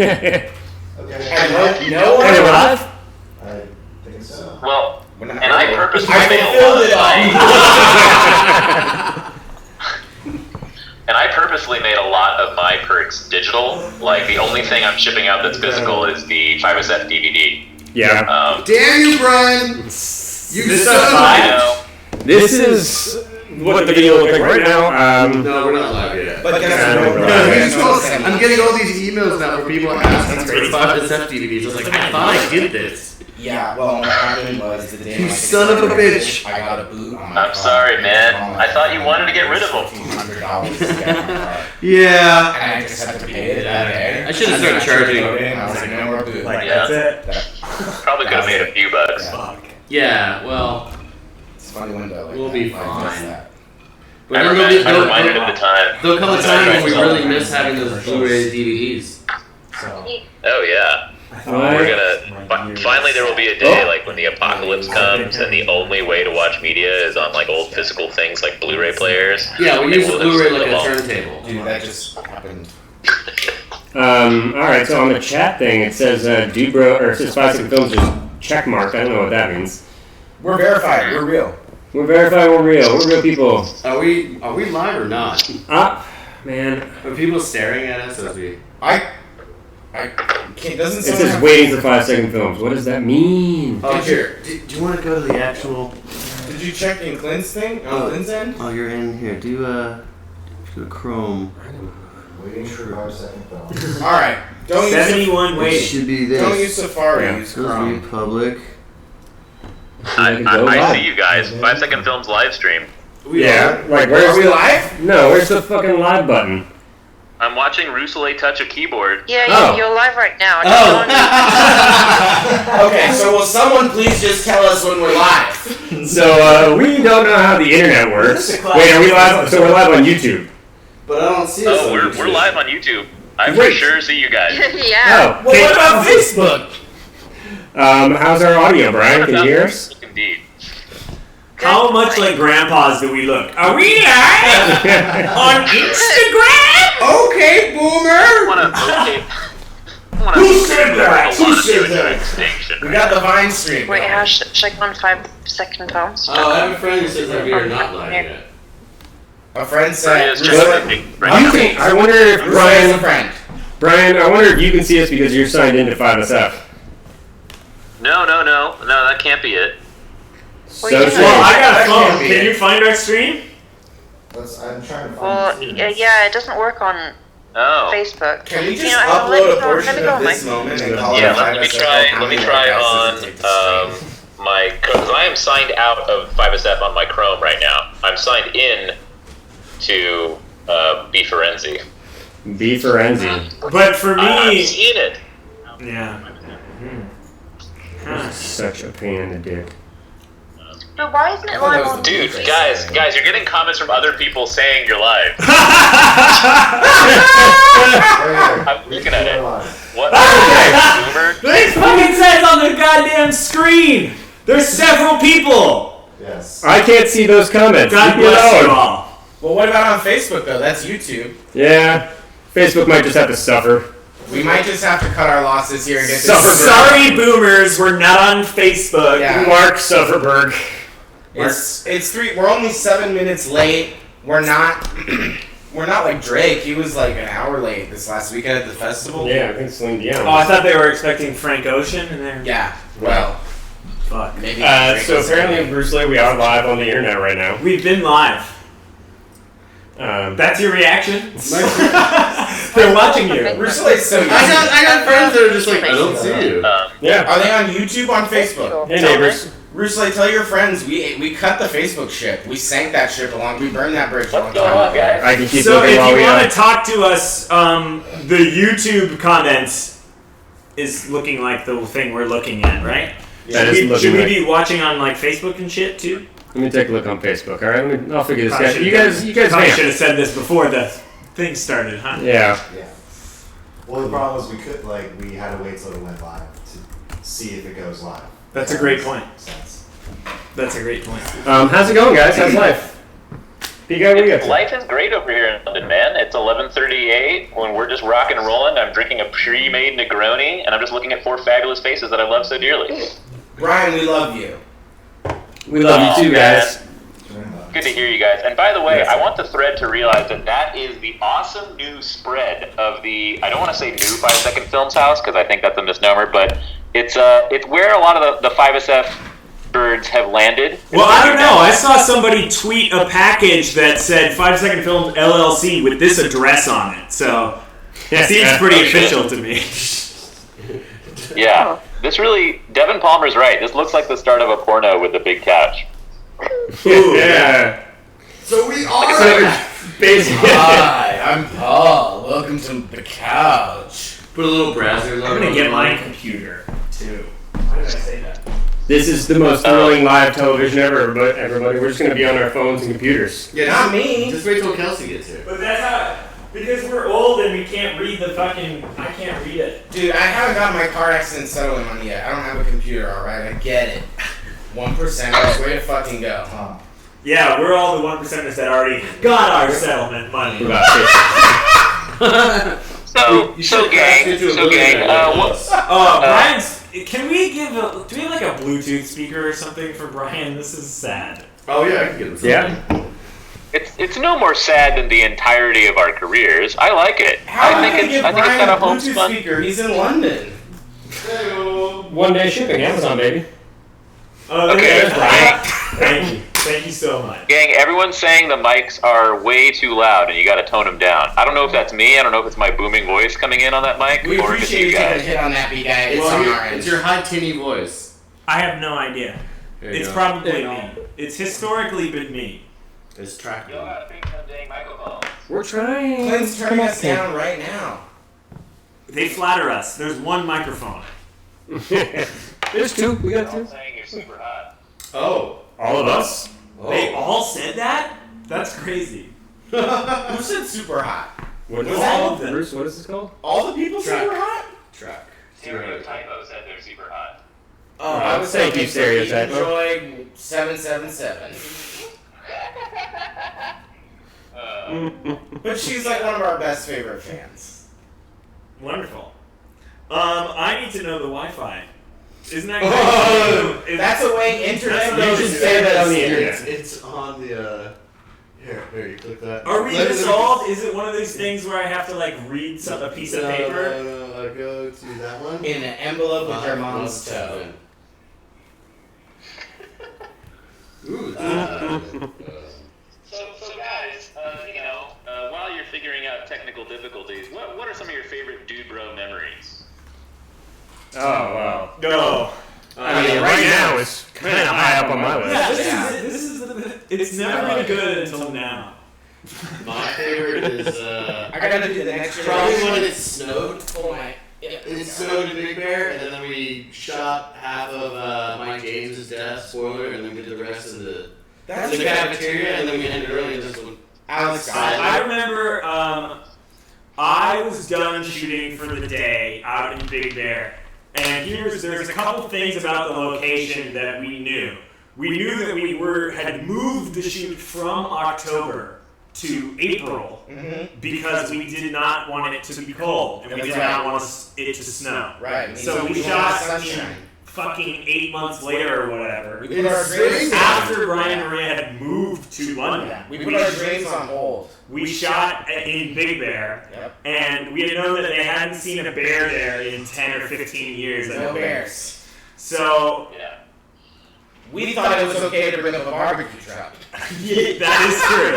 Okay. And no one live? I think so. Well, and I purposely made a filled lot it of all. And I purposely made a lot of my perks digital. Like, the only thing I'm shipping out that's physical is the 5SF DVD. Yeah. Damn you, Brian! You son of a... This is what the video looks like right now. No, we're not live yet. But I'm getting all these emails now where people asking for 5SF DVDs. I was like, I thought I did this. Yeah, well, what happened was the day You son of a bitch. I got a boot on my I'm sorry, man. I thought you wanted to get rid of them. $1,500 to get my car. Yeah. And I just had to pay it that day. I should have started charging. And I was like, no more boot. Like, Yeah. that's it. Probably could have made a few bucks. Fuck. Yeah, well, It's a funny window. Like we'll that. be Like, fine. just that. But I'm reminded of the time. there'll come a time when we really miss having those Blu-ray DVDs. So, Oh, yeah. We're gonna finally there will be a day like when the apocalypse comes and the only way to watch media is on like old physical things like Blu-ray players. Yeah, we use the It will Blu-ray just like a live on. turntable. dude, that just happened. Alright, so on the chat thing, it says, Dude Bro, or it says 5 Second Films just checkmarked. I don't know what that means. We're verified. We're real. We're verified, we're real. We're real people. Are we live or not? Man. Are people staring at us as we... I can't, doesn't It someone says have- waiting for 5 Second Films. What does that mean? Oh, here. Do you want to go to the actual... Did you check in Clint's thing? On Clint's end? Oh, you're in here. Do a Chrome. Waiting for 5 second film. Alright. Don't use 71 It waiting. should be this. Don't use Safari, Yeah. use Goes Chrome. Republic. I see you guys. 5 Second Films live stream. Yeah, like where's Are we the... live? No, where's the fucking live button? I'm watching Rusule touch a keyboard. Yeah, Oh. you're live right now. Okay, so will someone please just tell us when we're live? So, we don't know how the internet works. Wait, are we live? So we're live on YouTube. But I don't see us Oh, on we're YouTube. live on YouTube. I for Great. sure see you guys. Yeah. Oh, Well, what about Facebook? how's our audio, Brian? Can you hear us? Indeed. How much like grandpas do we look? Are we live on Instagram? Okay, boomer! Who said that? Who said that? Extinction. We got the Vine stream. Wait, going. how should I go on 5 second films? Oh, I have a friend who says that we are not live yet. A friend Brian said, is checking right You can, I wonder if Brian's a Brian, friend. I wonder if you can see us because you're signed into 5SF. No, that can't be it. So Well, yeah. strange. Well, I got That a can't phone. be Can it. you find our stream? I'm trying to find Well, the yeah, it doesn't work on Oh. Facebook. Can we just You know, I let upload me a go- portion let me go of on my- this moment and call Yeah, it let me 5SF? try. How Let me many try guys on does it take to stream? my because I am signed out of 5SF on my Chrome right now. I'm signed in to Beeferenzi. Beeferenzi. But for I've me, seen it. yeah. Such a pain in the dick. But why isn't it thought that live was on the Dude, Facebook? guys, you're getting comments from other people saying you're live. I'm looking at it. What? Boomer? It fucking says on the goddamn screen. There's several people. Yes. I can't see those comments. God Leave me bless you alone. all. Well, what about on Facebook, though? That's YouTube. Yeah, Facebook might just have to suffer. We might just have to cut our losses here and get Suffer. this. Sorry, boomers, we're not on Facebook. Yeah. Mark Sufferberg. It's three. We're only 7 minutes late. We're not like Drake. He was like an hour late this last weekend at the festival. Yeah, I think Celine Dion. Oh, I thought they were expecting Frank Ocean, and they're Yeah. Well, fuck. maybe. So apparently, Bruce Lee, we are live on the internet right now. We've been live. That's your reaction? They're watching you. Bruce Lee's so. I got friends that are just like, I don't see you. Yeah. Are they on YouTube on Facebook? Hey neighbors. Bruce Lee, tell your friends we cut the Facebook ship. We sank that ship along. We burned that bridge. What's going on, guys? I can keep So looking if while you we want to talk to us, the YouTube comments is looking like the thing we're looking at, right? That is looking Should we like- be watching on like Facebook and shit too? Let me take a look on Facebook. All right, I'll figure this Probably out. should've You guys, probably vamp. should have said this before the thing started, huh? Yeah. Yeah. Well, the problem is we had to wait till it went live to see if it goes live. That's a great point. Makes sense. That's a great point. How's it going, guys? How's life? Pico, what do you got? Life is great over here in London, man. It's 11:38 when we're just rocking and rolling. I'm drinking a pre-made Negroni, and I'm just looking at 4 fabulous faces that I love so dearly. Brian, we love you. We love you too, guys. Good to hear you guys. And by the way, I want the thread to realize that is the awesome new spread of the, I don't want to say new 5 Second Films house, because I think that's a misnomer, but it's where a lot of the 5SF birds have landed. Well, I don't know. I saw somebody tweet a package that said 5 Second Films LLC with this address on it. So it seems pretty official to me. Yeah. This really, Devin Palmer's right. This looks like the start of a porno with the big couch. Ooh, yeah. So we are. Basically. Hi, I'm Paul. Welcome to the couch. Put a little browser. I'm going to get my computer, too. Why did I say that? This is the most thrilling live television ever, but everybody, we're just going to be on our phones and computers. Yeah, Not me. Just wait till Kelsey gets here. But that's how... Because we're old and we can't read the fucking... I can't read it. Dude, I haven't got my car accident settlement money yet. I don't have a computer, alright? I get it. 1%ers, way to fucking go. Yeah, we're all the 1%ers that already got our settlement money. Brian's... Can we give a... Do we have like a Bluetooth speaker or something for Brian? This is sad. Oh yeah, I can get him something. Yeah. It's no more sad than the entirety of our careers. I like it. How I am I think gonna give it's Brian got a a Bluetooth homespun. speaker? He's in London. One day shipping, Amazon, baby. Okay, Brian. Thank you. Thank you so much. Gang, everyone's saying the mics are way too loud and you gotta tone them down. I don't know if that's me, I don't know if it's my booming voice coming in on that mic, We or if it's appreciate you you taking a guys. hit on that, B-Guy. It's Well, on our end. it's your high tinny voice. I have no idea. There you It's go. probably me. It's historically been me. It's tracking. Y'all gotta fix them dang microphones. We're trying. Clint's turning us down right now. They flatter us. There's one microphone. There's 2. We got They're 2. all saying you're super hot. Oh. All of us. They all said that? That's crazy. Who said super hot? What Was is that all of them? Bruce, what is this called? All the people Track. super hot? Track. Stereotypo said they're super hot. Oh, I was Thank thinking you, Stereotypo. Enjoy 777. But she's like one of our best favorite fans. Wonderful. I need to know the Wi-Fi. Isn't that Oh, great? that's a way internet You knows should to say that on the this. internet. It's on the. Here, you click that. Are we Let me- dissolved? Is it one of these things where I have to like read a piece of paper? No, go to that one. In an envelope with your mom's toe. Ooh. So guys, while you're figuring out technical difficulties, what are some of your favorite dude bro memories? Oh, wow. No. I mean, right now it's kind of high up on my list. Yeah, this is it's never been good until now. My favorite is I gotta do the next probably generation. when it snowed. Oh my. It snowed in Big Bear, and then we shot half of Mike James's death, spoiler, and then we did the rest of the That's cafeteria, and then we ended early and just went. Alex I remember I was done shooting for the day out in Big Bear, and there's a couple things about the location that we knew. We knew that we had moved the shoot from October to April because we did not want it to be cold and we did not want it to snow. Right. So we want shot sunshine. fucking 8 months later or whatever. We put our dreams After Brian and Maria had moved to London. We put our dreams on hold. We shot in Big Bear, Yep. and we had known that they hadn't seen a bear there in 10 or 15 years. I No don't think. bears. So, Yeah. We thought it was okay to bring up a barbecue truck. yeah, that is true.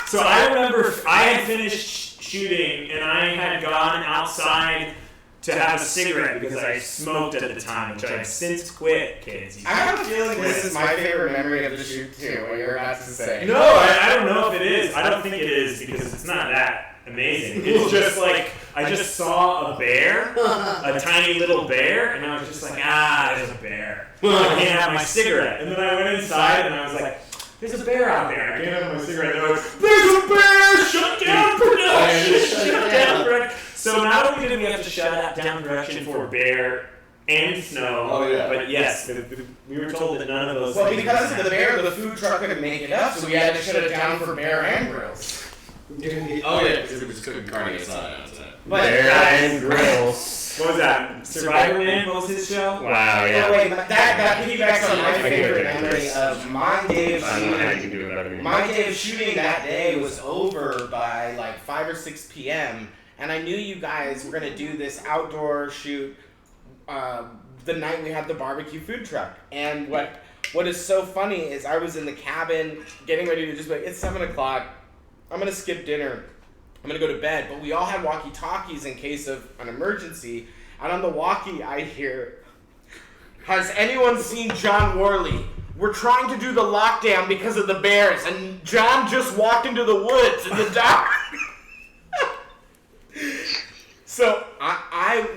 So I remember I had finished shooting, and I had gone outside to have a cigarette because I smoked at the time, which I've since quit, kids. You I have a should feeling quit. this is my favorite memory of the shoot too, what you're about to say. No, I don't know if it is. I don't think it is because it's not that amazing. It's just like I just saw a bear, a tiny little bear, and I was just like, there's a bear. I can't have my cigarette. And then I went inside and I was like, there's a bear out there. I can't have my cigarette. And I was, there's a bear! Shut down production! Shut down production! So not only did we have to shut down production for bear and snow. Oh, yeah. But yes, we were told that none of those. Well, things because of the happened. bear, the food truck couldn't make it up, so we had to shut it down for bear and grills. Oh yeah, because it was cooking carne outside. But Bear and grills. What was that? Survivor Man? What was his show? Wow, yeah. Oh, wait, that piggybacks on my I can favorite do it. memory of my day of I don't know how you shooting. can do it better than me. My day of shooting that day was over by like 5 or 6 p.m. And I knew you guys were gonna do this outdoor shoot the night we had the barbecue food truck. And what is so funny is I was in the cabin getting ready to just be like, it's 7 o'clock. I'm gonna skip dinner. I'm gonna go to bed. But we all had walkie-talkies in case of an emergency. And on the walkie, I hear, has anyone seen John Worley? We're trying to do the lockdown because of the bears, and John just walked into the woods in the dark. So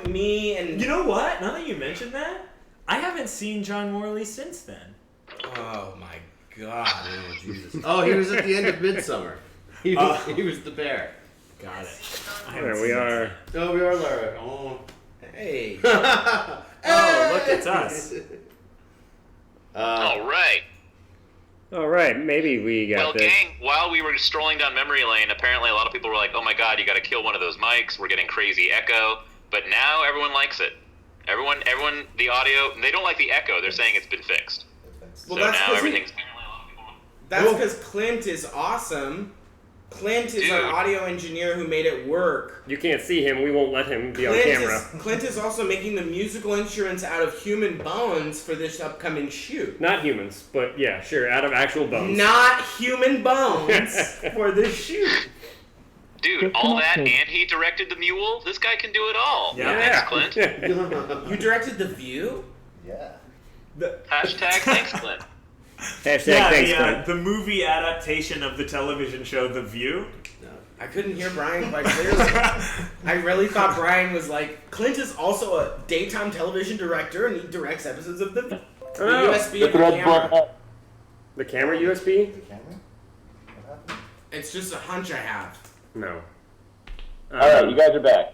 me and You know what? Now that you mentioned that, I haven't seen John Morley since then. oh my god, Oh Jesus! Oh, he was at the end of Midsummer. He was the bear. Got it. There we are. Oh, we are Lara. Oh. hey, Oh, look, it's us. All right. All right, maybe we got Well, this. gang, while we were strolling down memory lane, apparently a lot of people were like, oh my god, you gotta kill one of those mics, we're getting crazy echo. But now everyone likes it. Everyone, the audio, they don't like the echo, they're saying it's been fixed. well So that's now because everything's apparently a lot of people. that's because Clint is awesome. Clint is our Dude. audio engineer who made it work. You can't see him. We won't let him be on camera. Clint is also making the musical instruments out of human bones for this upcoming shoot. Not humans, but yeah, sure, out of actual bones. Not human bones for this shoot. Dude, all that, and he directed the mule? This guy can do it all. Yeah. Thanks, Clint. You directed The View? Yeah. Hashtag thanks, Clint. Hashtag Yeah, thanks, Clint. the movie adaptation of the television show The View. I couldn't hear Brian quite clearly. I really thought Brian was like, Clint is also a daytime television director and he directs episodes of the Oh, USB of the camera. the camera USB? The camera? What happened? It's just a hunch I have. No. Alright, you guys are back.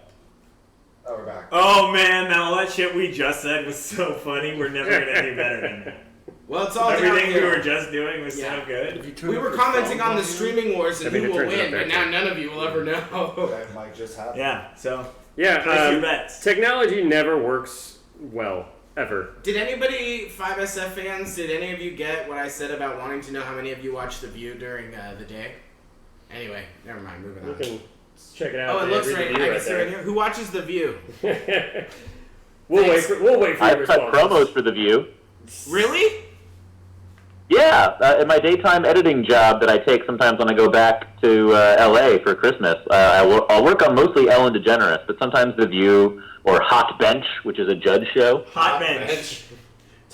Oh, we're back. Oh man, now all that shit we just said was so funny. We're never gonna do better than that. Well, it's all Everything we downhill. were just doing was Yeah. so good. We were commenting on the streaming wars and I mean, who it will turns out win, there, but now none of you will ever know. That might just happen. Yeah. So Yeah, place your bets. technology never works well, ever. Did anybody, 5SF fans, did any of you get what I said about wanting to know how many of you watched The View during the day? Anyway, never mind, moving You on. can check it out. Oh, it They looks read right. the I view can see right here. Who watches The View? We'll Thanks. wait for your I've cut response. promos for The View. Really? Yeah, in my daytime editing job that I take sometimes when I go back to LA for Christmas, I'll work on mostly Ellen DeGeneres, but sometimes The View or Hot Bench, which is a judge show. Hot bench.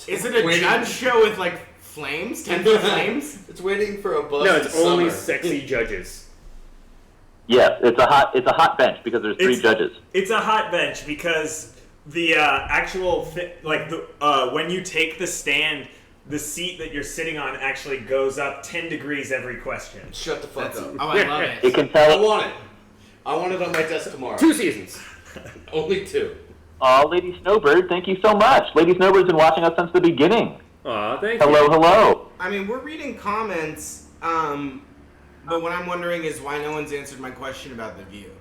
Is it a judge show with like flames? 10-foot flames? It's waiting for a bus. No, in it's only summer. sexy judges. Yes, it's a hot bench because there's three It's- judges. It's a hot bench because the actual when you take the stand, the seat that you're sitting on actually goes up 10 degrees every question. Shut the fuck up. Oh, I love It it. can I tell. want it. I want it on my desk tomorrow. 2 seasons. Only 2. Aw, Lady Snowbird, thank you so much. Lady Snowbird's been watching us since the beginning. Aw, thank Hello, hello. I mean, we're reading comments, but what I'm wondering is why no one's answered my question about The View.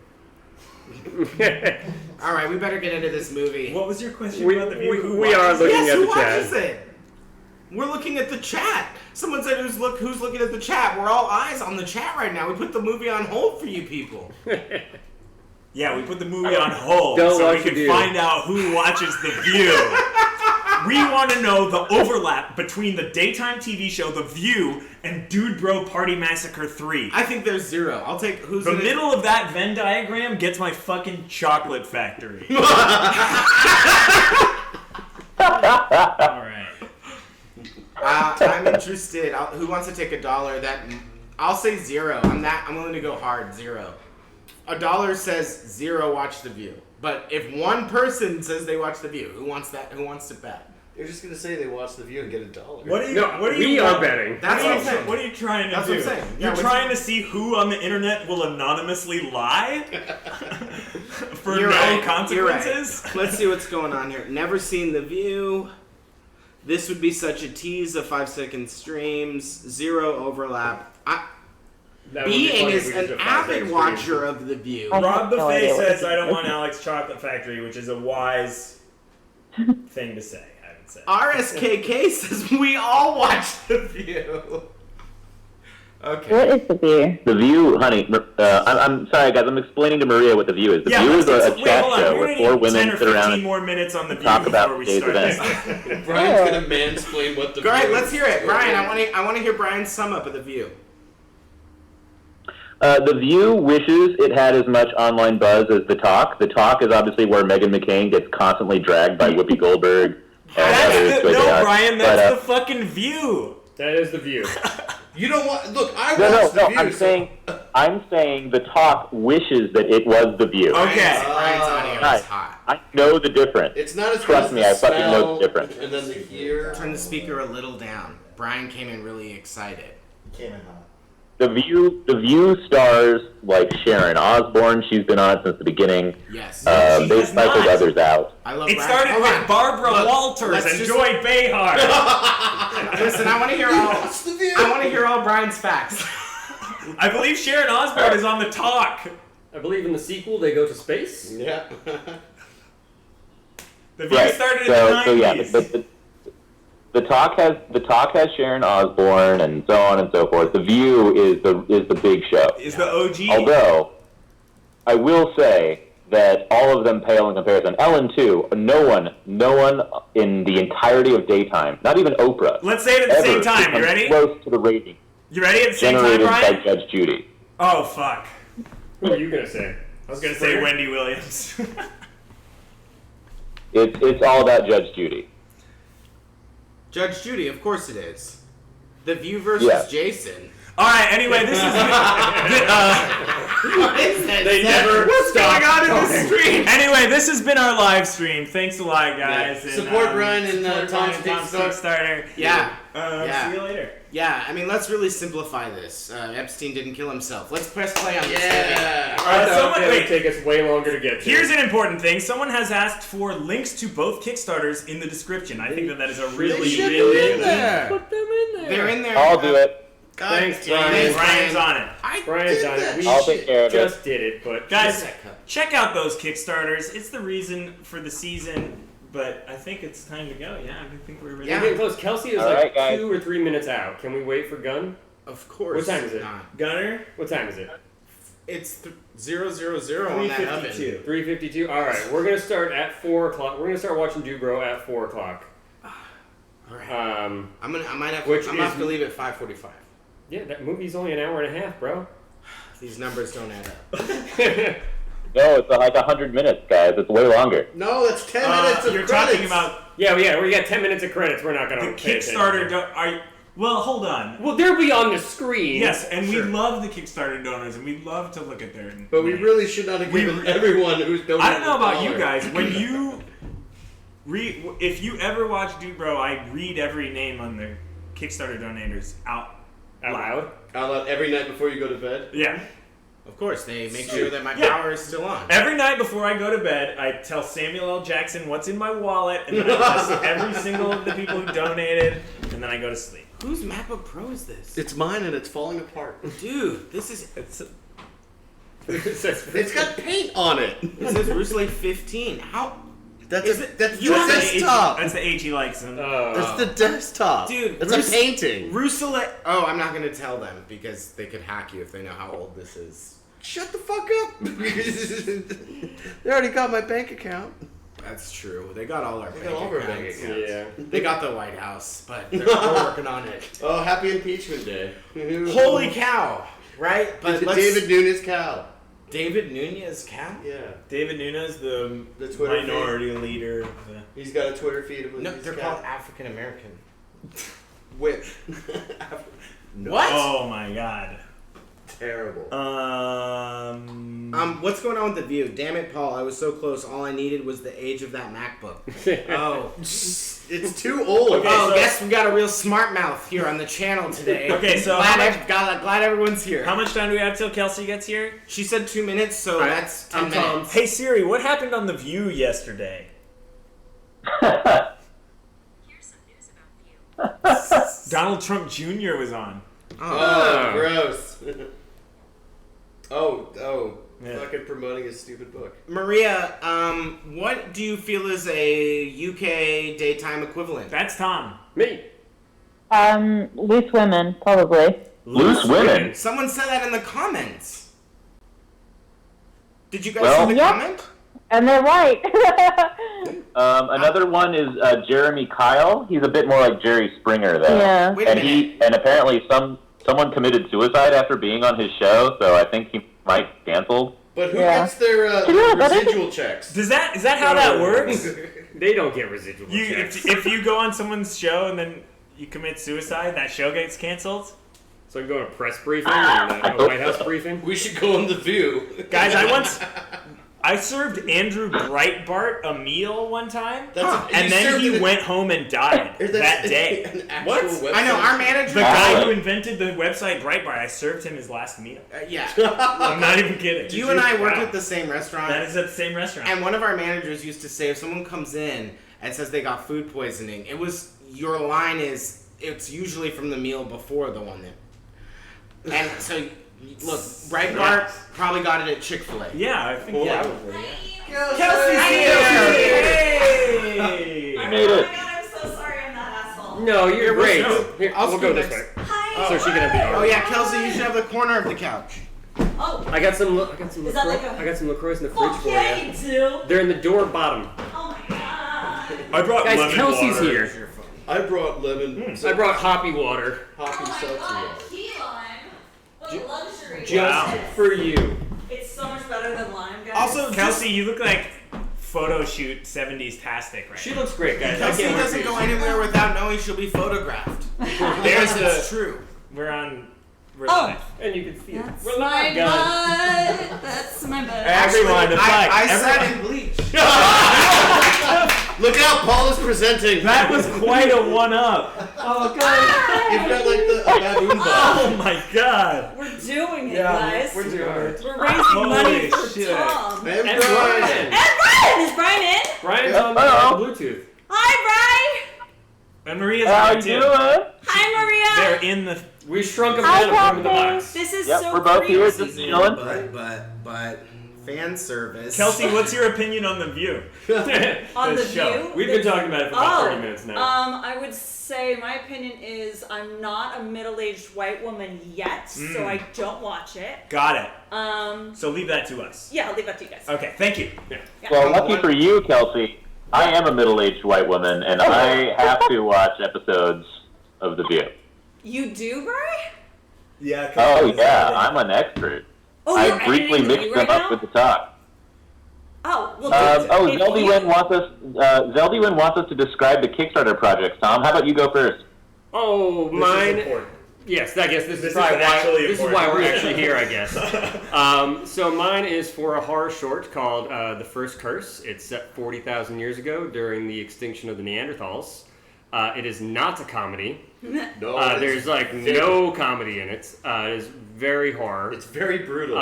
you. All right, we better get into this movie. What was your question We- about The View? we- Who we are watches looking it? Yes, at who the chat. watches it? We're looking at the chat. Someone said who's looking at the chat. We're all eyes on the chat right now. We put the movie on hold for you people. Yeah, we put the movie on hold Don't so we watch can The View. find out who watches The View. We want to know the overlap between the daytime TV show The View and Dude Bro Party Massacre 3. I think there's 0. I'll take who's The in it? middle of that Venn diagram gets my fucking chocolate factory. Alright. I'm interested. Who wants to take $1? I'll say 0. I'm willing to go hard. 0. $1 says 0. Watch The View. But if one person says they watch The View, who wants that? Who wants to bet? They're just gonna say they watch The View and get $1. What are you? No, what are we you? are betting. That's what I'm saying. What are you trying to That's do? what I'm saying. You're Yeah, trying to see who on the internet will anonymously lie For You're no right. consequences? You're right. Let's see what's going on here. Never seen The View. This would be such a tease of 5-second streams. Zero overlap. That would be Being funny if is we did an a 5 avid second watcher stream. of The View. Rob the no Face idea what says, the I don't view want is. Alex Chocolate Factory, which is a wise thing to say, I would say. RSKK says we all watch The View. Okay. What is the view? The View, honey. I'm sorry, guys. I'm explaining to Maria what The View is. The View is a chat show where four women sit around 10 and more minutes on The View talk about before we today's start. events. Brian's gonna mansplain what the. All right, view let's is. hear it. Brian, I want to hear Brian's sum up of The View. The View wishes it had as much online buzz as The Talk. The Talk is obviously where Meghan McCain gets constantly dragged by Whoopi Goldberg and others. That's the way they are. Brian, But, that's the fucking View. That is The View. You don't want. Look, I No, watched the view. I'm saying The Talk wishes that it was The View. Okay. Brian's audio Guys, is hot. I know the difference. It's not as Trust good me, as I fucking know the smell difference. And then the hear. Turn the speaker a little down. Brian came in really excited. Came in hot. The View stars like Sharon Osbourne. She's been on it since the beginning. Yes. She They has cycled not. others out. I love It Brian. started Hold with on. Barbara Look, Walters let's and just- Joy Behar. Listen, I want to hear all. What's the view? I want to hear all Brian's facts. I believe Sharon Osbourne is on The Talk. I believe in the sequel they go to space. Yeah. The View Right. started in the 90s. The Talk has Sharon Osbourne and so on and so forth. The View is the big show. Is the OG. Although I will say that all of them pale in comparison. Ellen too. No one in the entirety of daytime, not even Oprah. Let's say it at the same ever time. You becomes ready? Close to the rating You ready at the same time, generated by Brian? Judge Judy. Oh, fuck. Who are you gonna say? I was going to say Wendy Williams. It's all about Judge Judy. Judge Judy, of course it is. The View versus Yeah. Jason. All right, anyway, this is... What is this? They never What's stop going on in this stream? Anyway, this has been our live stream. Thanks a lot, guys. Yeah. Support Brian and, support Tom's Brian and Tom's Kickstarter. Yeah. See you later. Yeah, I mean, let's really simplify this. Epstein didn't kill himself. Let's press play on this. Yeah. I thought someone- it would wait. take us way longer to get to. Here's an important thing. Someone has asked for links to both Kickstarters in the description. I think that is a really, should be really... in there. Put them in there. They're in there. I'll do it. God Thanks, damn Brian. it. Brian's on it. I Brian's did on it. that We I'll take care of it. just did it, but Guys, check out those Kickstarters. It's the reason for the season, but I think it's time to go. Yeah, I think we're ready. we're getting close. Kelsey is All like right, guys. 2 or 3 minutes out. Can we wait for Gunn? Of course. What time is it? not. Gunner? What time is it? It's 000 on that oven. 3:52. 3:52. All right, we're gonna start at 4 o'clock. We're gonna start watching Dubro at 4 o'clock. All right. I I might have. which I'm gonna is- have to leave at 5:45. Yeah, that movie's only an hour and a half, bro. These numbers don't add up. No, it's like 100 minutes, guys. It's way longer. No, it's 10 minutes of You're credits. talking about Yeah, we got 10 minutes of credits. We're not gonna the pay attention. Kickstarter. Well, hold on. Well, they'll be on the screen. Yes, and Sure. we love the Kickstarter donors, and we love to look at their. But we names. really should not have given everyone who's donated. I don't know about you $1. guys. When you if you ever watch Dubro, I read every name on the Kickstarter donators out Out loud. Out loud every night before you go to bed. Yeah. Of course, they make sure that my Yeah. power is still on. Every night before I go to bed, I tell Samuel L. Jackson what's in my wallet, and then I list every single of the people who donated, and then I go to sleep. Whose MacBook Pro is this? It's mine and it's falling apart. Dude, this is. It's got paint on it. It says Rusley 15. How? That's Is a, it- that's you the have an desktop. That's the H he likes. And That's the desktop. Dude, that's Rus- a painting. Rusela. Oh, I'm not gonna tell them because they could hack you if they know how old this is. Shut the fuck up. They already got my bank account. That's true. They got all our They bank got all of our accounts. bank accounts. Yeah. They got the White House, but they're working on it. Oh, happy impeachment day. Holy cow! Right? But let's, David Nunes cow. David Nunez cow? Yeah. David Nunes, the Twitter minority leader. Of the... He's got a Twitter feed of No, his they're cow. called African American. Whip. What? Oh my god. Terrible. What's going on with the view? Damn it, Paul! I was so close. All I needed was the age of that MacBook. Oh, It's too old. Okay, oh, so- guess we got a real smart mouth here on the channel today. Okay, so glad everyone's here. How much time do we have till Kelsey gets here? She said 2 minutes, so that's 10 minutes. Hey Siri, what happened on The View yesterday? Donald Trump Jr. was on. Oh, gross. Yeah. Fucking promoting his stupid book. Maria, what do you feel is a UK daytime equivalent? That's Tom. Me. Loose women, probably. Loose women. Someone said that in the comments. Did you guys Well- see the Yep. comment? And they're right. Another one is Jeremy Kyle. He's a bit more like Jerry Springer, though. Yeah. Wait a And minute. apparently someone committed suicide after being on his show, so I think he might canceled. But who Yeah. gets their Yeah, that is- residual checks? Is that how that works? They don't get residual You checks. if you go on someone's show and then you commit suicide, that show gets canceled. So I go to a press briefing and a White House briefing. We should go on The View. Guys, I served Andrew Breitbart a meal one time, and then he went home and died that day. An actual What? website. I know, our manager... The guy who invented the website Breitbart, I served him his last meal. yeah. I'm not even kidding. You and I worked Wow. at the same restaurant. That is at the same restaurant. And one of our managers used to say, if someone comes in and says they got food poisoning, your line is, it's usually from the meal before the one that... And so, look, Breitbart probably got it at Chick-fil-A. Yeah, I think Probably. Kelsey's here! Hey! You made it. Oh my god, I'm so sorry I'm that asshole. No, you're great. no. Here, I'll we'll go scoot this next. way. Hi. So she can have the Oh yeah, Kelsey, you should have the corner of the couch. Oh, I got some Is that LaCroix. like a- I got some LaCroix in the fridge fuck for yeah, you. you do. They're in the door bottom. Oh my god. I brought Guys, lemon Kelsey's water. here. I brought lemon. I brought hoppy water Hoppy Oh my seltzer. god, key lime. What a luxury. just for you. It's so much better than lime, guys. Also, Kelsey, you look like photo shoot 70s tastic right She now. looks great, guys. Kelsey I can't wait doesn't for go you. anywhere without knowing she'll be photographed. There's It's the... true. We're Oh. live. And you can see it. That's We're my live, guys. butt. That's my butt. Everyone, it's like... I everyone- sat in bleach. Look out, Paul is presenting. That was quite a one-up. Oh, God. You've got like the baboon ball. Oh my god. We're doing it, guys. We're doing it. We're raising money Holy for shit. Tom. And And Brian. Brian. And Brian! Is Brian in? Brian's on the Bluetooth. Hi, And Maria's How on you too. doing? Brian! Hi, Maria! They're in the... We shrunk him Hi, down and put him in the Kelsey. box. This is Yep, so we're both here, crazy. just chilling. But fan service. Kelsey, what's your opinion on The View? On The the show. View? We've been talking about it for about 30 minutes now. I would say my opinion is I'm not a middle-aged white woman yet, so I don't watch it. Got it. So leave that to us. Yeah, I'll leave that to you guys. Okay, thank you. Yeah. Well, lucky for you, Kelsey, I am a middle-aged white woman, and I have to watch episodes of The View. You do, Bri? Yeah. Oh, yeah, I'm an expert. Oh, I you're briefly editing the mixed view them right up now? with the talk. Oh, well, if Zeldywin you- wants us to describe the Kickstarter projects. Tom, how about you go first? Oh, mine. Yes, I guess this is probably why we're actually here, I guess. So mine is for a horror short called The First Curse. It's set 40,000 years ago during the extinction of the Neanderthals. It is not a comedy. No, There's like no comedy in it. It is very horror. It's very brutal.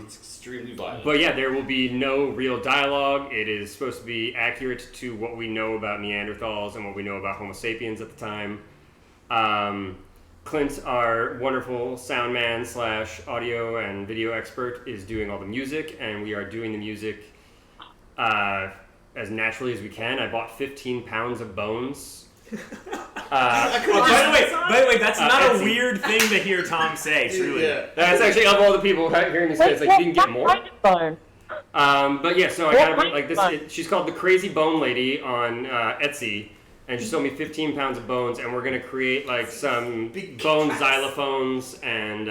It's extremely violent. But yeah, there will be no real dialogue. It is supposed to be accurate to what we know about Neanderthals and what we know about Homo sapiens at the time. Clint, our wonderful sound man / audio and video expert, is doing all the music, and we are doing the music as naturally as we can. I bought 15 pounds of bones. By the way, that's not a Etsy. weird thing to hear Tom say, truly. Yeah. That's actually of all the people hearing this, it's like you can get more. Bone. But yeah, so I gotta bring like this. She's called the Crazy Bone Lady on Etsy, and she sold me 15 pounds of bones, and we're gonna create like some bone xylophones, and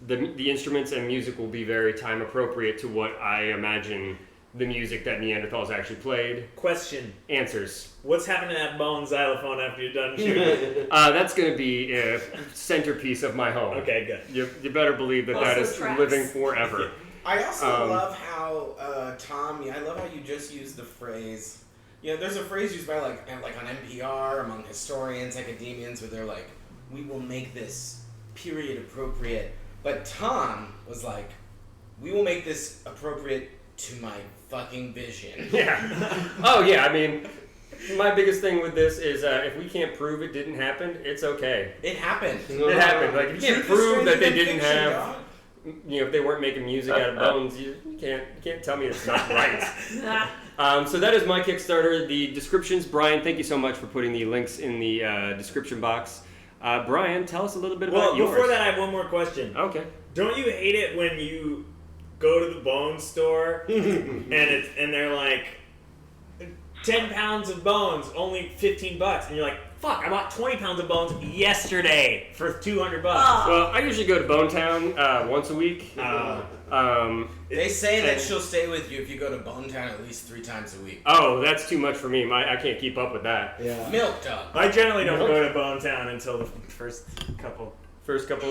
the instruments and music will be very time appropriate to what I imagine the music that Neanderthals actually played. Question. Answers. What's happening to that bone xylophone after you're done shooting? That's going to be a centerpiece of my home. Okay, good. You better believe that is living forever. I also love how, Tom, I love how you just used the phrase, there's a phrase used by, like on NPR, among historians, academians, where they're like, we will make this period appropriate. But Tom was like, we will make this appropriate to my fucking vision. Yeah. Oh, yeah, I mean, my biggest thing with this is if we can't prove it didn't happen, it's okay. It happened. It happened. Like, if you can't prove that they didn't have... if they weren't making music out of bones, you can't tell me it's not right. So that is my Kickstarter. The descriptions, Brian, thank you so much for putting the links in the description box. Brian, tell us a little bit about yours. Well, before that, I have one more question. Okay. Don't you hate it when you go to the bone store and they're like, 10 pounds of bones, only $15, and you're like, fuck, I bought 20 pounds of bones yesterday for $200. Well, I usually go to Bone Town once a week. They say that she'll stay with you if you go to Bone Town at least 3 times a week. Oh, that's too much for me. I can't keep up with that. Yeah. Milk dog. I generally don't go to Bone Town until the first couple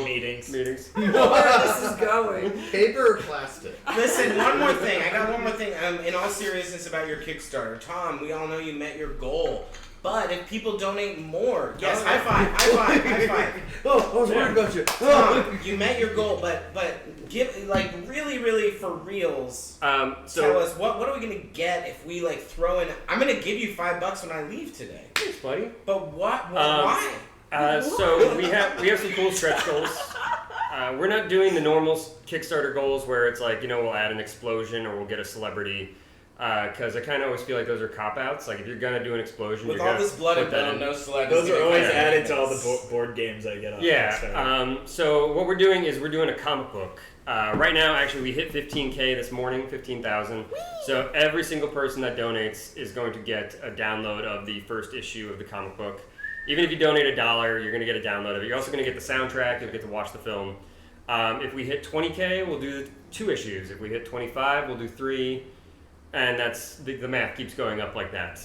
meetings. Where this is going. Paper or plastic? Listen, one more thing. I got one more thing. In all seriousness about your Kickstarter. Tom, we all know you met your goal. But if people donate more, yes, high five. Oh, I was worried about you. Tom, you met your goal, but give, like, really for reals, tell us, what are we going to get if we, like, throw in, I'm going to give you $5 when I leave today. Thanks, buddy. But what? Why? So we have some cool stretch goals. We're not doing the normal Kickstarter goals where it's like, we'll add an explosion or we'll get a celebrity. Because I kind of always feel like those are cop-outs. Like, if you're going to do an explotion, with you're all this blood and bone, no celebrities. Those are always added to all the board games I get on Kickstarter. So what we're doing is we're doing a comic book. Right now, actually, we hit 15K this morning, 15,000. So every single person that donates is going to get a download of the first issue of the comic book. Even if you donate $1, you're going to get a download of it. You're also going to get the soundtrack. You'll get to watch the film. If we hit 20K, we'll do 2 issues. If we hit 25, we'll do 3. And that's the math keeps going up like that.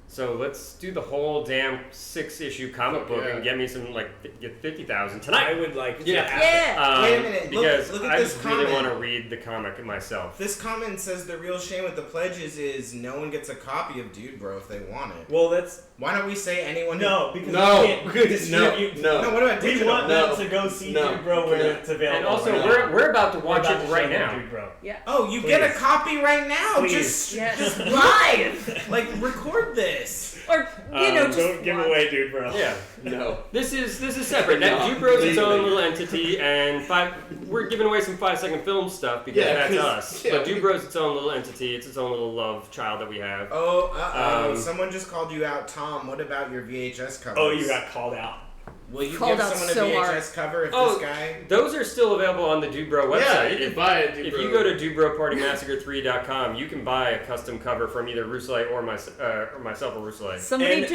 So let's do the whole damn 6-issue comic book and get me some, get 50,000 tonight. I would like to. Yeah. Wait a minute. Because look at I this just comment. really want to read the comic myself. This comment says the real shame with the pledges is no one gets a copy of Dude Bro if they want it. Well, that's... Why don't we say anyone... No, because No. we can't distribute... No, what about We digital? want them to go see Dude Bro where it's available. And also, right we're about to watch now. it right now. Dude Bro. Yeah. Oh, you get a copy right now. Please. Just live. Like, record this. Or, just don't give away Dude Bro. Yeah. No. This is separate. That Dude Bro's its own little entity, and we're giving away some 5-second film stuff because that's us. Yeah, but Dude Bro's its own little entity. It's its own little love child that we have. Oh, someone just called you out, Tom. What about your VHS covers? Oh, you got called out. Will you Called give out someone a so VHS hard. cover if this guy... Those are still available on the Dude Bro website. Yeah, you can buy it. If you go to DudeBroPartyMassacre3.com, you can buy a custom cover from either Rousselet or myself or Rousselet. Somebody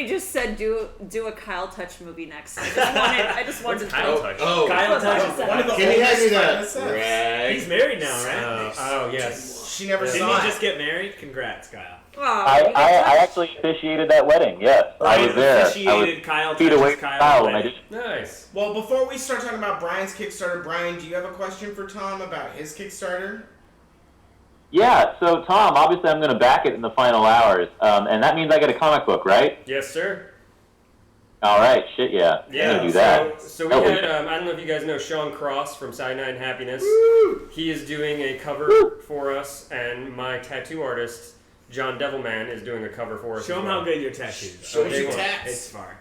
just said do a Kyle Touch movie next. I just wanted to Kyle Touch? Oh, Kyle Touch is one of the can you hand me oldest that? Finest Right. He's married now, right? Oh, yes. She never Didn't saw he it. just get married? Congrats, Kyle. I actually officiated that wedding, yes. I was there. Officiated Kyle feet away Touch's from Kyle Kyle when I wedding. did. Nice. Well, before we start talking about Brian's Kickstarter, Brian, do you have a question for Tom about his Kickstarter? Yeah, so Tom, obviously I'm going to back it in the final hours, and that means I get a comic book, right? Yes, sir. All right, shit, yeah. I'm going to do that. So we had, I don't know if you guys know Sean Cross from Cyanide Happiness. He is doing a cover for us, and my tattoo artist, John Devilman, is doing a cover for us. Show him how good your tattoos are. Show us your tats. It's far.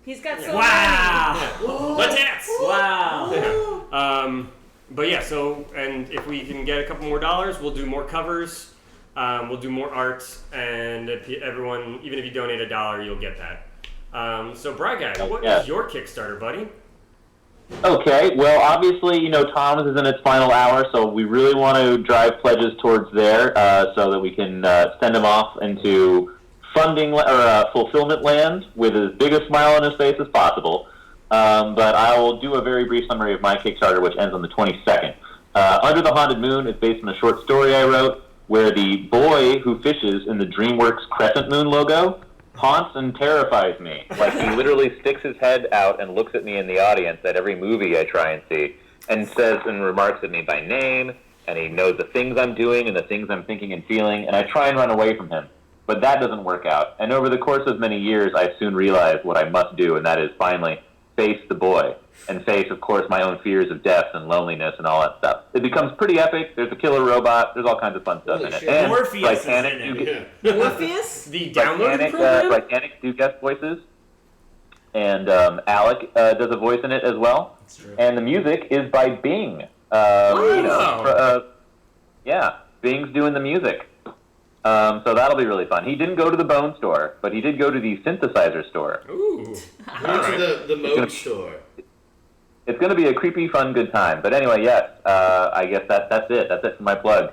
He's got so Wow! The tats! Wow! But yeah, so, and if we can get a couple more dollars, we'll do more covers, we'll do more art, and everyone, even if you donate $1, you'll get that. So, Bry Guy, what is your Kickstarter, buddy? Okay, well, obviously, Tom's is in its final hour, so we really want to drive pledges towards there so that we can send him off into funding or fulfillment land with as big a smile on his face as possible. But I will do a very brief summary of my Kickstarter, which ends on the 22nd. Under the Haunted Moon is based on a short story I wrote where the boy who fishes in the DreamWorks Crescent Moon logo haunts and terrifies me. Like, he literally sticks his head out and looks at me in the audience at every movie I try and see, and says and remarks at me by name, and he knows the things I'm doing and the things I'm thinking and feeling, and I try and run away from him. But that doesn't work out. And over the course of many years, I soon realized what I must do, and that is finally face the boy, and face, of course, my own fears of death and loneliness and all that stuff. It becomes pretty epic. There's a killer robot. There's all kinds of fun stuff in it. And Morpheus Titanic, is in it. Morpheus? The download program? Titanic do guest voices. And Alec does a voice in it as well. That's true. And the music is by Bing. Yeah, Bing's doing the music. So that'll be really fun. He didn't go to the Bone store, but he did go to the synthesizer store. Ooh. Went to the Mode store. It's going to be a creepy, fun, good time. But anyway, yes, I guess that's it. That's it for my plug.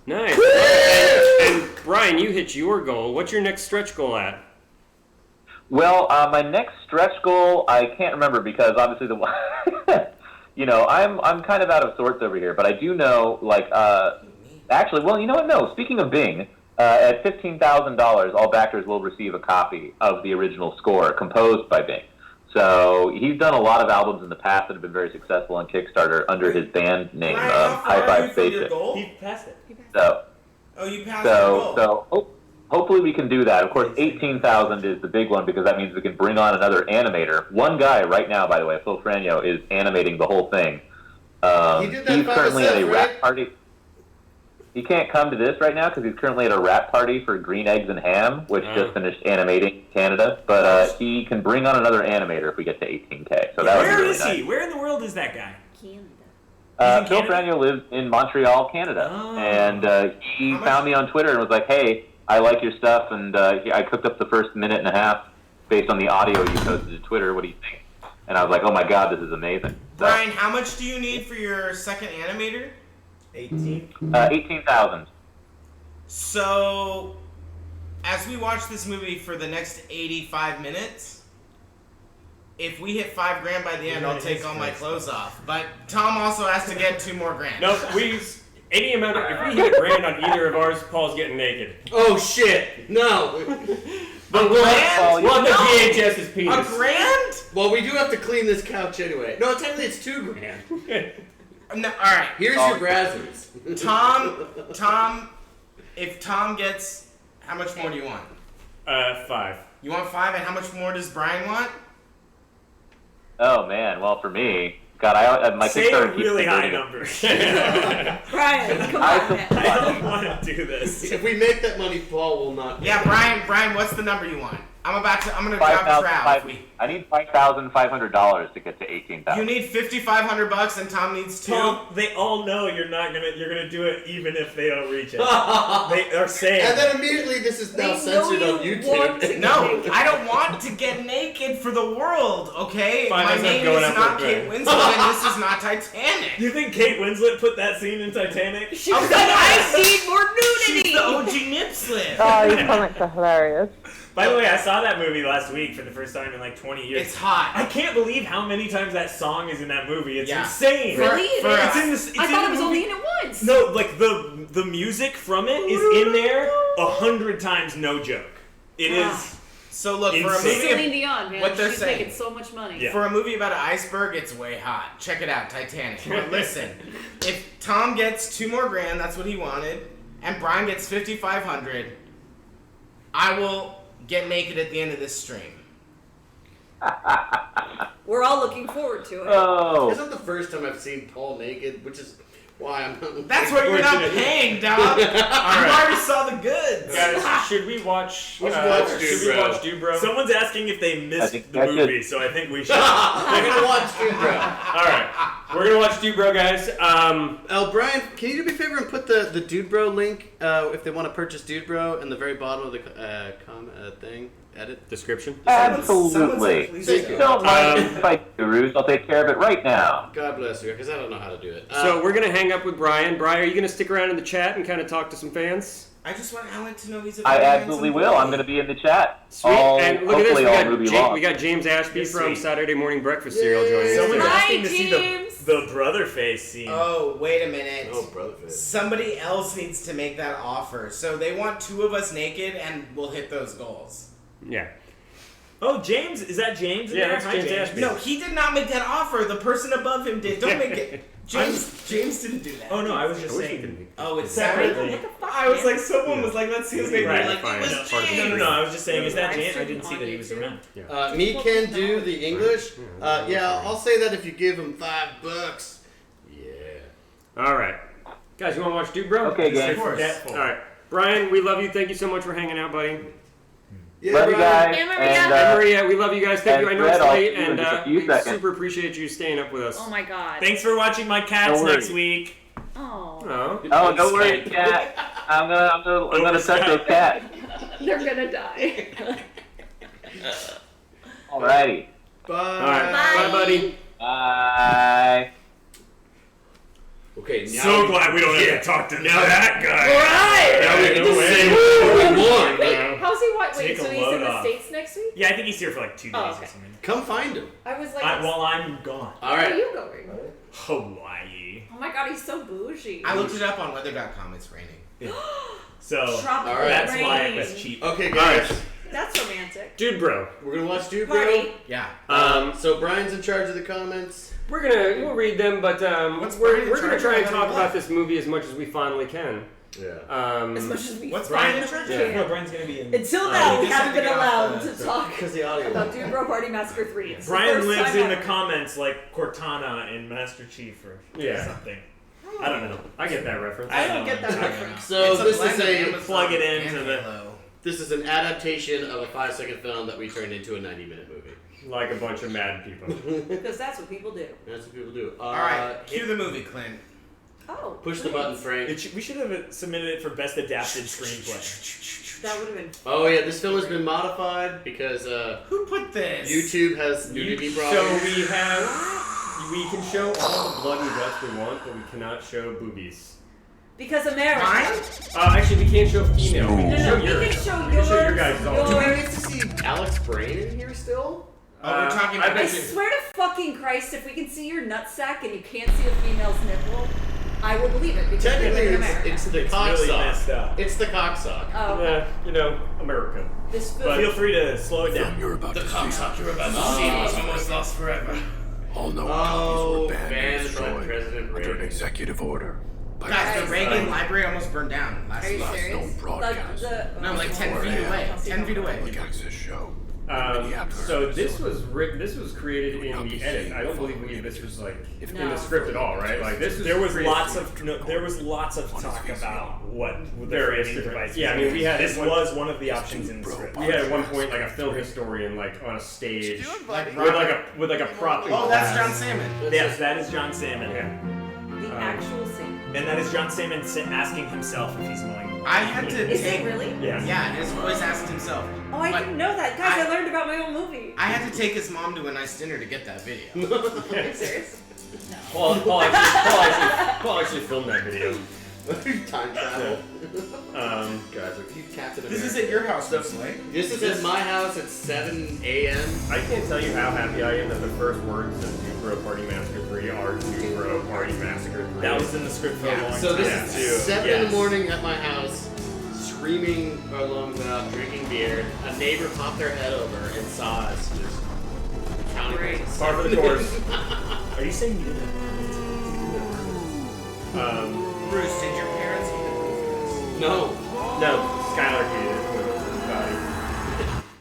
Nice. And Brian, you hit your goal. What's your next stretch goal at? Well, my next stretch goal, I can't remember because obviously the one, I'm kind of out of sorts over here. But I do know, actually, well, you know what? No, speaking of Bing, at $15,000, all backers will receive a copy of the original score composed by Bing. So he's done a lot of albums in the past that have been very successful on Kickstarter under his band name, High Five Spaceship. He passed it. So, you passed your goal. Hopefully we can do that. Of course, 18,000 is the big one because that means we can bring on another animator. One guy right now, by the way, Phil Franio, is animating the whole thing. He's currently at a rap party. He can't come to this right now because he's currently at a wrap party for Green Eggs and Ham, which just finished animating in Canada. But he can bring on another animator if we get to 18K. So that would be really nice. Where is he? Where in the world is that guy? Phil Franio lives in Montreal, Canada. Oh. And he found me on Twitter and was like, hey, I like your stuff. And I cooked up the first minute and a half based on the audio you posted to Twitter. What do you think? And I was like, oh my God, this is amazing. So, Brian, how much do you need for your second animator? 18,000. So, as we watch this movie for the next 85 minutes, if we hit $5,000 by the end, I'll take all my clothes off. But Tom also has to get $2 more grand. No, if we hit $1,000 on either of ours, Paul's getting naked. Oh shit! No. But we'll want the VHS's penis. $1,000? Well, we do have to clean this couch anyway. No, technically it's $2,000. No, all right. Here's your brazzers. Tom, if Tom gets, how much more do you want? 5. You want 5, and how much more does Brian want? Oh man, well for me, God, my Say a Kickstarter keeps really high converting number. Brian, come on, I don't want to do this. If we make that money, Paul will not. Yeah, Brian, what's the number you want? I'm gonna drop trout. I need $5,500 to get to 18,000. You need $5,500 and Tom needs 2. Tom, they all know you're gonna do it even if they don't reach it. They are saying. And then immediately this is now censored on YouTube. No, I don't want to get naked for the world, okay? Fine, my that's name not going is up not with Kate Brian. Winslet and this is not Titanic. You think Kate Winslet put that scene in Titanic? She was like, I need more nudity. She's the OG nip slip. Oh, you comics are hilarious. By the way, I saw that movie last week for the first time in like 20 years. It's hot. I can't believe how many times that song is in that movie. It's Yeah. insane. Really? It's in this. I thought it was only in it once. No, like the music from it is in there 100 times, no joke. It is. So look, for a Insane. movie, Celine Dion, man. what they're She's saying. making so much money. Yeah. For a movie about an iceberg, it's way hot. Check it out, Titanic. But listen, if Tom gets $2 more grand, that's what he wanted, and Brian gets $5,500, I will get naked at the end of this stream. We're all looking forward to it. Oh. It's not the first time I've seen Paul naked, which is why I'm not. That's what you're not paying, dog. You already saw the goods. Guys, should we watch? Let's watch Dude should we Bro. watch Dude Bro? Someone's asking if they missed think the that's movie, it. so I think we should. We're gonna watch Dude Bro. All right, we're gonna watch Dude Bro, guys. Brian, can you do me a favor and put the Dude Bro link if they want to purchase Dude Bro in the very bottom of the thing? Edit. Description. Absolutely. Please do. Don't mind if I do, Ruse. I'll take care of it right now. God bless you, because I don't know how to do it. So we're gonna hang up with Brian. Brian, are you gonna stick around in the chat and kind of talk to some fans? I just want Alan to know he's a I very absolutely handsome will. boy. I'm going to be in the chat. Sweet. And look at this. Hopefully all movie long. We got James Ashby Yes, from sweet. Saturday Morning Breakfast Serial joining us. Someone's today. asking to see James. the the brother face scene. Oh, wait a minute. Oh, brother face. Somebody else needs to make that offer. So they want 2 of us naked, and we'll hit those goals. Yeah. Oh, James, is that James? Yeah, that's Hi, James Ashby. No, he did not make that offer. The person above him did. Don't make it. James didn't do that. Oh no, I was just saying. Oh, it's Separately. separately. I was like, someone was like, let's see his name. Right, Like, fine. it was That's part of the James. No, I was just saying, is that James? I didn't see that he was around. Me can do the English. Yeah, I'll say that if you give him $5. Yeah. All right. Guys, you want to watch Dude Bro? Okay, gang. All right. Brian, we love you. Thank you so much for hanging out, buddy. Yeah, Love you guys. And And, And Maria, we love you guys. Thank and you. I know it's Fred, I'll late, see you in and just a few we seconds. super appreciate you staying up with us. Oh my god. Thanks for watching my cats Don't worry. next week. Oh. Oh. Oh, don't worry, cat. I'm gonna touch those cats. They're gonna die. Alrighty. Bye. All right. Bye, buddy. Bye. Okay, now So glad we don't have to talk to that guy. Right. Now we can No say way. what we want. Wait, how's he? Wait, Take a so he's load in the off. States next week? Yeah, I think he's here for like 2 days Oh, or okay. something. Come find him. I was like, While I'm gone. All where are right. you going? Hawaii. Oh my god, he's so bougie. I looked it up on weather.com. It's raining. So Tropical All right. that's rain. why it was cheap. Okay, guys. That's romantic. Dude Bro. We're gonna watch Dude Bro. Party. Yeah. So Brian's in charge of the comments. We'll read them, but What's we're Brian in gonna charge try of? and I talk haven't about left. this movie as much as we finally can. Yeah. As much as we What's find Brian in charge of? can. No, Brian's gonna be in. Until now, we just haven't had to been get off allowed the- to talk Because the audio. about Dude Bro Party Massacre 3. It's the Brian first lives time in the ever. comments like Cortana in Master Chief or Yeah. something. I don't know. I get that reference. I don't get that I don't know. reference. So It's a this blend is of a Amazon plug it and into the- Halo. this is an adaptation of a 5-second film that we turned into a 90-minute movie. Like a bunch of mad people. Because that's what people do. That's what people do. All right, cue the movie, Clint. Oh. Push the please. button, Frank. We should have submitted it for best adapted screenplay. That would have been. Oh yeah, this film has been modified because Who put this? YouTube has nudity So problems. we can show all the blood and guts we want, but we cannot show boobies. Because America. Mine? Actually, we can't show female. We can No, show we yours. can show We can show your yours, guys' all. yours. Do we get to see Alex Brain in here still? Oh, we're talking I about I bet you- swear to fucking Christ, if we can see your nutsack and you can't see a female's nipple, I will believe it because we Technically, live in it's, America. it's the It's cock really sock. messed up. It's the cock sock. Oh, okay. America. This But film. feel free to slow it down. You're about the to see cocksock you're about to see was almost lost forever. all known Oh, copies were banned and banned by destroyed President under Reagan. an executive order. By Guys, the the Reagan Library almost burned down last Are you month. serious? known broadcast. No, like 10 feet away. 10 feet away. Public access show. So this was created in the edit. I don't believe this was like in the script at all, right? Like this was There was created- lots of talk about what the Various framing different- device. yeah, I mean, we had this one- was one of the options in the script. We had at one point like a film historian like on a stage Like with like a prop. Oh, that's John Salmon. Yes, that is John Salmon. Yeah. The actual scene. And that is John Salmon asking himself if he's mowing. I had to Is take. it really? Yes. Yeah, his voice asked himself. Oh, I But didn't know that. Guys, I I- learned about my own movie. I had to take his mom to a nice dinner to get that video. Are you serious? Paul actually filmed that video. Time travel. Guys, Captain This is America. at your house, though, Slay. This is at my house at 7 a.m. I can't tell you how happy I am that the first words of Dude Bro Party Massacre 3 are Dude Bro Party Massacre 3. That was in the script for a long time. So this Yeah. is 7 in Yes. the morning at my house, screaming our lungs out, drinking beer. A neighbor popped their head over and saw us just counting. Great. Par for the course. Are you saying you did that? Bruce, did your parents even move this? No. No, Skylar hated it with his body.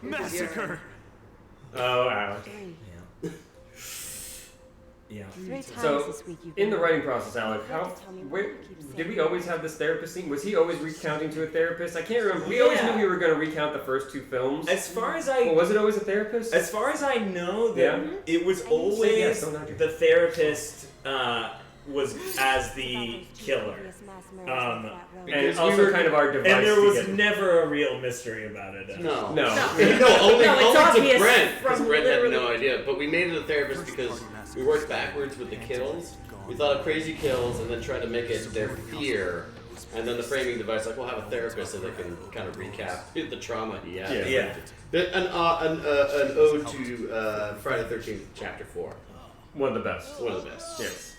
Massacre. Oh, Alex. Yeah. So, in the writing process, Alex, did we always have this therapist scene? Was he always recounting to a therapist? I can't remember. We always knew we were going to recount the first two films. As far as Well, was it always a therapist? As far as I know, that Yeah. it was Yes, always don't nod your- the therapist was as the killer. And also kind of our device And there to was get- never a real mystery about it. No. No. Only No, it's to obvious Brent, because from Brent had no literally- idea. But we made it a therapist because we worked backwards with the kills. We thought of crazy kills and then tried to make it their fear. And then the framing device, like, we'll have a therapist so they can kind of recap the trauma he had. Yeah. An ode to Friday the 13th, Chapter 4. One of the best. One of the best. Yes.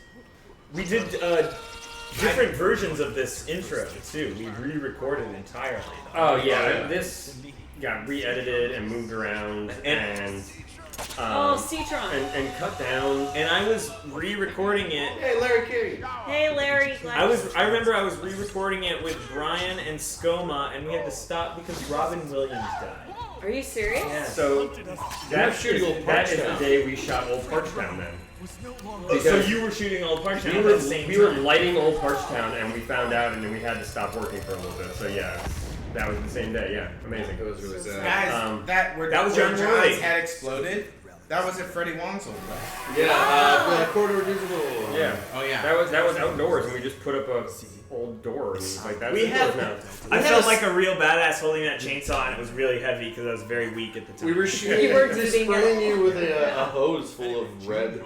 We did different versions of this intro too. We re-recorded it entirely. Oh yeah, this got re-edited and moved around and Citron. and cut down. And I was re-recording it. Hey, Larry King. Hey, Larry. I remember I was re-recording it with Brian and Skoma, and we had to stop because Robin Williams died. Are you serious? Yeah. So that is the day we shot Old Parchtown then. So you were shooting Old Parchtown at the same time? We were lighting Old Parchtown, and we found out, and then we had to stop working for a little bit. So yeah, that was the same day. Yeah, amazing. It was really sad. Guys, that was John John Worley. John's head exploded. That was at Freddie Wong's old place. Yeah, Corridor Digital. Yeah. Oh yeah. That was outdoors, and we just put up a old door, and it was like that's indoors now. I felt like a real badass holding that chainsaw, and it was really heavy because I was very weak at the time. We were shooting. You were just spraying you with a hose full of red.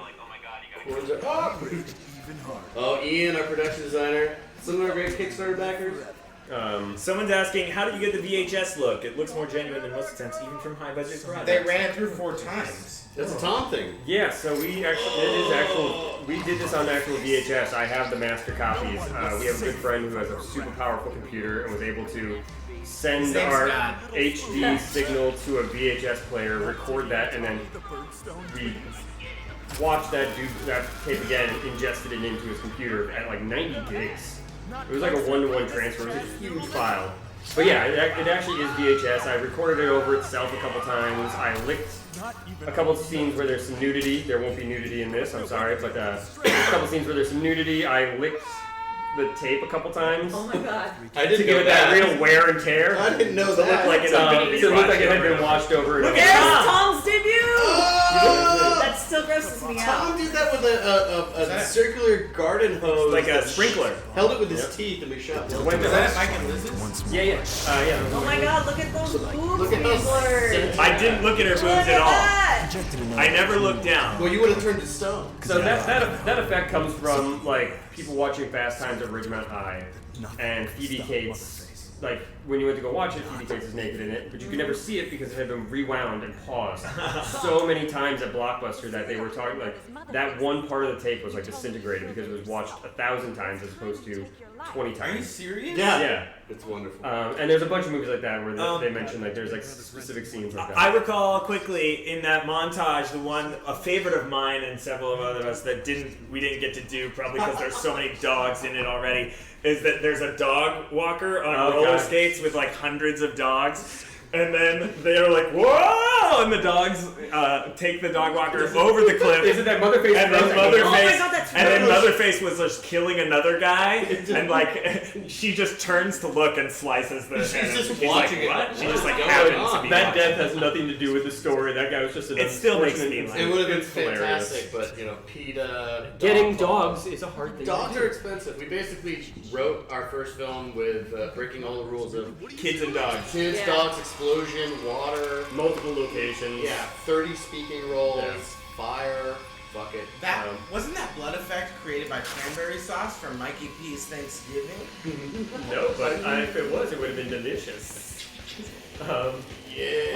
Oh, Ian, our production designer. Some of our great Kickstarter backers. Someone's asking, how did you get the VHS look? It looks more genuine than most attempts, even from high-budget projects. They ran it through 4 times. That's a Tom thing. Yeah, so we did this on actual VHS. I have the master copies. We have a good friend who has a super powerful computer and was able to send our HD signal to a VHS player, record that, and then we watched that tape again and ingested it into his computer at like 90 gigs. It was like a one-to-one transfer. It was a huge file. But yeah, it actually is VHS. I recorded it over itself a couple times. I licked a couple of scenes where there's some nudity. There won't be nudity in this, I'm sorry. But a couple scenes where there's some nudity. I licked the tape a couple times. Oh my god. I didn't to give it that real wear and tear. I didn't know that. It looked like it had been washed over. Look at Tom's debut! That still grosses me out. Tom did that with a circular garden hose. Like a sprinkler. Held it with his teeth and we shot. When Was that Mike and Liz's? Yeah. Oh my god, look at those boobs Look at being those blurred. I didn't look at her boobs Look at at all. that! I never looked down. Well, you would have turned to stone. So that effect comes from like people watching Fast Times at Ridgemont High, and Phoebe Cates. Like when you went to go watch it, Phoebe Cates is naked in it, but you could never see it because it had been rewound and paused so many times at Blockbuster that they were talking like that one part of the tape was like disintegrated because it was watched 1,000 times as opposed to 20 times. Are you serious? Yeah. It's wonderful. And there's a bunch of movies like that where they mention like there's like specific scenes like that. I recall quickly in that montage, a favorite of mine and several of others that we didn't get to do probably because there's so many dogs in it already, is that there's a dog walker on roller skates with like hundreds of dogs. And then they're like, whoa! And the dogs take the dog walker over the cliff. Is it that Motherface? And then that's Motherface was just killing another guy, and like she just turns to look and slices the. She's just he's watching like, it. What? She just like What's happens going to on? be. That watching. death has nothing to do with the story. That guy was just an. It still makes me unfortunate laugh. It would have been It's hilarious. fantastic, but you know, PETA. Getting dogs is a hard thing. Dogs are expensive. We basically wrote our first film with breaking all the rules of Kids and dogs. kids, Yeah. dogs, explosion, water. Multiple locations. Yeah, 30 speaking roles, Yeah. fire, fuck it. That wasn't that blood effect created by cranberry sauce from Mikey P's Thanksgiving? No, but if it was, it would have been delicious. Yeah.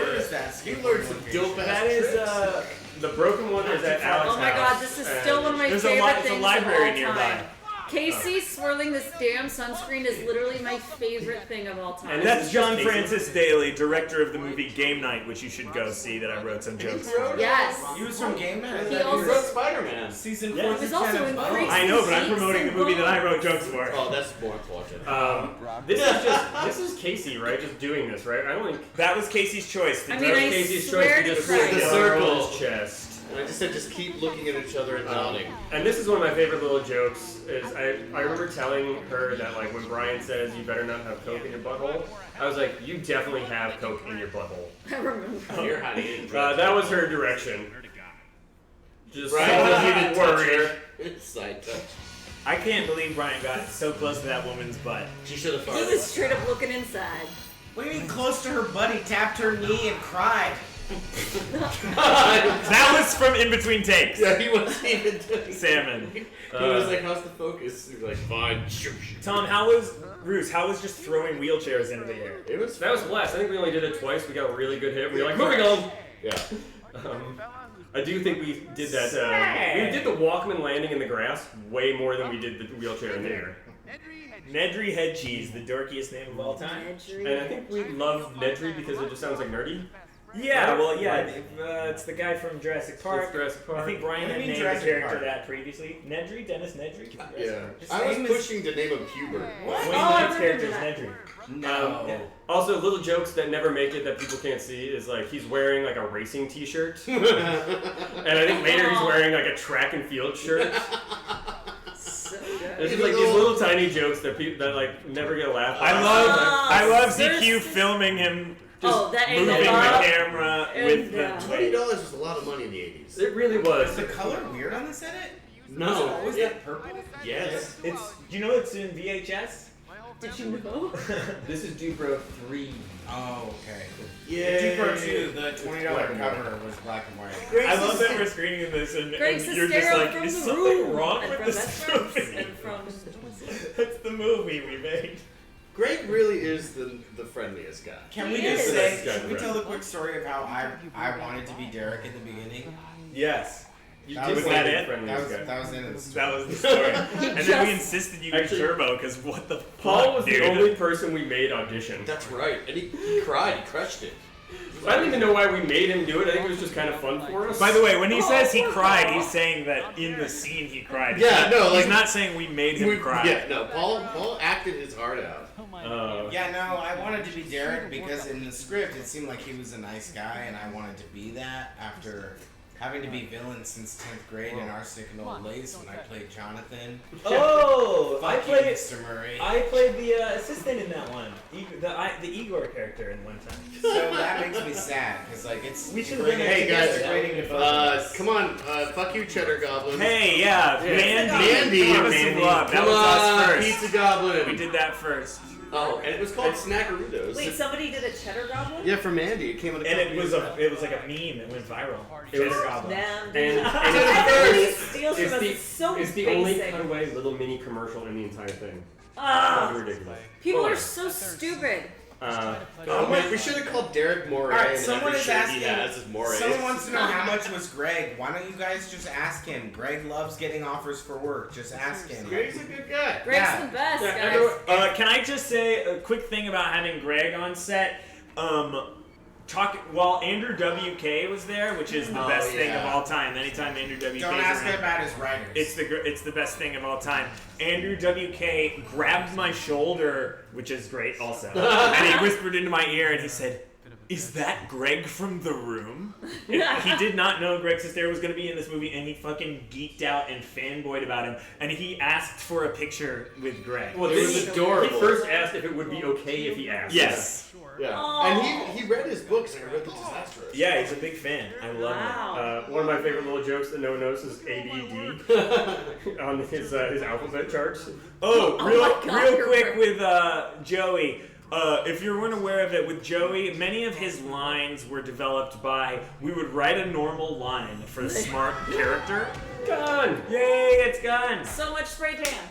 Where is that? You learned some dope ass That is tricks. the broken one is at Alex's Oh my house. god, this is still one of my There's favorite a things library of all nearby. time. Casey swirling this damn sunscreen is literally my favorite thing of all time. And That's John Casey. Francis Daly, director of the movie Game Night, which you should go see. That I wrote some jokes for. Yes. He was from Game Man. He You also- wrote Spider-Man. Season Yeah. 4 He was through also 10 in of Freaks I know, but I'm promoting the movie that I wrote jokes for. Oh, that's more unfortunate. This is Casey, right? Just doing this, right? I don't think That was Casey's choice. I mean, I Casey's swear choice to to just Christ. put The the circle. on his chest. And I just said, just keep looking at each other and nodding. And this is one of my favorite little jokes. Is I remember telling her that like when Brian says you better not have coke in your butthole, I was like, you definitely have coke in your butthole. I remember. You're hiding. That was her direction. Just Right, so because you you didn't didn't touch worry. her. Side touch. I can't believe Brian got so close to that woman's butt. She should have He farted. was straight up looking inside. What do you mean close to her butt? He tapped her knee and cried. That was from in between takes. Yeah, he wasn't even doing Salmon. He was like, how's the focus? He was like, fine. Tom, Bruce, how was just throwing wheelchairs into the air? It was That was blast. I think we only did it twice. We got a really good hit. We were like, moving on. Yeah. I I do think we did that. We did the Walkman landing in the grass way more than we did the wheelchair in the air. Nedry Head Cheese, the dorkiest name of all time. And I think we love Nedry because it just sounds like nerdy. Yeah, well, yeah, it's the guy from Jurassic Park. Jurassic Park. I think Brian had named the character that previously. Nedry? Dennis Nedry? Yeah. I was pushing to name him Hubert. Wayne Knight's character is Nedry. No. Also, little jokes that never make it that people can't see is like he's wearing like a racing T-shirt, and I think later he's wearing like a track and field shirt. So good. There's just like these little tiny jokes that people that like never get a laugh. I love ZQ filming him. Just moving the camera with the $20 was a lot of money in the 80s. It really was. Is the color weird on this edit? No. Was that purple? Yes. It's. Do you know it's in VHS? Did you know? This is Dupro 3. Oh, okay. Yeah. Dupro 2, the $20 cover was black and white. I love that we're screening this and you're just like, is something wrong with this movie? That's the movie we made. Greg really is the friendliest guy. Can we just say, should we tell the quick story of how I wanted to be Derek in the beginning? Yes. That was that it. it? That was it. That was the story. And then we insisted you be Turbo because what the fuck, Paul was dude? the only person we made audition. That's right. And he cried. He crushed it. I don't even know why we made him do it. I think it was just kind of fun for us. By the way, when he says he cried, he's saying that in the scene he cried. Yeah, no, like, he's not saying we made him cry. Yeah, no, Paul acted his heart out. Yeah, no, I wanted to be Derek because in the script it seemed like he was a nice guy, and I wanted to be that after having to be villain since 10th grade in Our Sick and Old Lace when I played Jonathan. Oh, I played Mr. Murray. I played the assistant in that one, the Igor character in one time. So that makes me sad because like it's. We should Hey guys, come on, fuck you, Cheddar Goblin. Hey, yeah, Mandy, give us some love. That was us first. Pizza Goblin. We did that first. Oh, and it was called Snackaroos. Wait, somebody did a cheddar goblin? Yeah, for Mandy. It came out. And it was like a meme that went viral. Cheddar Goblin. It's the only cutaway little mini commercial in the entire thing. Ridiculous. People are so stupid. We should have called Derek Moray. Alright, and someone every is shirt asking. he has is Moray. Someone wants to know how much was Greg. Why don't you guys just ask him? Greg loves getting offers for work. Just ask him. Greg's a good guy. Greg's the best, guys. Can I just say a quick thing about having Greg on set? While Andrew WK was there, which is the best thing of all time. Anytime Andrew WK Don't ask him about his writers. It's the best thing of all time. Andrew WK grabbed my shoulder, which is great also, and he whispered into my ear and he said, "Is that Greg from The Room?" He did not know Greg Sestero was going to be in this movie, and he fucking geeked out and fanboyed about him. And he asked for a picture with Greg. Well, it was adorable. He first asked if it would be okay if he asked. Yes. Yeah. And he read his books and I read The Disastrous. Yeah, he's a big fan. I love it. One of my favorite little jokes that no one knows is ADD on his alphabet charts. Real quick with Joey. If you weren't aware of it, with Joey, many of his lines were developed by, we would write a normal line for the smart character. Gun! Yay, it's gun! So much spray tan.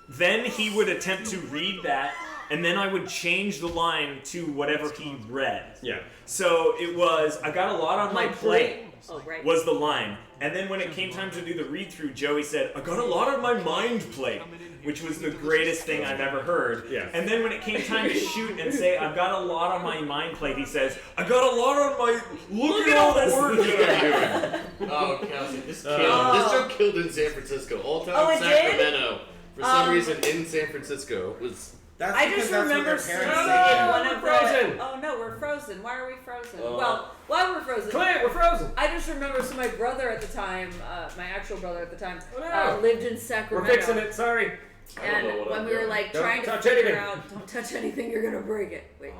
Then he would attempt to read that, and then I would change the line to whatever he read. Yeah. So it was, I got a lot on my plate. Oh, right. Was the line. And then when it came time to do the read-through, Joey said, I got a lot on my mind plate, which was the greatest thing I've ever heard. Yeah. And then when it came time to shoot and say, I've got a lot on my mind plate, he says, I got a lot on my, look at all this work that I'm doing. Oh, Kelsey, this joke killed in San Francisco. All time Oh, it Sacramento. For some reason, in San Francisco, was... I just remember seeing one of Frozen. Oh no, we're frozen. Why are we frozen? Oh. Well, why we're frozen? Clint, we're frozen. I just remember, so my brother at the time, my actual brother at the time, no. lived in Sacramento. We're fixing it. Sorry. And when we were like Don't trying to touch figure anything. out, don't touch anything, you're gonna break it. Wait.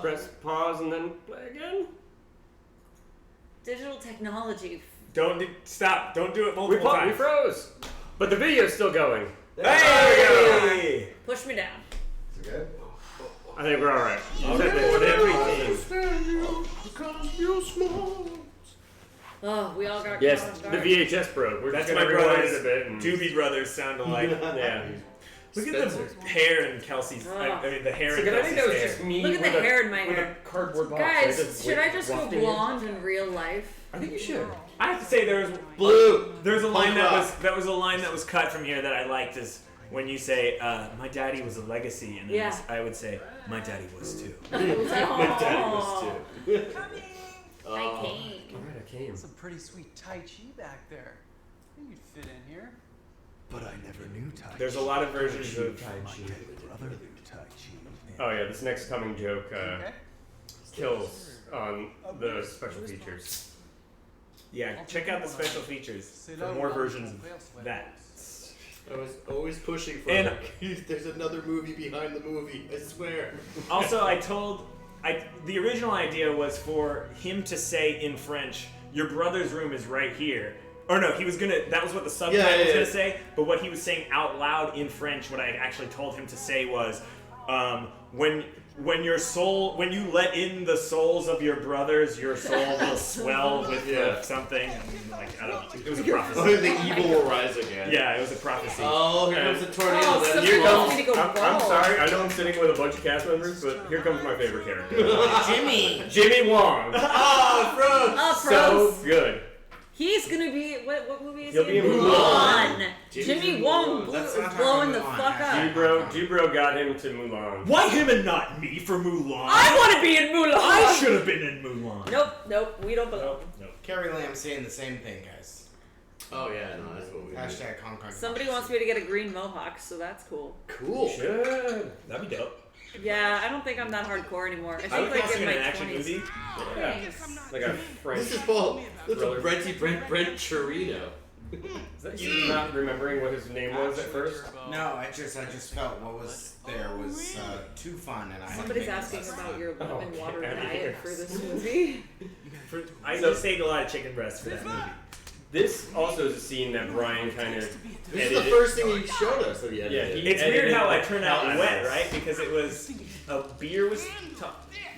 Press pause and then play again. Digital technology. Stop. Don't do it multiple We times. froze. But the video's still going. Hey! Push me down. Is it good? I think we're alright. Oh, we all got Yes, caught off the guard. VHS broke. We're That's just my gonna rewind brothers. it a bit. And... Doobie Brothers sound alike. Yeah. Look at the hair in Kelsey's. I mean, the hair in I Kelsey's think that was hair. just me. Look at the hair in my with hair. a cardboard box. Guys, should I just go blonde in real life? I think you should. I have to say there's blue. There's a line that was a line that was cut from here that I liked is when you say, "My daddy was a legacy," and then I would say, "My daddy was too." My daddy was too. I came. All right, I came. Some pretty sweet Tai Chi back there. I think you'd fit in here. But I never knew Tai Chi. There's a lot of versions of Tai Chi. Brother Tai Chi. Oh yeah, this next coming joke kills on the special features. Yeah, check out the special features for more versions of that. I was always pushing for there's another movie behind the movie, I swear. Also, the original idea was for him to say in French, "Your brother's room is right here." Or no, that was what the subtitle was gonna say, but what he was saying out loud in French, what I actually told him to say was, when you let in the souls of your brothers, your soul will swell with something. Like, I don't know. It was a prophecy. Oh, the evil will rise again. Yeah, it was a prophecy. Oh, here comes the tornado. I'm sorry, I know I'm sitting with a bunch of cast members, but here comes my favorite character. Jimmy Wong. Oh, so good. He's gonna be what movie is He'll he be in Mulan. Jimmy Wong is blowing the fuck up. G-Bro got him to Mulan. Why him and not me for Mulan? I want to be in Mulan. I should have been in Mulan. Nope, we don't belong. Nope. Carrie Lamb saying the same thing, guys. Oh yeah, no, that's what we Hashtag Hong Kong. Somebody wants me to get a green mohawk, so that's cool. Cool. You should. That'd be dope. Yeah, I don't think I'm that hardcore anymore. I I think would like cast in you in my an action 20s. movie. Yeah. Like a French. This is Paul. That's a thriller. Brent Chirino. Is that you not remembering what his name was at first? No, I just felt what was there was too fun, and I. Somebody's had to asking make about your lemon water okay. diet for this movie. I just ate a lot of chicken breast for that movie. This also is a scene that Brian kind of This is the first thing he showed us that he edited. It's weird how I turned out wet, right? Because it was a beer was.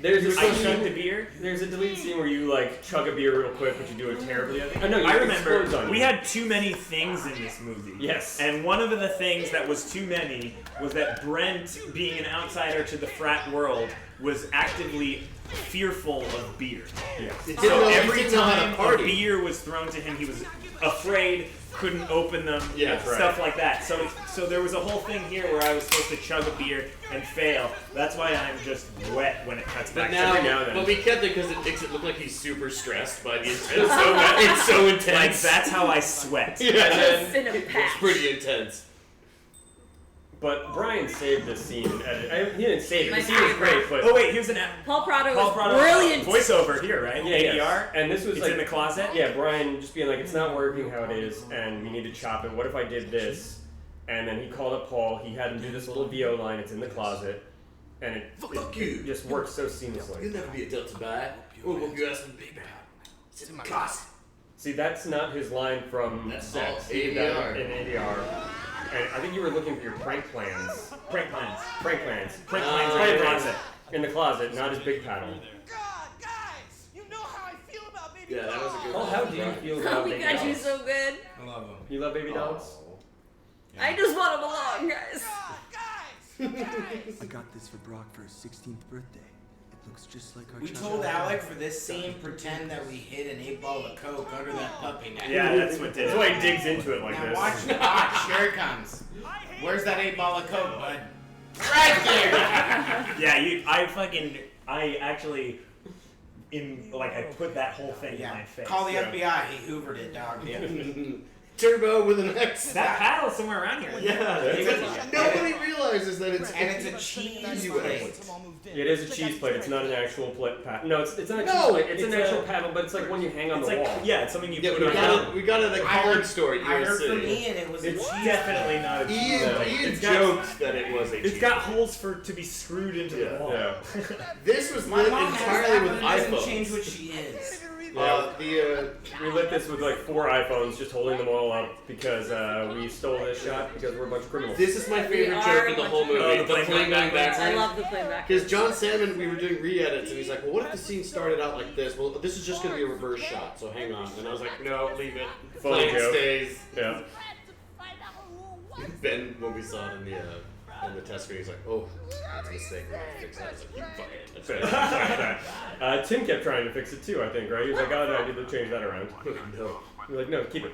There's I chug the beer. There's a deleted scene where you like chug a beer real quick, but you do it terribly. Oh no, I remember we had too many things in this movie. Yes. And one of the things that was too many was that Brent, being an outsider to the frat world, was actively fearful of beer. Yes. So every time a beer was thrown to him, he was afraid, couldn't open them, stuff like that. So there was a whole thing here where I was supposed to chug a beer and fail. That's why I'm just wet when it cuts back. But we kept it because it makes it look like he's super stressed by the it's so intense. Like that's how I sweat. It's pretty intense. But Brian saved this scene. He didn't save it. The scene was favorite. great, but oh wait, here's an Paul Prado Paul was Prado brilliant. voiceover here, right? Yeah, ADR, and this was it's like in the closet. Yeah, Brian just being like, it's not working how it is, and we need to chop it. What if I did this? And then he called up Paul. He had him do this little VO line. It's in the closet, and it just works so seamlessly. You'll never be a Delta bag. Or what you ask me, baby? It's in my closet. See, that's not his line from set. all He did that ADR. in ADR. And I think you were looking for your prank plans. Prank plans. Prank plans. Prank plans are in the closet. In the closet, not his big paddle. Yeah, that was a good Oh, one. how do you feel about Oh, we baby got you dogs? so good. I love them. You love baby dogs? I just want them along, guys. I got this for Brock for his 16th birthday. It looks just like our We child. told Alec for this scene, pretend that we hid an 8-ball of coke under that puppy neck. Yeah, that's what did it. That's why he digs into it like Now this. watch, here it comes. Where's that 8-ball of coke, bud? Right there! Yeah, I actually, I put that whole thing in my face. Call the FBI. He hoovered it, dog. Turbo with an X. That paddle's somewhere around here. Yeah. Nobody realizes that it's a cheese plate. It is a cheese plate. It's not an actual plate. No, it's not a cheese No, plate. It's an it's actual a- paddle, but it's like one you hang on It's the like, wall. yeah, it's something you Yeah, put on. we got it at a college store at I heard from USC. Ian it was a It's cheese definitely not a cheese Ian, plate. Ian It's got- joked that it was a It's cheese got holes to be screwed into the wall. Yeah. This was My lit mom has entirely that, with but it doesn't iPhones. change what she is. We lit this with like 4 iPhones, just holding them all up because we stole this shot because we're a bunch of criminals. This is my favorite We joke are in the a whole bunch movie. of- The plane going backwards. I love the plane back. Because John Salmon, we were doing re-edits, and he's like, well, what if the scene started out like this? Well, this is just going to be a reverse shot, so hang on. And I was like, no, leave it. Funny Plane joke. stays. Yeah. Ben, when we saw it in the test screen, he's like, "Oh, that's a mistake. We're gonna fix that." I was like, "You fucking." Tim kept trying to fix it too, I think, right? He was like, "Oh, no, I need to change that around." No. You're like, "No, keep it."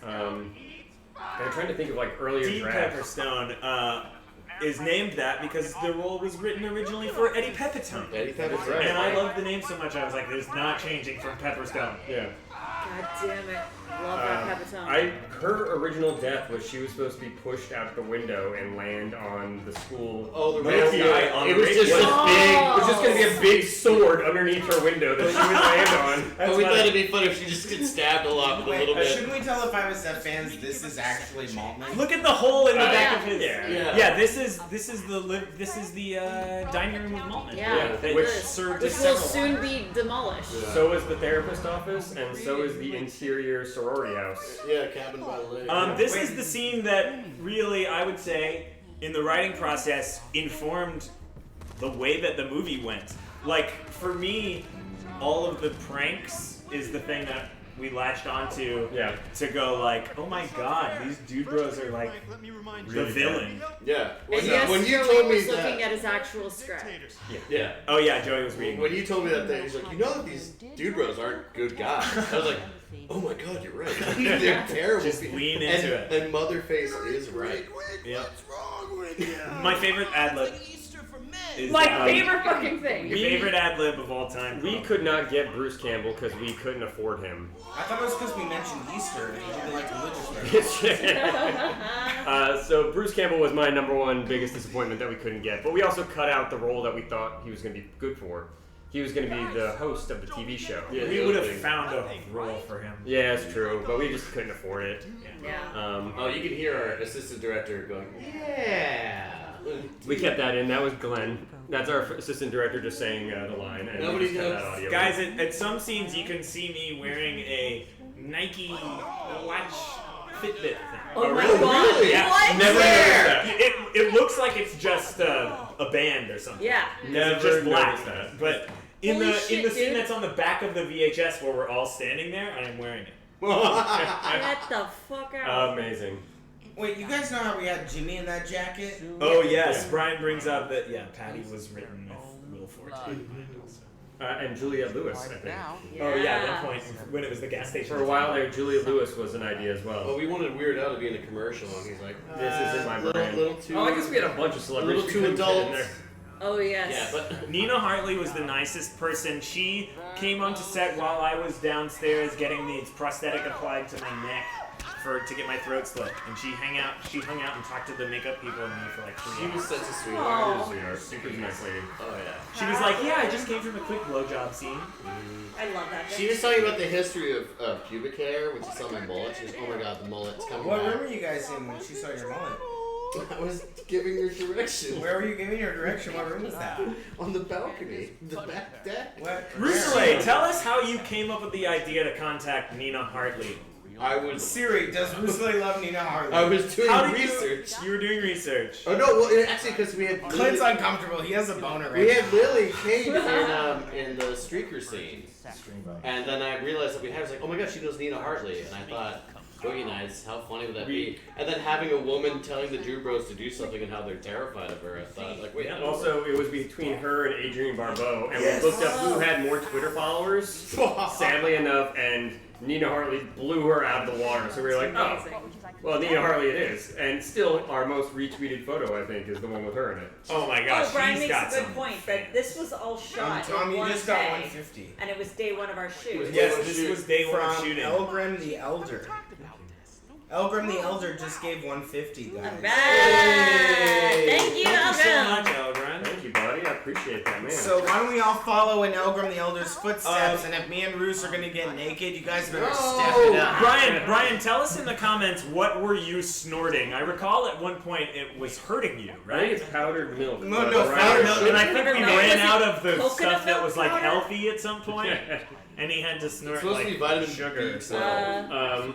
I'm trying to think of like earlier Dean drafts. Pepperstone is named that because the role was written originally for Eddie Pepitone. Eddie Pepitone. Right. And I love the name so much, I was like, "There's not changing from Pepperstone." Yeah. God damn it. Love that Pepitone. Her original death was she was supposed to be pushed out the window and land on the school. Oh, the radio. guy on It the was radio. just it was just going to be a big sword underneath her window that she would land on. But we thought it'd be funny if she just gets stabbed a lot with a little bit. Shouldn't we tell the 5SF fans this is actually Maltman? Look at the hole in the back of his. Yeah. This is the dining room of Maltman. Yeah, that which served which as will several. soon be demolished. Yeah. So is the therapist office, and so is the interior sorority house. Yeah, cabin by the lake. This is the scene that really, I would say, in the writing process, informed the way that the movie went. Like, for me, all of the pranks is the thing that we latched onto to go like, oh my god, these dude bros are like the villain. Yeah. And yes, when you Joey told me was that, looking at his actual script. yeah. Oh yeah, Joey was reading. When you told me that thing, he's like, you know that these dude bros aren't good guys. I was like, oh my god, you're right. They're terrible. Just lean into it. And Motherface is right. Yeah. My favorite ad-lib. My favorite fucking thing. Your favorite ad-lib of all time. We could not get Bruce Campbell because we couldn't afford him. I thought it was because we mentioned Easter and he didn't like religious references. So Bruce Campbell was my number one biggest disappointment that we couldn't get. But we also cut out the role that we thought he was going to be good for. He was going to be the host of the TV show. Yeah, we would have found a role for him. Yeah, it's true, but we just couldn't afford it. Yeah. You can hear our assistant director going, yeah. We kept that in. That was Glenn. That's our assistant director just saying the line. And Nobody we just kept knows. that audio. Guys, at some scenes you can see me wearing a Nike watch Fitbit thing. Oh my god. Really? Yeah. What? Never Where? noticed that. It looks like it's just a band or something. Yeah. Never It's just black. noticed that. But in Holy the shit, scene dude. that's on the back of the VHS where we're all standing there, I am wearing it. Get the fuck out. Amazing. Wait, you guys know how we had Jimmy in that jacket? Oh yes, Brian brings up that Patty was written with Will Forte. And Juliette Lewis, I think. Oh yeah, at one point when it was the gas station. For a while there, Juliette Lewis was an idea as well. Well, we wanted Weird Al to be in a commercial, and he's like, This isn't my brand. Little too, I guess we had a bunch of celebrities. little too we couldn't fit in adult. there. Oh yes. Yeah, but Nina Hartley was the nicest person. She came onto set while I was downstairs getting the prosthetic applied to my neck to get my throat slit, and she hung out and talked to the makeup people and me for like 3 she hours. was such a sweetheart. Sweetheart, super nice lady. Oh yeah. She was like, "Yeah, I just came from a quick blowjob scene." I love that. She was talking about the history of pubic hair when she saw my mullet. She was, oh my god, the mullet's coming What back. room were you guys in when she saw your mullet? I was giving her directions. Where were you giving her direction? What room was that? On the balcony. The back deck. What? Rusole, tell us how you came up with the idea to contact Nina Hartley. I was Siri, does Rusole love Nina Hartley? I was doing How did research. You were doing research. Oh no, well actually because we had Clint's uncomfortable. He has a boner right we now. had Lily Kate in the streaker scene. And then I realized that I was like, oh my god, she knows Nina Hartley, and I thought, Boogie Nights, how funny would that be? And then having a woman telling the Dude Bros to do something and how they're terrified of her, I thought, like, wait. And also, it was between her and Adrienne Barbeau, and we looked up who had more Twitter followers, sadly enough, and Nina Hartley blew her out of the water. So we were like, oh, well, Nina Hartley it is. And still, our most retweeted photo, I think, is the one with her in it. Oh my gosh, Oh, Brian she's makes got a good some. point, but this was all shot Tom, in you one just got day, 150. and it was day one of our shoot. Yes, this was day one of From shooting. Elgrim the Elder. Elgrim the Elder just gave 150, guys. Thank you, Thank you so Elgrim. much, Elgrim. Thank you, buddy. I appreciate that, man. So why don't we all follow in Elgrim the Elder's footsteps, and if me and Roos are gonna get naked, you guys better step it up. Brian, tell us in the comments, what were you snorting? I recall at one point it was hurting you, I think right? it's powdered milk. No, Right. powdered milk. And I think we Powdered milk. ran Was out it of the coconut stuff that milk was like powder? healthy at some point, and he had to snort It's supposed like to be vitamin sugar. B12.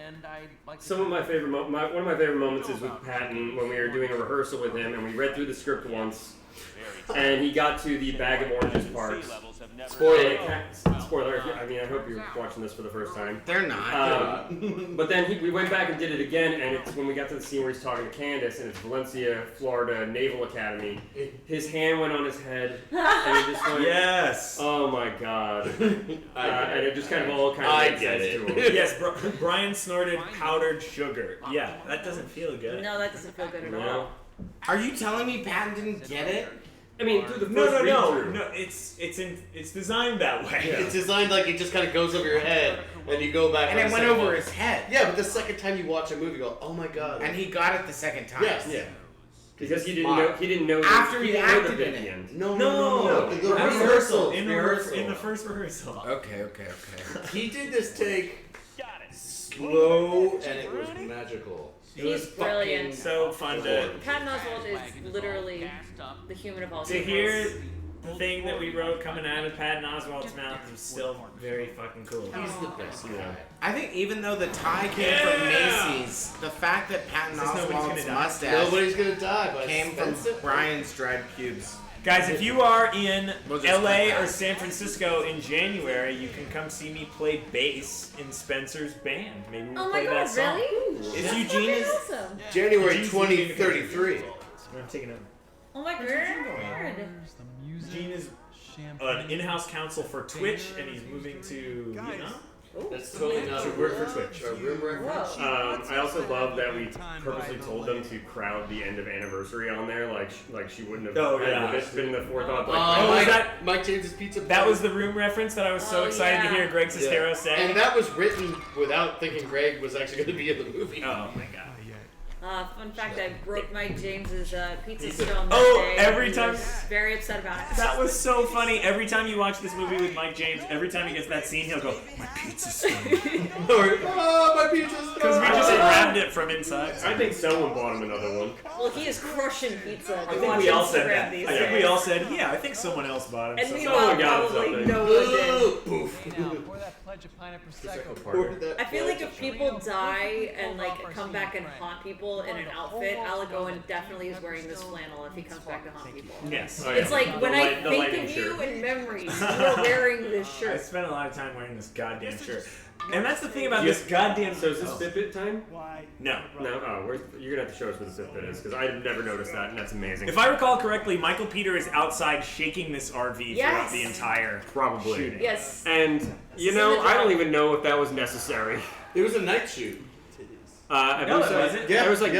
And I like Some of my favorite one of my favorite moments is with Patton when we were doing a rehearsal with him and we read through the script once and he got to the bag of oranges part. Spoiler. I mean, I hope you're watching this for the first time. They're not. But then we went back and did it again, and it's when we got to the scene where he's talking to Candace, and it's Valencia, Florida Naval Academy. His hand went on his head, and it just went. Yes. Oh my god. And it just kind of all made sense to him. Yes, Brian snorted powdered sugar. Yeah, that doesn't feel good. No, that doesn't feel good at all. Are you telling me Patton didn't get it? I mean, through the first No. It's designed that way. Yeah. It's designed like it just kind of goes over your head, and you go back. And it went over his head. Yeah, but the second time you watch a movie, you go, "Oh my god!" And he got it the second time. Yes. Yeah. Because he didn't know. After he acted in it. No. The rehearsal. In the first rehearsal. Okay. He did this take slow, and it was magical. He's brilliant. So fun to. Patton Oswalt is literally the human of all To humans. hear the thing that we wrote coming out of Patton Oswalt's mouth was still very fucking cool. He's the best guy. I think even though the tie came from Macy's, the fact that Patton Oswalt's mustache Nobody's gonna die, came from Brian's dried pubes. Guys, if you are in LA or San Francisco in January, you can come see me play bass in Spencer's band. Maybe we'll play that song. Really? Is Eugene is awesome. January 2033. I'm taking it. Oh my god. Eugene is an in-house counsel for Twitch, and he's moving to Vietnam. That's totally not to work for Twitch. A room reference. I also love that we purposely told them to crowd the end of Anniversary on there, like she wouldn't have been the forethought. Mike James's Pizza. That was the room reference that I was so excited to hear Greg Sestero say. And that was written without thinking Greg was actually going to be in the movie. Oh my god. Fun fact, I broke Mike James's pizza stone that day. Every time. He was very upset about it. That was so funny. Every time you watch this movie with Mike James, every time he gets that scene, he'll go, "My pizza stone." My pizza stone. Because we just grabbed it from inside. I think someone bought him another one. Well, he is crushing pizza. I think we all said that. I think we all said, yeah, I think someone else bought him. And so meanwhile, probably no one did. Poof. Pour that pledge of pineapple prosecco. I feel like if people die and come back and haunt people in an outfit, Alec Owen definitely is wearing this flannel if he comes back to haunt people. Yes. It's like when I think of you in memories, you're wearing this I shirt. spent a lot of time wearing this goddamn shirt. And that's the thing about this goddamn... So is this Fitbit time? No. No? Oh, you're going to have to show us what the Fitbit is, because I've never noticed that, and that's amazing. If I recall correctly, Michael Peter is outside shaking this RV throughout the entire shooting. Yes. And, I don't even know if that was necessary. It was a night shoot. No, it wasn't. Yeah, it was like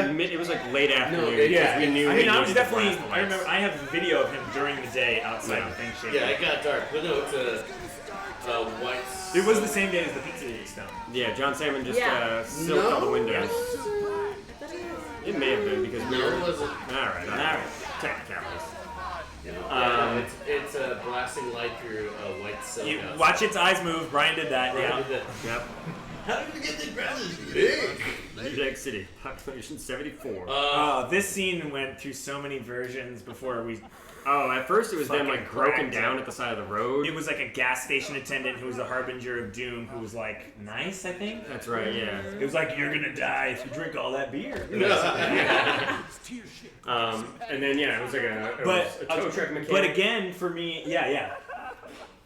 late afternoon. We knew. I mean, I was definitely... I remember, I have video of him during the day outside the thing shaking. Yeah, it got dark. But no, it's a white... It was the same day as the pizza stone. Yeah, John Salmon just silked all the windows. It may have been because we were... No, it wasn't. Alright. Technicalities. It's a blasting light through a white silk. Watch its eyes move. Brian did that. Yep. How did we get the glasses big? New York City, population 74. This scene went through so many versions before we... at first it was them broken down at the side of the road. It was like a gas station attendant who was a harbinger of doom who was like, nice, I think? That's right, yeah. It was like, you're gonna die if you drink all that beer. And then, it was like a tow truck mechanic. But again, for me,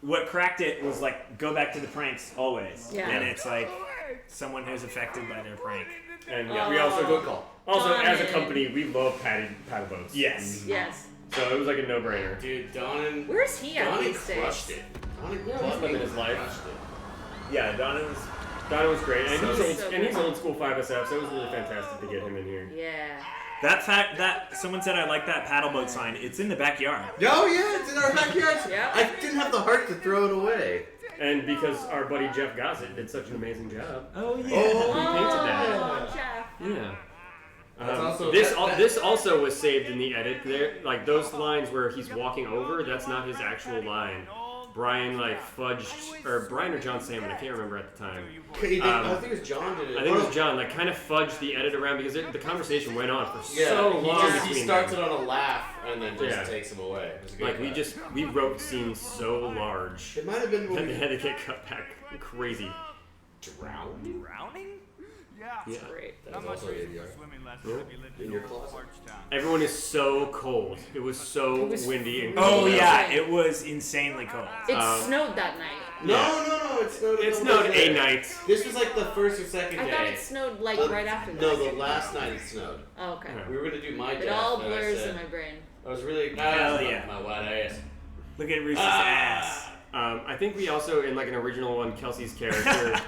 what cracked it was like, go back to the pranks always. Yeah. And it's like, someone who's affected by their prank. And we also good call. Also, as a company, we love paddle boats. Yes. Yes. So it was like a no-brainer. Dude, Donan... Where's he at these days? crushed it. He's living his life. Yeah, Donna was great. And he's old school 5SF, so it was really fantastic to get him in here. Yeah. That fact that someone said I like that paddle boat sign, it's in the backyard. Oh yeah, it's in our backyard. Yeah. I didn't have the heart to throw it away. And because our buddy Jeff Gossett did such an amazing job. Oh yeah. He painted that. Jeff. Yeah. Also, this also was saved in the edit. There, like those lines where he's walking over, that's not his actual line. Brian fudged, or Brian or John Salmon, I can't remember at the time. I think it was John did it. I think it was John, kind of fudged the edit around because the conversation went on for so long. He starts it on a laugh and then just takes him away. We wrote scenes so large. It might have been that they had to get cut back crazy. Drowning? Yeah. Great. That was also ADR. In your closet. Everyone is so cold. It was so windy and Oh cold. yeah, it was insanely cold. It snowed that night. No, it snowed. It snowed 8 nights. This was like the first or second day. I thought it snowed like right after that. No, the last night it snowed. Oh, okay. We were gonna do my death. It all and I blurs said- in my brain. I was really Hell yeah. my white ass. Look at Reese's ass. I think we also, in like an original one, Kelsey's character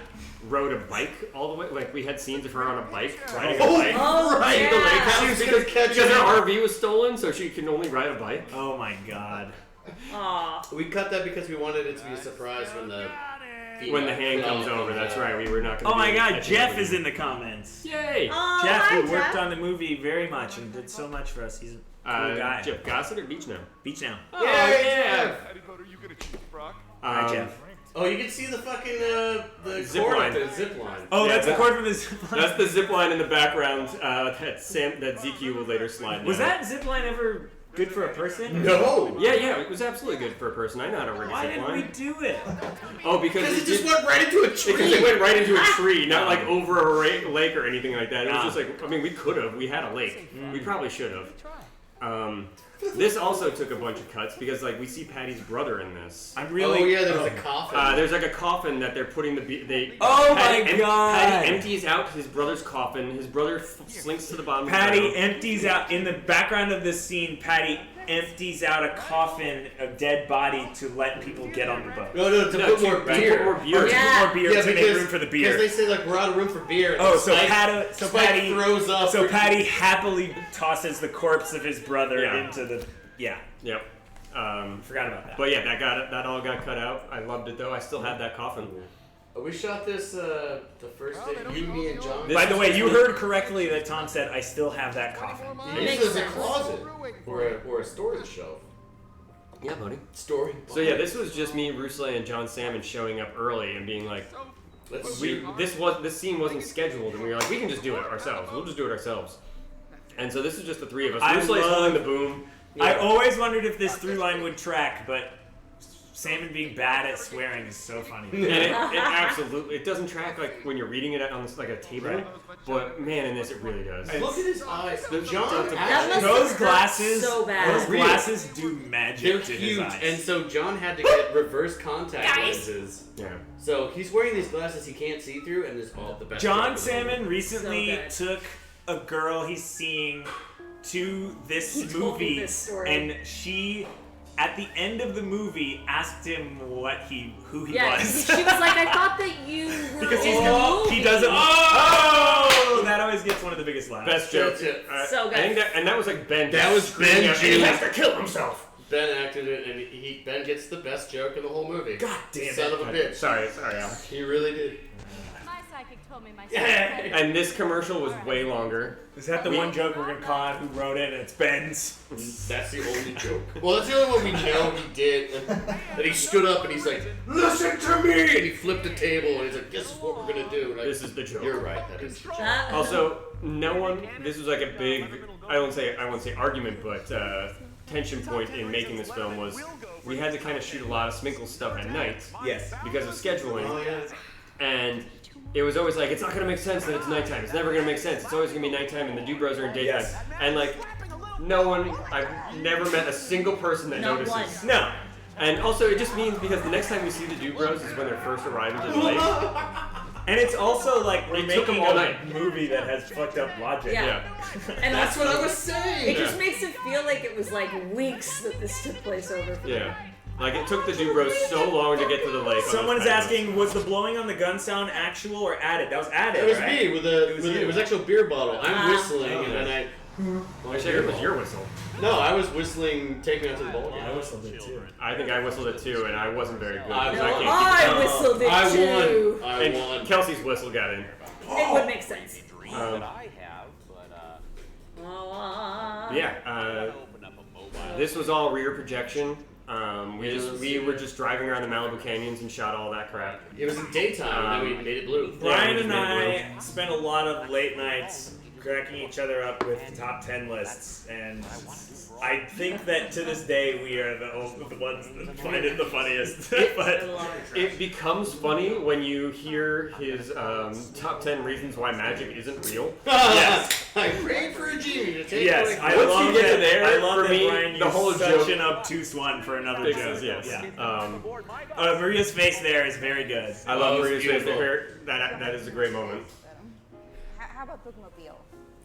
rode a bike all the way. Like we had scenes of her on a bike riding a bike right. to the lake house She was because gonna catch her it. RV was stolen, so she can only ride a bike. Oh my god. Aw. We cut that because we wanted it to be a surprise when the hand comes over. That's right. We were not going to Oh my god, Jeff is in the comments. Yay! Oh, Jeff, hi, who worked Jeff. on the movie very much and did so much for us. He's a cool guy. Jeff Gossett or Beach Now? Beach Now. Oh, yeah! Hi, Jeff. Oh, you can see the fucking the Zip cord line. up the zip line. Oh, Yeah, that's the cord from the zip line. That's the zip line in the background that ZQ will later slide Was down. that zip line ever good for a person? No. Yeah, it was absolutely good for a person. I know how to rig a Why zip didn't line. we do it? Oh, because it just went right into a tree. Because it went right into a tree, not like over a lake or anything like that. It was just like, I mean, we could have. We had a lake. We probably should have. This also took a bunch of cuts because, like, we see Patty's brother in this. I'm really. Oh yeah, there was a coffin. There's like a coffin that they're putting Oh Patty my god! Patty empties out his brother's coffin. His brother slinks to the bottom. Patty of the ground. empties out in the background of this scene. Patty empties out a coffin, a dead body, to let people get on the boat. No, to put more beer. Put more beer. Or to put more beer to make room for the beer. Because they say like we're out of room for beer. And Oh, so Spike Patty throws up. So Patty happily tosses the corpse of his brother Yeah. into the. Yeah. Yep. Forgot about that. But yeah, that all got cut out. I loved it though. I still had that coffin. We shot this the first day. You, me, and John. By the way, you heard correctly that Tom said I still have that coffin. He used it as a closet or a storage shelf. Yeah, buddy. Story. So yeah, this was just me, Ruslan, and John Salmon showing up early and being like, this scene wasn't scheduled, and we were like, we can just do it ourselves. We'll just do it ourselves. And so this is just the three of us. Ruslan's holding the boom. I always wondered if this through line would track, but Salmon being bad at swearing is so funny. And it absolutely, it doesn't track like when you're reading it on like a table, Right. but man, in this it really does. Look at his eyes. John, those glasses, so bad. those glasses do magic they're to huge, his eyes. and so John had to get reverse contact lenses. Yeah. So he's wearing these glasses he can't see through, and it's all the best. John joke Salmon in recently So took a girl he's seeing to this He told me movie, this story. and she, at the end of the movie, asked him who he Yeah, was. she was like, I thought that you were Because in the movie. he doesn't. Oh, that always gets one of the biggest laughs. Best joke. That's it. So good. I think that was like Ben. That was screaming Ben out, Jr. He has to kill himself. Ben acted it, and Ben gets the best joke in the whole movie. God damn Son it. of a bitch. Sorry, Al. He really did. My psychic told me my And this commercial was way longer. Is that the one joke we're gonna call out who wrote it? And it's Ben's. That's the only joke. Well, that's the only one we know he did. That he stood up and he's like, "Listen to me!" And he flipped the table and he's like, "This is what we're gonna do." And This is the joke. You're right. That is the joke. Also, no one. This was like a big. I won't say argument, but tension point in making this film was we had to kind of shoot a lot of Sminkle stuff at night. Yes. Because of scheduling. Oh yeah. And it was always like, it's not going to make sense that it's nighttime. It's never going to make sense. It's always going to be nighttime and the Dubros are in daytime. Yes. And like, no one, I've never met a single person that Not notices. one. No. And also, it just means because the next time we see the Dubros is when they're first arriving to the lake. And it's also like we're It took making them all a night. movie that has fucked up logic. Yeah. And That's what I was saying. It just makes it feel like it was like weeks that this took place over. Yeah. Like, it took the Dubros so long to get to the lake. on Someone's those asking, was the blowing on the gun sound actual or added? That was added, It was right? me with it was actual beer bottle. I'm whistling and then I wish I heard it was your whistle. No, I was whistling "Take Me Out to the Ball Game." I whistled it too. I think I whistled it too, and I wasn't very good. I 'cause won. can't I whistled it I too. won. I and won. Kelsey's whistle got in. It would make sense. Yeah, this was all rear projection. We were just driving around the Malibu canyons and shot all that crap. It was in daytime and then we made it blue. Brian we and just made it I spent a lot of late nights cracking each other up with top 10 lists, and I think that to this day we are the ones that find it the funniest. But it becomes funny when you hear his top 10 reasons why magic isn't real. Yes, I prayed for a genie to take. Yes, I once love you get that. to there, I love for that me, Brian the used whole such joke an obtuse one for another fixes, joke. yes. Yeah. Maria's face there is very good. I love Maria's face there. That is a great moment. How about Bookmobile?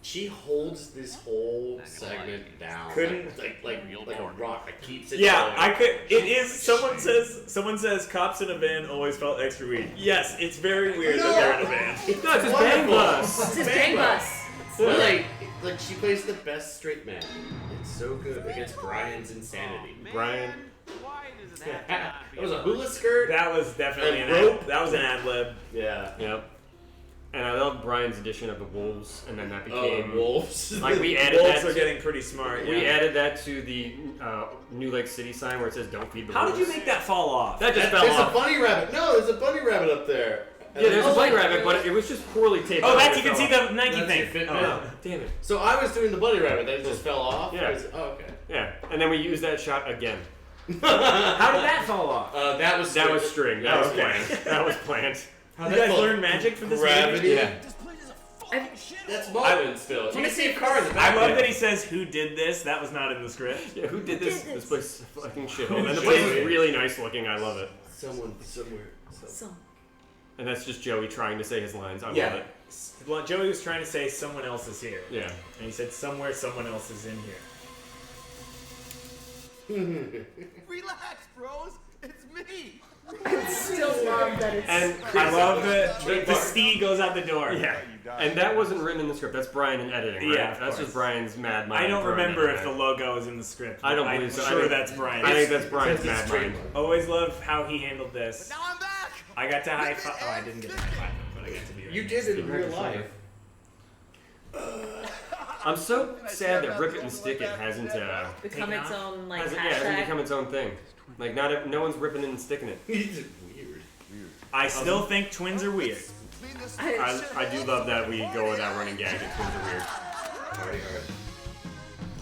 She holds this whole segment down. Couldn't- like a rock that keeps it. Yeah, going. I could. It is. Someone says cops in a van always felt extra weird. Yes, it's very weird that they're in a van. No, it's his bang bus. It's his bang bus. But like she plays the best straight man. It's so good against Brian's insanity. Brian. That was a hula skirt. That was definitely And an rope. ad. That was an ad lib. Yeah. Yep. And I love Brian's edition of the wolves, and then that became wolves. Like we added Wolves that. are getting pretty smart. We yeah. added that to the New Lake City sign where it says "Don't feed the How wolves." did you make that fall off? That just fell There's off. a bunny rabbit. No, there's a bunny rabbit up there. Yeah, there's a bunny rabbit, but it was just poorly taped. Oh, up that's and you it can see fell the Nike That's thing. your fit Oh, man. damn it. So I was doing the bunny rabbit, then it just fell off. Yeah. Oh, okay. Yeah, and then we used that shot again. How did that fall off? That was string. That was okay. planned. That was planned. How you guys learn magic from this gravity. movie? Yeah. That's Marvin still. You can see a car in the I back. love that he says, "Who did this?" That was not in the script. Yeah, who did this? This place is a fucking shithole. And the place is really nice looking. I love it. Someone somewhere. And that's just Joey trying to say his lines. I love Yeah. it. Well, Joey was trying to say someone else is here. Yeah. And he said somewhere someone else is in here. Relax, bros. It's me. I still love that it's. And I love that the Steve goes out the door. Yeah. And that wasn't written in the script. That's Brian in editing, right? Yeah, of That's course. just Brian's mad mind. I don't throwing remember it if in the there. logo is in the script. I don't I'm believe so. sure I think that's Brian. I think that's Brian's mad mind. Always love how he handled this. Now I'm back. I got to high five. Oh, I didn't get to high five, but I got to be. You did in real life. I'm so sad that Rip It and Stick It hasn't become its own like hasn't hashtag. become its own thing. Like no one's ripping it and sticking it. Weird. I still think twins are weird. I do love that we go with that running gag that twins are weird. Alright.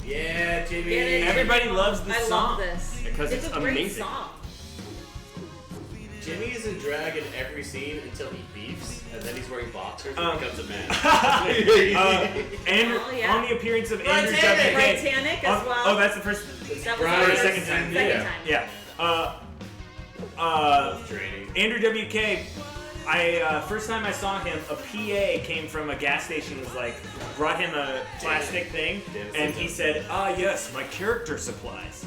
Yeah, Jimmy. Get it? Everybody loves the I song. love this. Because it's a great amazing. song. Jimmy is in drag in every scene until he beefs, and then he's wearing boxers and becomes a man. Andrew, Oh, yeah. on the appearance of Andrew Titanic. WK. Titanic as well. Oh, that's the first. That was Or the second time. Second time. Yeah. Training. Andrew WK. First time I saw him, a PA came from a gas station. Was like, brought him a plastic thing, and he said, "Ah, yes, my character supplies."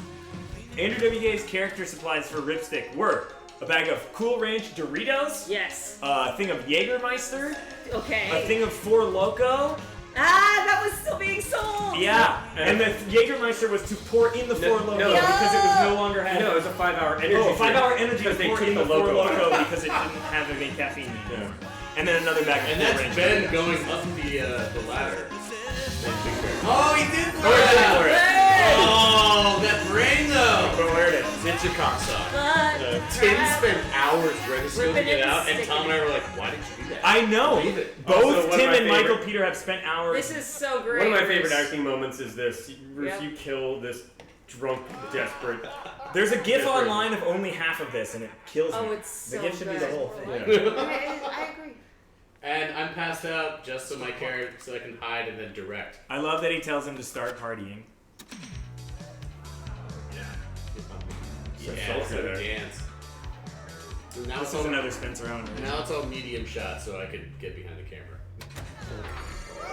Andrew WK's character supplies for Ripstick were a bag of Cool Ranch Doritos, Yes. a thing of Jägermeister, Okay. a thing of Four Loko. That was still being sold. Yeah, and the Jägermeister was to pour in the Four Loko no. because it was no longer had. No, it was a 5-hour energy. Oh, 5-hour drink energy because to they pour took in the the Four logo. Loko because it didn't have any caffeine anymore. And then another bag of And Cool that's Ranch Ben Doritos. going up the ladder. Oh, he did pour Where did he it! pour it? Oh, that brain though! But where did it? It's a cocksock. But Tim spent hours rotoscoping Ripping it it out, and and Tom and I were like, why did you do that? I know. Leave it. Both Also, one of Tim my and Michael favorite- Peter have spent hours. this is so great. One of my favorite acting moments is this. Bruce, Yep. you kill this drunk, desperate. There's a GIF Different. online of only half of this, and it kills me. Oh, it's so The GIF should be the good. whole thing. I agree. And I'm passed out just so my character, so I can hide and then direct. I love that he tells him to start partying. Yeah, so dance. So now This it's is all, another Spencer Owen. now it's all medium shot so I could get behind the camera.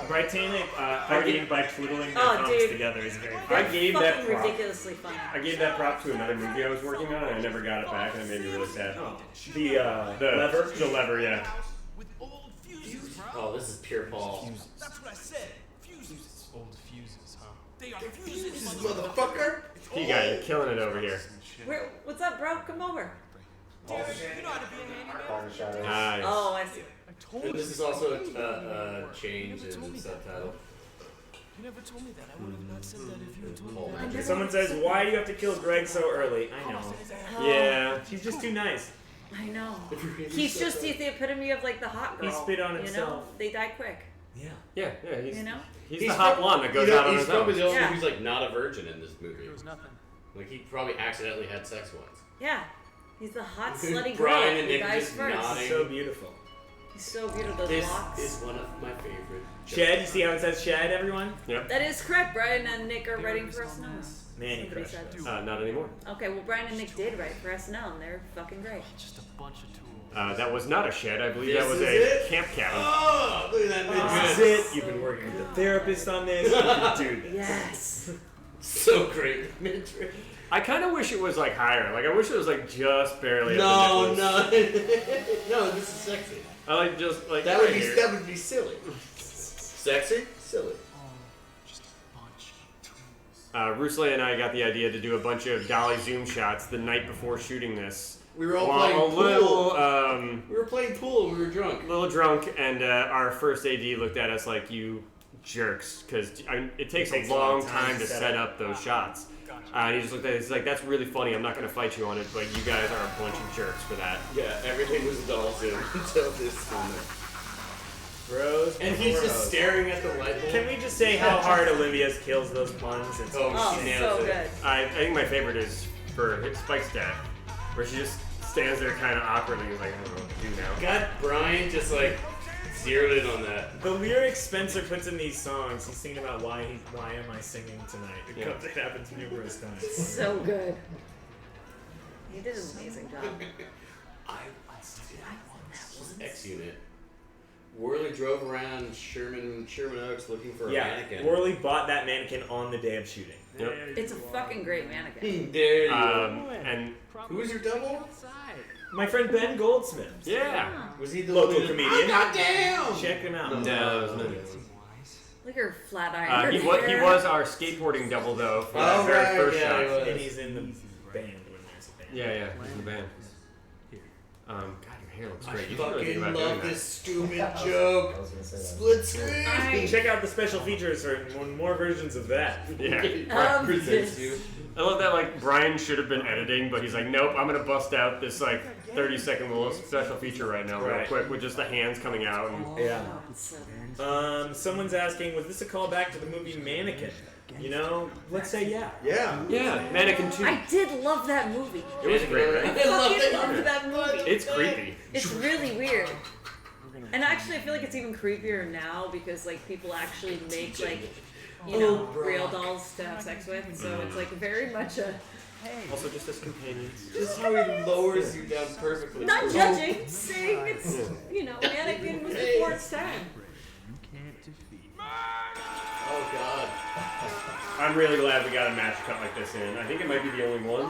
Britannic partying by twiddling their Oh, thumbs dude. together is very I funny. gave that Fucking prop. ridiculously funny. I gave that prop to another movie I was working on, and I never got it back, and it made me really sad. The lever? The lever, yeah. Oh, this is pure Paul. That's what I said. Fuses. Old fuses, huh? They are Fuses, motherfucker! You guys, you're killing it over here. What's up, bro? Come over. You know how to be a handyman? Nice. Oh, I see. And this is also a change in subtitle. You never told me that. I would have not said that if you had told me that. Someone says, "Why do you have to kill Greg so early?" I know. Yeah. She's just too nice. I know. He's just the epitome of like the hot girl. He spit on You know, himself. they die quick. Yeah. He's, You know? he's the hot blonde that goes out on his own. He's probably the only Yeah. one who's like not a virgin in this movie. There was nothing. Like he probably accidentally had sex once. Yeah. He's the hot slutty Brian girl. and The Nick guys just first. nodding. So beautiful. He's so beautiful. Those This locks. is one of my favorite. Shed, you see how it says shed, everyone? Yep. That is correct. Brian and Nick are writing for SNL. Man, you Somebody crushed said. us. Not anymore. Okay, well, Brian and Nick did write for SNL, and they're fucking great. Just a bunch of tools. That was not a shed. I believe This that was is a it? camp cabin. Oh, look at that This midget. is it. You've been working with the therapist on this. You can do this. Yes. So great, midget. I kind of wish it was like higher. Like I wish it was like just barely. No, at the no, nipples. no. This is sexy. I like just like That right would be here. that would be silly. Sexy, silly. Just a bunch of tools. Ruslan and I got the idea to do a bunch of dolly zoom shots the night before shooting this. We were all While playing a pool. little, We were playing pool. We were drunk. little drunk, and our first AD looked at us like, "You jerks," because it takes a long time to set up those shots. And he just looked at it. He's like, "That's really funny. I'm not going to fight you on it, but you guys are a bunch of jerks for that." Yeah, everything was dull zoom until this moment. Bros. And he's bros. just staring at the light bulb. Can we just say how hard Olivia's kills those puns? It's Oh, she nails so it. good. I think my favorite is for Spike's dad, where she just stands there kind of awkwardly, like, "I don't know what to do now." Got Brian just like zeroed in on that. The lyrics Spencer puts in these songs, he's singing about why am I singing tonight? It happens numerous times. So good. He did an amazing job. I was X-Unit. Worley drove around Sherman Oaks looking for a mannequin. Worley bought that mannequin on the day of shooting. Yep. It's a fucking great mannequin. There you go. And who was your double? My friend Ben Goldsmith. yeah, Was he the Local one comedian. Goddamn! Check him out. no, it was not. Look at her flat iron. He was our skateboarding double though for Oh, that very right, first yeah, shot. he was. And he's in the band when there's a band. Yeah, he's in the band. God, your hair looks I great. You should really think fucking about doing love that. this stupid joke. Split screen. Check out the special features for more versions of that. Yeah. Brian presents you. I love that, like, Brian should have been editing, but he's like, nope, I'm going to bust out this, like, 30-second little special feature right now real quick with just the hands coming out. And, Yeah. Someone's asking, was this a callback to the movie Mannequin? You know, let's say yeah. yeah, Mannequin 2. I did love that movie. It was great, right? I fucking loved that movie. It's creepy. It's really weird. And actually, I feel like it's even creepier now because, like, people actually make, like, you know, real dolls to have sex with. So it's, like, very much a... Also, just as companions. Just how he lowers you down perfectly. Not judging, saying it's, you know, Mannequin was before its time. Oh god. I'm really glad we got a match cut like this in. I think it might be the only one.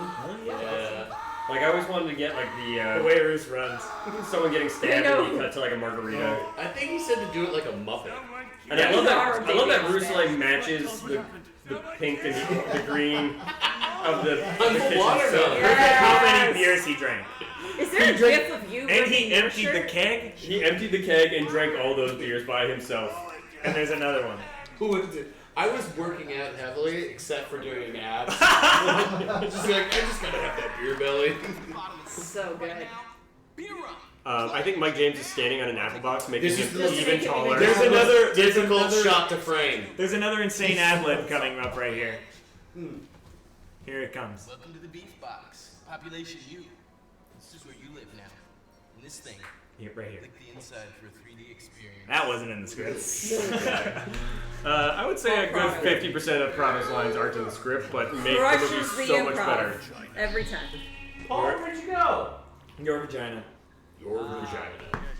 Yeah. Like, I always wanted to get, like, The the, way Roos runs. someone getting stabbed and he cut to, like, a margarita. I think he said to do it like a Muppet. And I love that Bruce, like, matches the pink and the green of the kitchen watermelon. sink. Perfect how many beers he drank. Is there a gif of you? And he ripping your emptied the shirt? keg, He emptied the keg and drank all those beers by himself. and there's another one. Who was it? I was working out heavily, except for doing abs. Just like, I just gotta have that beer belly. So good. I think Mike James is standing on an apple box, making This is him the most even taller. There's another difficult shot to frame. There's another insane ad-lib coming up right here. Here it comes. Welcome to the beef box. Population U. This is where you live now. In this thing. Here, right here. Click the inside for a 3D experience. That wasn't in the script. I would say a good 50% of Prado's lines aren't in the script, but make the movie Crushes the so much improv. better. Every time. Paul, where'd you go? Your vagina. Your vagina.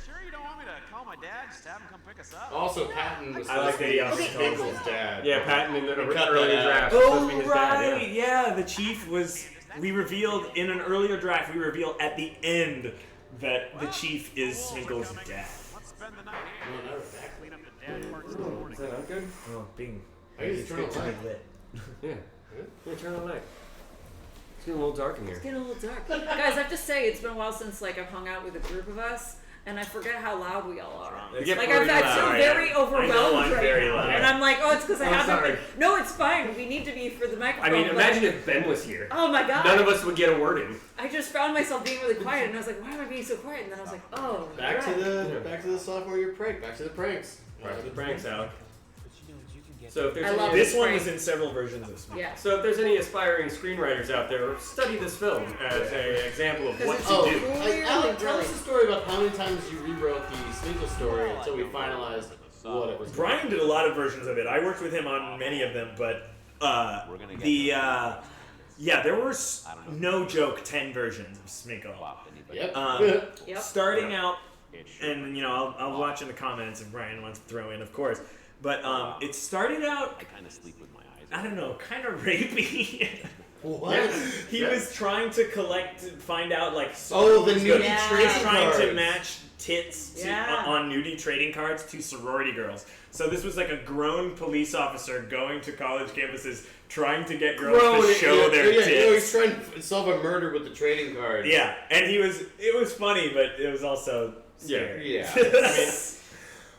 Sure you don't want me to call my dad? Just have him come pick us up. Also, Patton was I like that he also supposed to calls be him. Finkel's dad. Yeah, Patton in the cut earlier that out. draft was supposed to Oh, be his right. dad. Yeah, the chief was. We revealed in an earlier draft, we revealed at the end that the chief is Sminkle's dad. Let's spend the night No, here. not back. Clean up the dad parts in the morning. Is that not good? Oh, Bing. I used to turn It's on getting lit. Yeah. Yeah, turn on the light. It's getting a little dark in here. It's getting a little dark. Guys, I have to say, it's been a while since, like, I've hung out with a group of us. And I forget how loud we all are. You get Like, pretty I loud, feel yeah. very I know overwhelmed I'm right very now. loud. And I'm like, oh, it's because I I'm haven't sorry. been. No, it's fine. We need to be for the I microphone. mean, but- imagine if Ben was here. Oh my god. None of us would get a word in. I just found myself being really quiet, and I was like, why am I being so quiet? And then I was like, oh. Back to right. the back to the sophomore year prank. Back to the pranks. Practice pranks, Alec. So if there's I love any, This one was in several versions of Smeagol. Yeah. so if there's any aspiring screenwriters out there, study this film as an example of what to do. Alec, tell us the story about how many times you rewrote the Smeagol story until we finalized what it was. Brian did a lot of versions of it. I worked with him on many of them, but there were no joke 10 versions of Smeagol. Yep. Starting out, and I'll watch in the comments if Brian wants to throw in, of course. But it started out, I kind of sleep with my eyes. I don't know, kind of rapey. What? Yeah. He was trying to find out the nudie trading cards. Trying to match tits on nudie trading cards to sorority girls. So this was like a grown police officer going to college campuses trying to get girls to show their tits. He's trying to solve a murder with the trading cards. Yeah, and it was funny, but it was also scary. Yeah. I mean,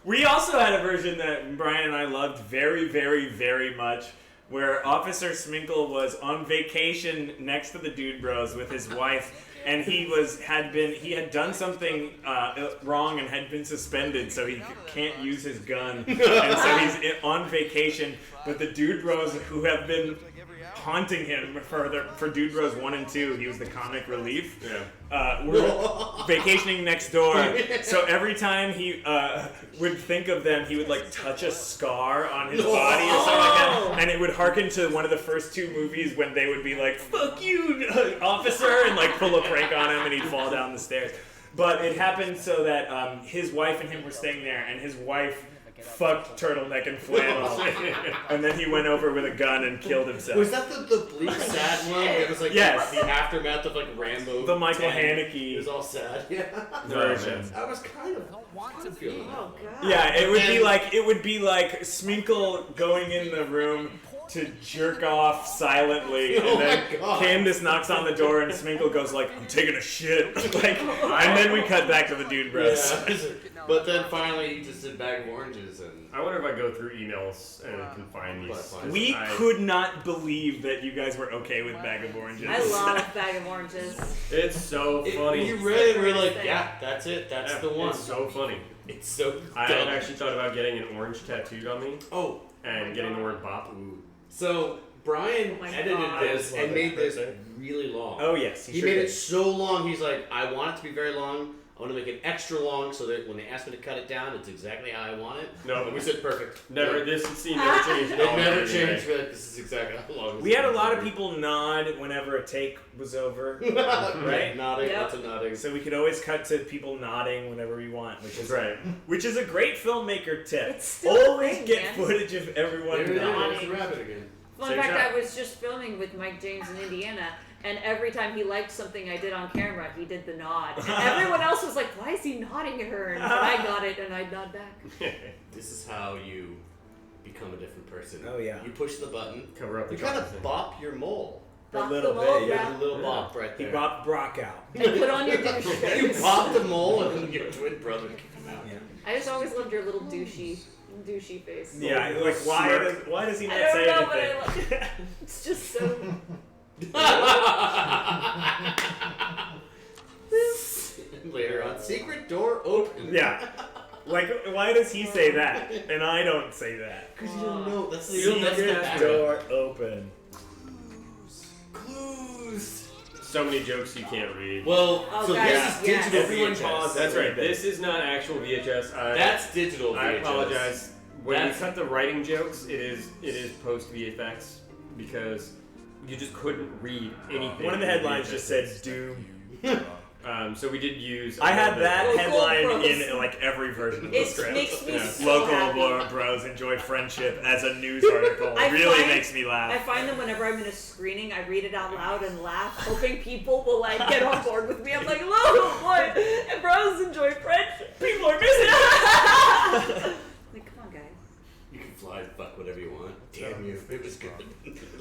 we also had a version that Brian and I loved very, very, very much, where Officer Smeagol was on vacation next to the Dude Bros with his wife, and he had done something wrong and had been suspended, so he can't use his gun, and so he's on vacation. But the Dude Bros, who have been haunting him for Dude Bros 1 and 2, he was the comic relief. Were vacationing next door, so every time he would think of them, he would touch a scar on his body or something like that, and it would harken to one of the first 2 movies when they would be like, "Fuck you, officer," and pull a prank on him, and he'd fall down the stairs. But it happened so that his wife and him were staying there, and his wife fucked Turtleneck and Flannel, and then he went over with a gun and killed himself. Was that the bleak, sad one? It was the aftermath of Rambo. The Michael Haneke. It was all sad. Yeah. Version. That was kind of feeling. Oh god. Yeah, it would be like Smeagol going in the room to jerk off silently, and then Candace knocks on the door, and Smeagol goes I'm taking a shit, and then we cut back to the Dude Bros. Yeah. But then finally, he just did Bag of Oranges, and I wonder if I go through emails and can find these. We could not believe that you guys were okay with Bag of Oranges. I love Bag of Oranges. It's so funny. You read it, we're like, yeah, that's it, that's the one. It's so funny. It's so I had actually thought about getting an orange tattooed on me. Oh. And getting the word bop. Ooh. So Brian edited this and made this really long. Oh yes, he made it so long. He's like, I want it to be very long. I want to make it extra long so that when they ask me to cut it down, it's exactly how I want it. No, and we said perfect. Never. This scene never changed. It never changed. We're like, this is exactly how long. We had a lot of people nod whenever a take was over, right? Nodding, lots of nodding. So we could always cut to people nodding whenever we want, which is which is a great filmmaker tip. Always get footage of everyone nodding. Fun fact: I was just filming with Mike James in Indiana, and every time he liked something I did on camera, he did the nod. And everyone else was like, "Why is he nodding at her?" And but I got it, and I'd nod back. This is how you become a different person. Oh yeah. You push the button. Cover up. You kind of bop your mole. A little bit, yeah. A little bop right there. He bopped Brock out. And put on your douche face. You popped the mole, and then your twin brother kicked him out. Yeah. I just always loved your little douchey face. Yeah, why does he not say anything? anything? I don't know, but I love it. It's just so... Later on, secret door open. Yeah. Why does he say that? And I don't say that. Because you don't know. That's the secret door open. Clues. So many jokes you can't read. Well, this is digital Everyone VHS. pause. That's right. This is not actual VHS. That's digital VHS. I apologize. When we cut the writing jokes, it is post VFX because you just couldn't read anything. One of the headlines just said "Doom." So we did use. I had that headline in every version of the script. Makes me so Local happy. bros enjoy friendship as a news article. Makes me laugh. I find that whenever I'm in a screening, I read it out loud and laugh, hoping people will get on board with me. I'm like, "Look, what? And bros enjoy friendship. People are missing." Like, come on, guys. You can fly and fuck whatever you want. Damn you, it was good.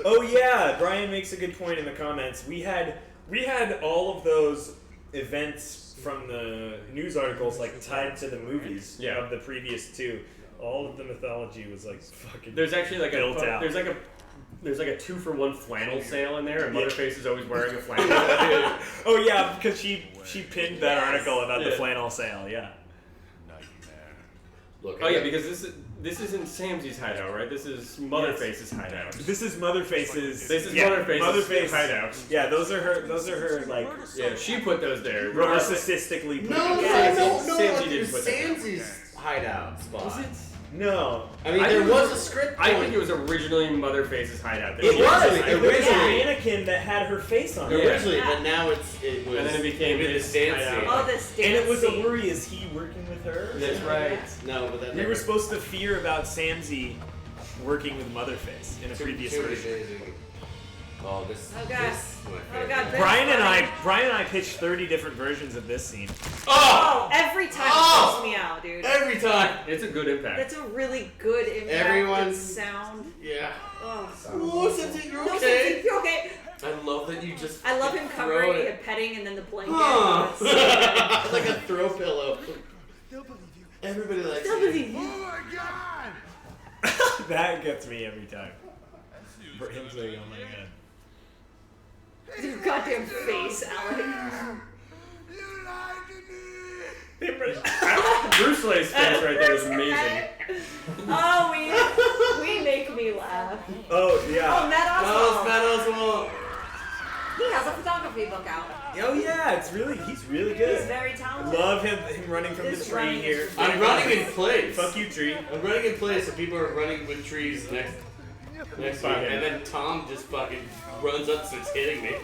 Oh yeah, Brian makes a good point in the comments. We had all of those events from the news articles tied to the movies of the previous 2. All of the mythology was fucking. There's actually built out. There's a 2-for-1 flannel sale in there, and Motherface is always wearing a flannel. Oh yeah, because she pinned that article about the flannel sale. Yeah. look. Oh yeah, because this isn't Samsy's hideout, right? This is Motherface's hideout. This is Motherface's. This is Motherface's hideout. Yeah, those are her like. Yeah, she put those there. Narcissistically put No, Samsy didn't put them. Samsy's hideout spot. Was it? No. I mean, there was a script. I think it was originally Motherface's hideout. It was a mannequin that had her face on it. Originally, but now it was. And then it became this his dance hideout. scene. Oh, this dance And it was a scene. worry: is he working with her? That's right. No, but that We were supposed to fear about Samsy working with Motherface in a previous version. Oh, this. Oh god. This is my favorite. God. Brian and I pitched 30 different versions of this scene. Oh! Every time it freaks me out, dude. Every time. It's a good impact. That's a really good impact. Everyone's sound. Yeah. Oh, Samsy, you're no, okay. Samsy, you're okay. I love that you just. I love him throw covering it. and petting and then the blanket. Huh. Like a throw pillow. Everybody likes They'll it. believe you. Oh my god! That gets me every time. For him saying, "Oh my god." Your goddamn face, Alex. Bruce Lee's face right there is amazing. Oh, we make me laugh. Oh yeah. Oh, Matt Oswald. Matt Oswald. He has a photography book out. Oh yeah, he's really good. He's very talented. Love him running from This the tree running here. is I'm running in place. Fuck you, tree. I'm running in place, and people are running with trees next to me, and then Tom just fucking runs up and starts hitting me.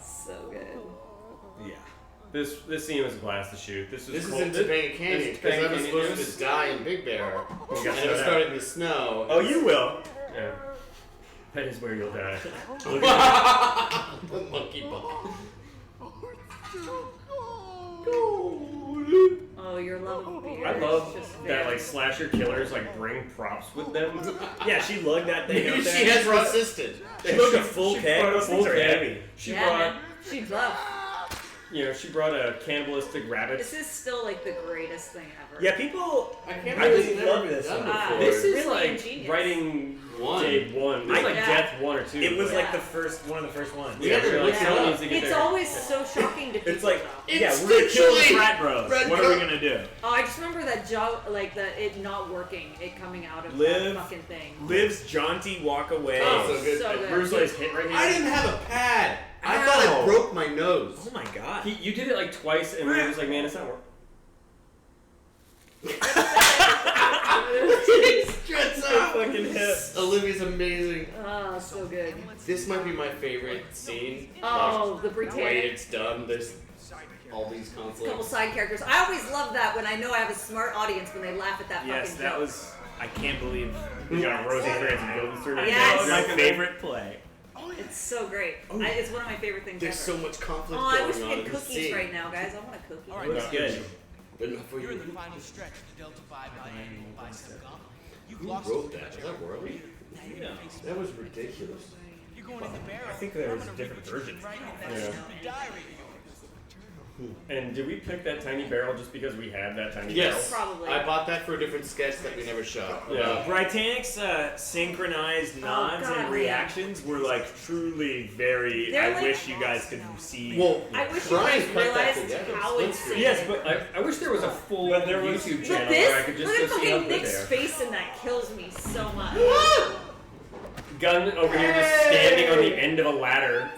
So good. Yeah. This scene was a blast to shoot. This This is cold. in Topanga Canyon because I was supposed to die in Big Bear, and it was starting to snow. Oh, you will. Yeah. That is where you'll die. The monkey buck. Oh, your love of beer. I is love just that very- like slasher killers like bring props with them. Yeah, she lugged that thing Maybe out there. she has resisted. She took a full She keg. brought a Those full things are keg. heavy. She Yeah, brought, man. She bluffed. she brought a cannibalistic rabbit. This is still like the greatest thing ever. Yeah, people. I can't I believe just it's love never this done one. before. This is Really like ingenious. writing One. day one. This is like Yeah. death 1 or 2. It was like Yeah. the first one of the first ones. We had to we're look like, it someone up. needs to get It's there. always so shocking to people. It's like, though. yeah, we're gonna kill the Instinctually frat bros. red What are we coat. gonna do? Oh, I just remember that joke, like it not working, it coming out of Liv. that fucking thing. Liv's jaunty walk away. Oh, so good. so good. Bruce Lee's hit right here. I didn't have a pad. I thought Ow. I broke my nose. Oh my god. You did it like twice, and we were just like, man, it's not working. Straight up. Fucking hit. Olivia's amazing. Oh, so good. This might be my favorite scene. Oh, the The way Britannic. it's done. There's all these Couple conflicts. side characters. I always love that when I know I have a smart audience when they laugh at that Yes, fucking that joke. was. I can't believe We got Rosencrantz and Guildenstern. Yes. that was my favorite play. It's so great. It's one of my favorite things There's ever. so much conflict Oh, I wish going we on had in this cookies scene. right now, guys. I want a cookie. All right, Looks good. But not for You're in you. the final stretch of the Delta 5 biannual bicep gauntlet. You've Who lost wrote that? Was that Worley? Yeah. That was ridiculous. You're going in the barrel. I think there was a different version. Yeah. And did we pick that tiny barrel just because we had that tiny Yes. Probably. I bought that for a different sketch that we never shot. Yeah. Britannic's synchronized nods God, and yeah. reactions were like truly very. They're I like- wish you guys could see. Well, I wish you Brian guys cut that realized together. how Split insane. screen. Yes, but I wish there was a full But there was- YouTube But channel where I this, could just look go at see how fucking good Nick's they are. face in that kills me so much. Gunn over here just standing on the end of a ladder.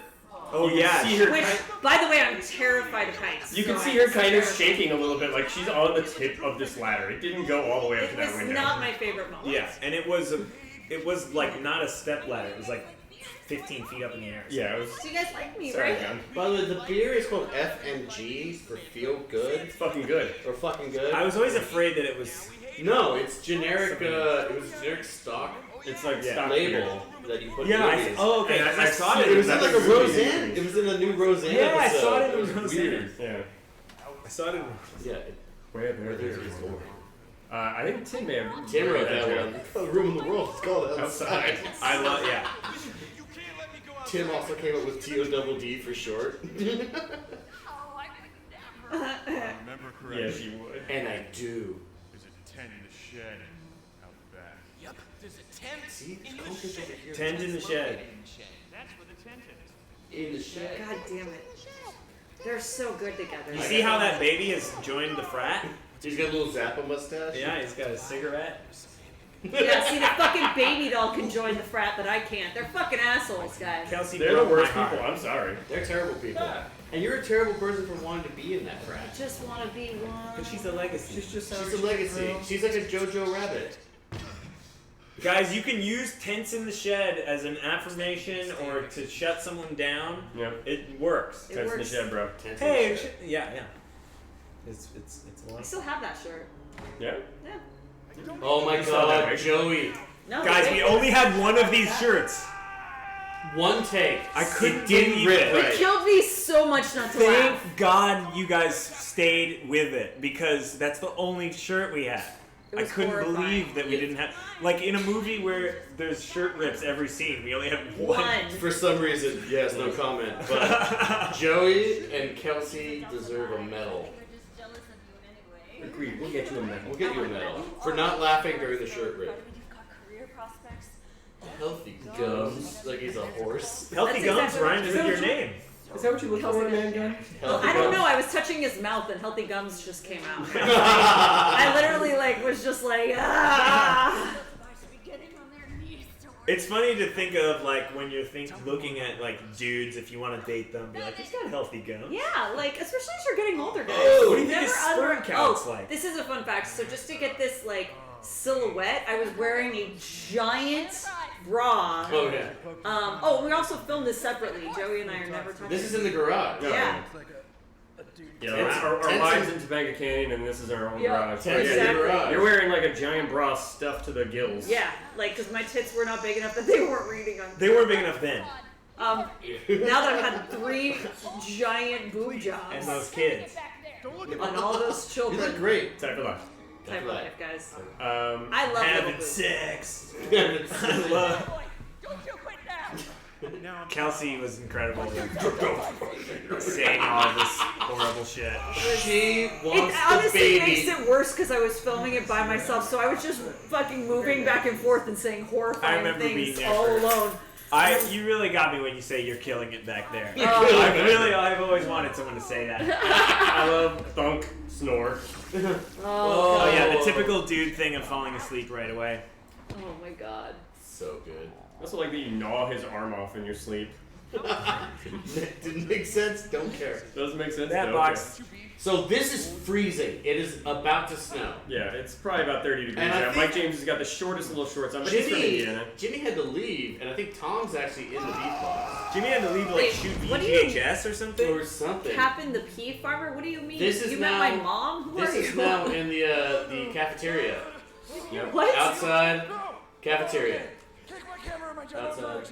Oh You can yeah. see her Which, kind- by the way, I'm terrified of heights. You can so see I'm her kind of terrified. shaking a little bit, like she's on the tip of this ladder. It didn't go all the way up It to that was window. not my favorite moment. Yeah, and it was like not a step ladder. It was like 15 feet up in the air. Yeah, it was. So you guys like me, Sorry, right? Gunn. By the way, the beer is called FMG for feel good It's fucking good. or fucking good. I was always afraid that it was. No, it's generic. It was generic stock It's like Yeah. stock label that you put. Yeah. in movies. Oh, okay. I saw it. It was in That like a was really Roseanne. interesting. It was in the new Roseanne. Yeah, I episode. saw it in was Roseanne. weird. Yeah. I saw it in. Yeah. Where there's a story. I think Tim may have. Tim wrote that that joke. one. The room in the world. It's called Outside. Outside. I love. Yeah. Tim also came up with TODD for short. Remember correctly. Yeah, she would. And I do. There's a tent in the shed out back. Yep, there's a tent See, in it's the conflict shed. over here. Tent in the shed. That's where the tent is. In the shed. God damn it. They're so good together. You see how that baby has joined the frat? He's got a little Zappa mustache. Yeah, he's got a cigarette. Yeah, see, the fucking baby doll can join the frat, but I can't. They're fucking assholes, guys. Kelsey, they're the worst people. I'm sorry. They're terrible people. Yeah. And you're a terrible person for wanting to be in that frat. I just want to be one. But she's a legacy. She's a legacy. She's like a JoJo Rabbit. Guys, you can use tents in the shed as an affirmation or to shut someone down. Yeah. It works. Tents in the shed, bro. Hey, yeah. It's a lot. I still have that shirt. Yeah? Yeah. Oh my god, Joey. No, guys, we only had one of these shirts. One take. I couldn't believe it. It killed me so much not to Thank laugh. God you guys stayed with it because that's the only shirt we had. I couldn't believe that we didn't have, like in a movie where there's shirt rips every scene, we only have one. For some reason, yes, no comment. But Joey and Kelsey deserve a medal. Agreed. We'll get you a medal. We'll get you a medal for not laughing during the shirt rip. Career prospects. Healthy gums, like he's a horse. Healthy gums rhymes with your name. Is that what you look for in a man gun? I don't know. I was touching his mouth and Healthy Gums just came out. I literally was just like, ah. It's funny to think of when you're looking at dudes if you want to date them, be like, he's got healthy gums. Yeah, especially as you're getting older, guys. What do you think his sperm count's like? This is a fun fact. So just to get this silhouette, I was wearing a giant bra. Oh yeah. We also filmed this separately. Joey and I are never touching. This is in the garage. Yeah. Yeah, our lives in Topanga Canyon, and this is our own garage. Exactly. You're wearing a giant bra stuffed to the gills. Yeah, because my tits were not big enough that they weren't reading on. They weren't big enough then. Now that I've had 3 giant boob jobs. And those kids. And all those children. You look great. Time for life. Time for life, guys. I love having sex. I love. Kelsey was incredible. Saying all this horrible shit. She wants It honestly the baby. makes it worse because I was filming it by myself, so I was just fucking moving back and forth and saying horrifying things all alone. You really got me when you say you're killing it back there. Oh. I've always wanted someone to say that. I love thunk, snore. Oh yeah, the typical dude thing of falling asleep right away. Oh my god. So good. Also like that you gnaw his arm off in your sleep. Didn't make sense. Don't care. Doesn't make sense. That box. So this is freezing. It is about to snow. Yeah, it's probably about 30 degrees And I out. think Mike James has got the shortest little shorts on, but he's from Indiana. Jimmy had to leave, and I think Tom's actually in the beat box. Jimmy had to leave to Wait, shoot what do you- VHS or something. Or something. Captain the pea farmer? What do you mean? This is you now, met my mom? Who This are is you? now in the cafeteria. Yep. What? Outside cafeteria. Outside.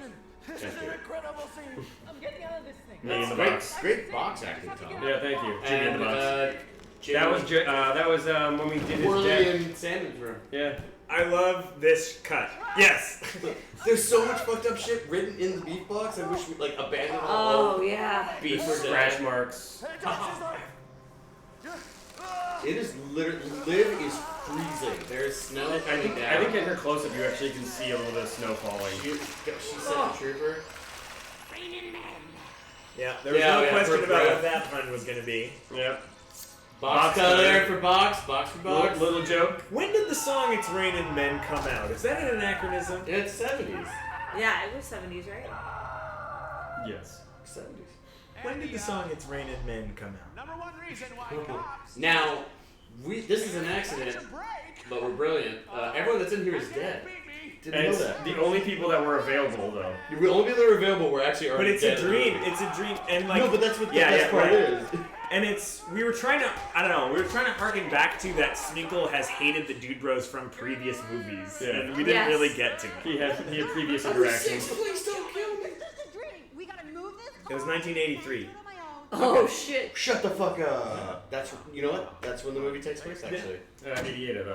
I'm getting out of this thing. Me in the Great, box. great box acting, Tom. Yeah, thank you. Jimmy in And the box. Jimmy, that was when we did his Worley death. and Sandman's room. Yeah. I love this cut. Yes. There's so much fucked up shit written in the beef box. I wish we abandoned all. Oh, yeah. Beef or Scratch death. marks. It is literally. Liv is freezing. There is snow coming down. I think in her close-up you actually can see a little bit of snow falling. She said the trooper. Yeah, there was no question about what that pun was going to be. Yep. Box cutter for box for box. Little joke. When did the song "It's Raining Men" come out? Is that an anachronism? It's 70s. Yeah, it was 70s, right? Yes. 70s. When did the song "It's Raining Men" come out? Number one reason why cops. Now, this is an accident, but we're brilliant. Everyone that's in here is dead. Didn't know that. The only people that were available, though. The only people that are available were actually already But it's dead. a dream. It's a dream, and No, but that's what the best part is. And we were trying to, we were trying to harken back to that Sminkle has hated the Dude Bros from previous movies. Yeah. And we didn't really get to it. He had previous interactions. Please don't kill me. We gotta move this. It was 1983. Oh, shit. Shut the fuck up. You know what? That's when the movie takes place, actually. 88 of it.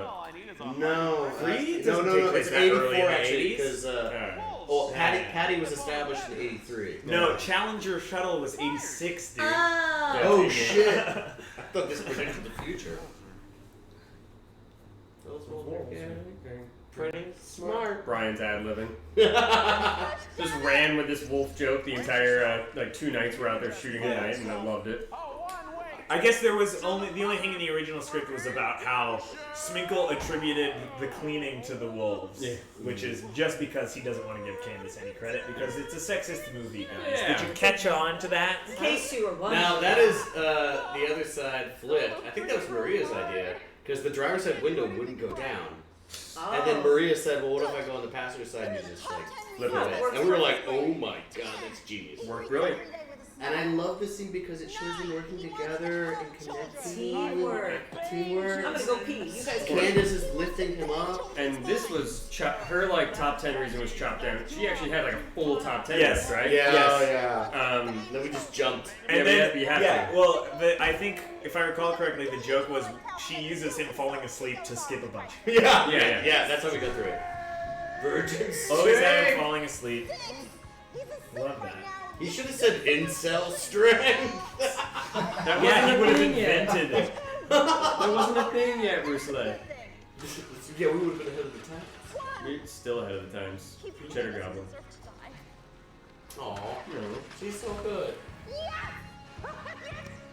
No. Creed No, doesn't no, take no. place It's that early 84 in the actually, 80s? because Patty was established in 83. No, Challenger Shuttle was 86, dude. Oh shit! I thought this predicted the future. Pretty smart. Brian's ad-libbing. Just ran with this wolf joke the entire, 2 nights we're out there shooting at night, and I loved it. I guess there was the only thing in the original script was about how Sminkle attributed the cleaning to the wolves, which is just because he doesn't want to give Candace any credit because it's a sexist movie, guys. Yeah. Did you catch on to that? In case you were wondering. Now that is the other side flipped. I think that was Maria's idea because the driver's side window wouldn't go down. Oh. And then Maria said, well, what if I go on the passenger side and you just flip it? And we were like, oh my god, that's genius. Worked brilliant. And I love this scene because it shows them working together and connecting. Teamwork. Teamwork. I'm gonna go pee. You guys go. Candace is lifting him up. And this was her top 10 reason was chopped down. She actually had a full top 10 Yes. list, right? Yeah, yes. yeah. Then we just jumped. And we had to. Well, I think if I recall correctly, the joke was she uses him falling asleep to skip a bunch. Yeah, that's how we got through it. Virgin Always have him falling asleep. Love that. He should have said incel strength. He would have invented it. There wasn't a thing yet, Bruce Lee. Yeah, we would have been ahead of the time. We're still ahead of the times. Cheddar Goblin. Aw, she's so good.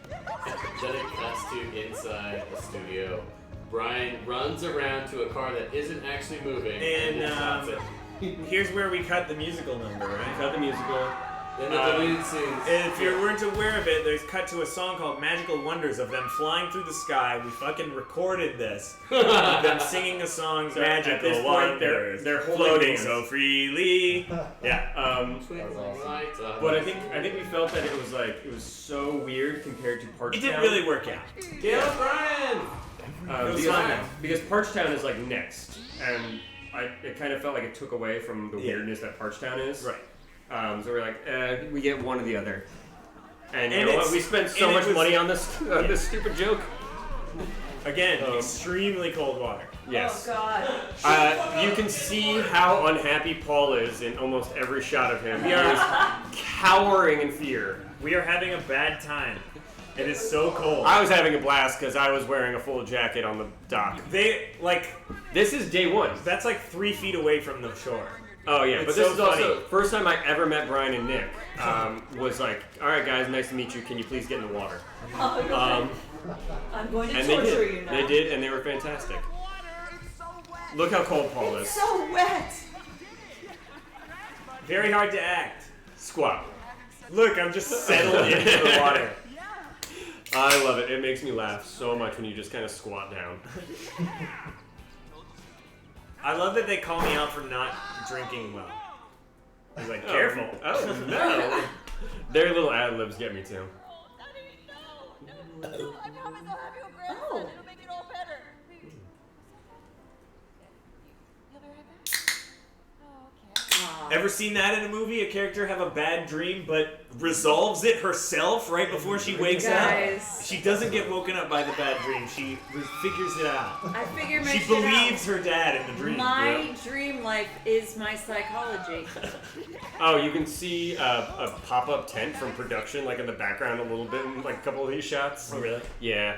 Then it cuts to inside the studio. Brian runs around to a car that isn't actually moving and stops it. Here's where we cut the musical number, right? Cut the musical. Then the deleted scenes. If you weren't aware of it, there's cut to a song called Magical Wonders of them flying through the sky. We fucking recorded this. Them singing a song, So Magical at this point, Wonders. they're holding floating hands. so freely. Yeah. But I think we felt that it was so weird compared to Parchtown. It didn't really work out. Yeah, Brian! Because Parchtown is next, and it kind of felt like it took away from the weirdness that Parchtown is. Right. So we're like, we get one or the other. And you And know what? it's- We spent so and it much was- money on this stupid joke. Again, extremely cold water. Yes. Oh God. You can see how unhappy Paul is in almost every shot of him. He is cowering in fear. We are having a bad time. It is so cold. I was having a blast because I was wearing a full jacket on the dock. This is day one. That's 3 feet away from the shore. Oh yeah, It's but this so is also funny. the first time I ever met Brian and Nick. Was like, all right guys, nice to meet you. Can you please get in the water? Oh, God. I'm going to And torture they did. you now. They did, and they were fantastic. Look how cold Paul is. It's so wet. Very hard to act. Squat. Look, I'm just settling into the water. I love it. It makes me laugh so much when you just kind of squat down. I love that they call me out for not drinking well. I was like, careful. Oh no. Their little ad-libs get me too. I promise I'll have you a grandson. Oh. It'll make it all better. You'll be right back. Oh, okay. Ever seen that in a movie? A character have a bad dream but resolves it herself right before she wakes Guys. up? She doesn't get woken up by the bad dream. She figures it out. I figure my She shit believes out. her dad in the dream. My dream life is my psychology. Oh, you can see a pop-up tent from production, in the background a little bit, in a couple of these shots. Oh, really? Yeah.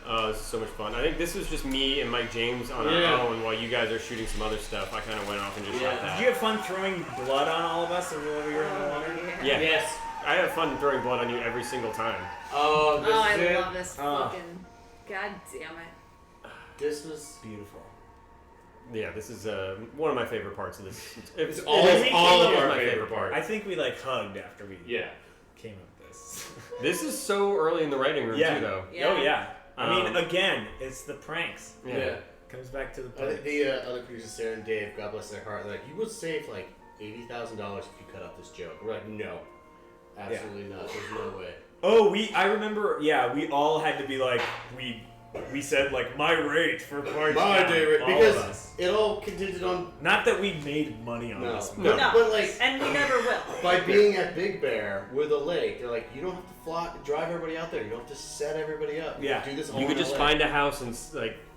Oh, this is so much fun. I think this was just me and Mike James on our own while you guys are shooting some other stuff. I kind of went off and just shot that. Did you have fun throwing blood on all of us while we were in the water? Yeah. Yes. I have fun throwing blood on you every single time. Oh, this I is it. love this fucking. God damn it. This was beautiful. Yeah, this is one of my favorite parts of this. It's all of our my favorite part. I think we hugged after we came up with this. This is so early in the writing room too, though. Oh yeah. I mean, again, it's the pranks. Yeah. Comes back to the I pranks. think the other producers, Sarah and Dave, God bless their heart, they're like, you would save $80,000 if you cut out this joke. We're like, no. Absolutely not. There's no way. Oh, I remember, we all had to be like, we said my rate for part My day rate. all Because of us. it all contingent on... Not that we made money on No. this. No. But and we never will. By being at Big Bear with a lake, they're like, you don't have to drive everybody out there. You don't have to set everybody up. You can do this all You could in just LA. find a house in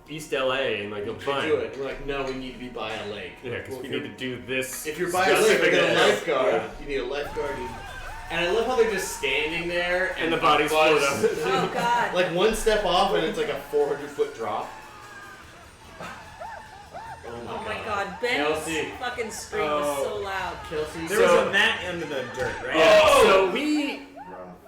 East LA and you'll You find. do it. And we're like, no, we need to be by a lake. Yeah, because Well, we if need to do this. If you're by a lake, you need a lifeguard. Yeah. You need a lifeguard. And I love how they're just standing there And the bodies float up. Oh, God. Like one step off and it's like a 400-foot drop. Oh my god, Ben's fucking scream was so loud. Kelsey. There was a mat under the dirt, right? Yeah. So we.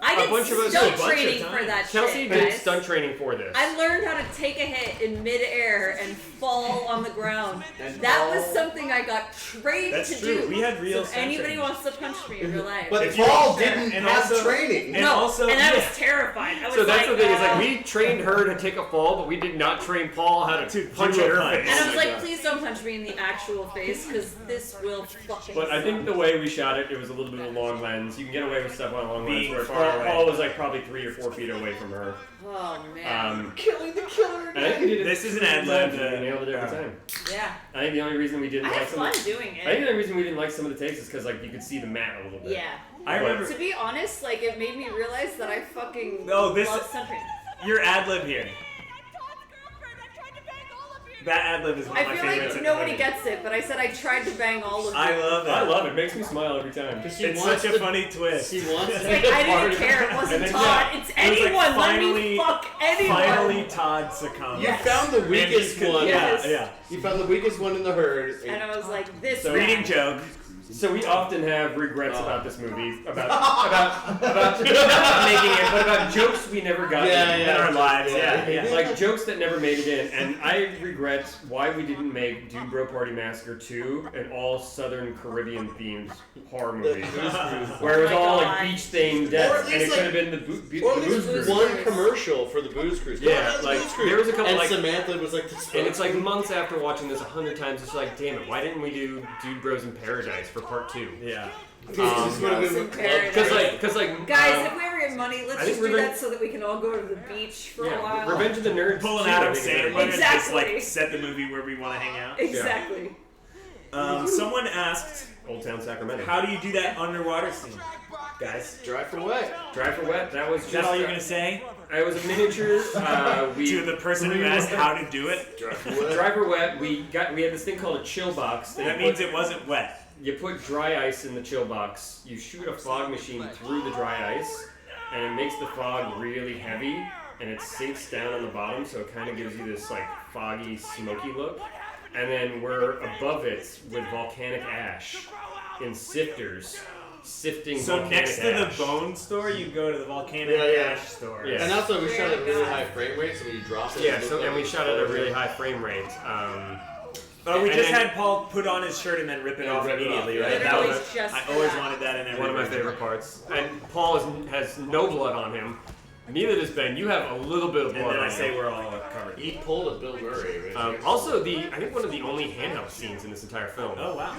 I did stunt training for that Chelsea shit, did guys. stunt training for this. I learned how to take a hit in midair and fall on the ground. That was something I got trained That's to true. do. We had real So if stunt anybody training. wants to punch me in real life. But Paul didn't and have also- training. And no, also, and I was yeah. terrified. I was So that's like, the thing is like we trained her to take a fall, but we did not train Paul how to punch do at a her punch. face. And I was like, please don't punch me in the actual face, because this will fucking But I think suck. the way we shot it, it was a little bit of a long lens. You can get away with stuff on a long lens Being where far away. Paul was like probably 3 or 4 feet away from her. Oh man. Killing the killer. And I think we did it. This is an ad-lib. We nailed it every time. Yeah. I think the only reason we didn't I like had some. fun doing I think it. the only reason we didn't like some of the takes is because like you could see the mat a little bit. Yeah. I remember. To be honest, like it made me realize that I fucking No, this love is- stunt training. Your ad-lib here. That ad-lib is one of I my feel favorites. like in the nobody movie. gets it, but I said I tried to bang all of you. I love it. I love it. It makes me smile every time. She It's wants such a to- funny twist. She wants It's to like, I didn't care. It wasn't And then, Todd. yeah, It's it was like anyone. Let finally- me fuck anyone. Finally, Todd succumbed. You found the weakest one. Yes. Yeah. You found the weakest one in the herd. And I was like, this Reading guy. joke. So we often have regrets about this movie, about not making it, but about jokes we never got in our lives. Yeah. Like jokes that never made it in. And I regret why we didn't make Dude Bro Party Massacre 2 an all Southern Caribbean themed horror movie. Where it was Oh my all God. like beach themed Or deaths, at and least, it could have been the Or at Booze least Cruise. one commercial for the Booze Cruise. Yeah, Oh, like Booze Cruise. there was a couple and like Samantha was like this. and it's like months after watching this 100 times, it's like, damn it, why didn't we do Dude Bros in Paradise for part 2? Yeah. Because like Guys, if we ever get money, let's I just think do that so that we can all go to the beach for a while. Revenge of the Nerds. Pull an too, Adam I think is Sandler really and just Exactly. like set the movie where we want to hang out. Exactly. Someone asked, Old Town Sacramento. how do you do that underwater scene? Guys. Dry for wet. Dry for wet. That was Is just. that all you're going to say? It was a miniature. To the person who asked how to do it? Dry for wet. Dry for wet. We had this thing called a chill box. That means it wasn't wet. You put dry ice in the chill box. You shoot a fog machine through the dry ice, and it makes the fog really heavy, and it sinks down on the bottom, so it kind of gives you this like foggy, smoky look. And then we're above it with volcanic ash in sifters, sifting. So volcanic next to ash. the bone store, you go to the volcanic ash store. Yeah. And also we shot at a really high frame rate, so when you drop it. Yeah, it so looked and like we it shot at a was really high frame rate. We and just then- had Paul put on his shirt and then rip it And off rip it immediately, off, right? yeah. That Literally was, just I for always that. wanted that in every One of my version. favorite parts. And Paul has no blood on him. Neither does Ben. You have a little bit of blood And then on I say you. we're all covered. He pulled a Bill Murray. Right? Also, I think one of the only handheld scenes in this entire film. Oh, wow.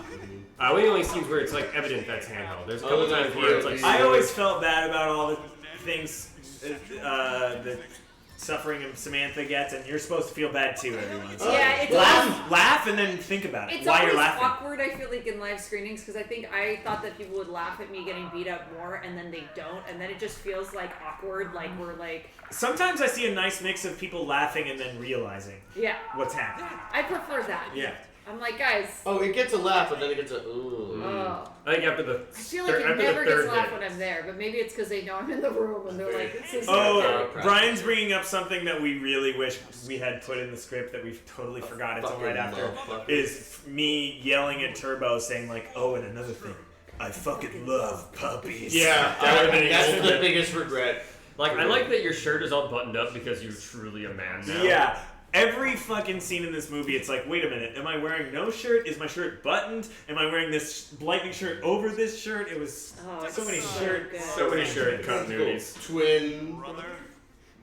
One of the only scenes where it's like evident that's handheld. There's a couple Other than times where it's like. I always felt bad about all the things the suffering Samantha gets, and you're supposed to feel bad too every once in a while. Yeah, it's Laugh and then think about it. It's Why always you're laughing. awkward, I feel like, in live screenings, because I think I thought that people would laugh at me getting beat up more, and then they don't, and then it just feels like awkward, like we're like... Sometimes I see a nice mix of people laughing and then realizing Yeah. what's happening. I prefer that. Yeah. I'm like, guys... Oh, it gets a laugh, and then it gets a ooh. Oh. I think after the. I feel like it never gets laughed when I'm there, but maybe it's because they know I'm in the room, and they're like, this is... Oh, Brian's bringing up something that we really wish we had put in the script that we've totally forgot until right after. Is me yelling at Turbo saying like, oh, and another thing, I fucking love puppies. Yeah, that's the biggest regret. Like, I like that your shirt is all buttoned up because you're truly a man now. Yeah. Every fucking scene in this movie, it's like, wait a minute, am I wearing no shirt? Is my shirt buttoned? Am I wearing this lightning shirt over this shirt? It was so many shirt, so many shirt continuities. Twin.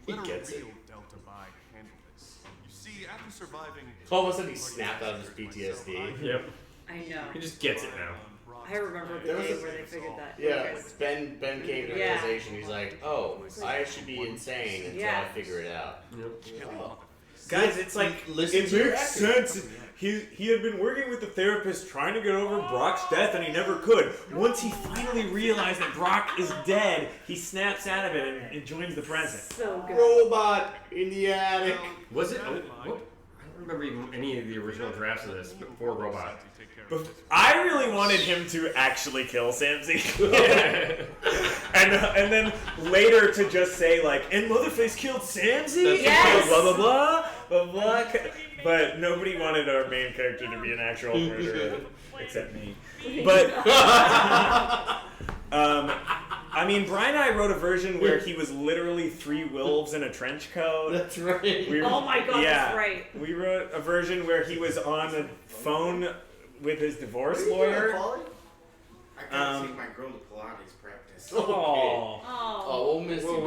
He gets it. Delta Bi handled this. You see, after surviving. All of a sudden, he snapped out of his PTSD. Yep. I know. He just gets it now. I remember the There was day a- where they figured that. Yeah, Ben came to the Yeah. realization. He's like, oh, I should be insane until Yeah. I figure it out. Oh. Guys, it's like, Listen it to your makes acting. sense. He had been working with the therapist trying to get over Brock's death, and he never could. Once he finally realized that Brock is dead, he snaps out of it and joins the present. So good. Robot in the attic. Was it? What? I don't remember even any of the original drafts of this before Robot. I really wanted him to actually kill Samsy. and then later to just say, like, and Leatherface killed Samsy? Yes! Blah, blah, blah. But nobody wanted our main character to be an actual murderer, except me. But I mean, Brian and I wrote a version where he was literally 3 wolves in a trench coat. That's right. Oh my god, that's right. We wrote a version where he was on the phone with his divorce lawyer. I gotta take my girl to Pilates practice. Oh. We'll miss you.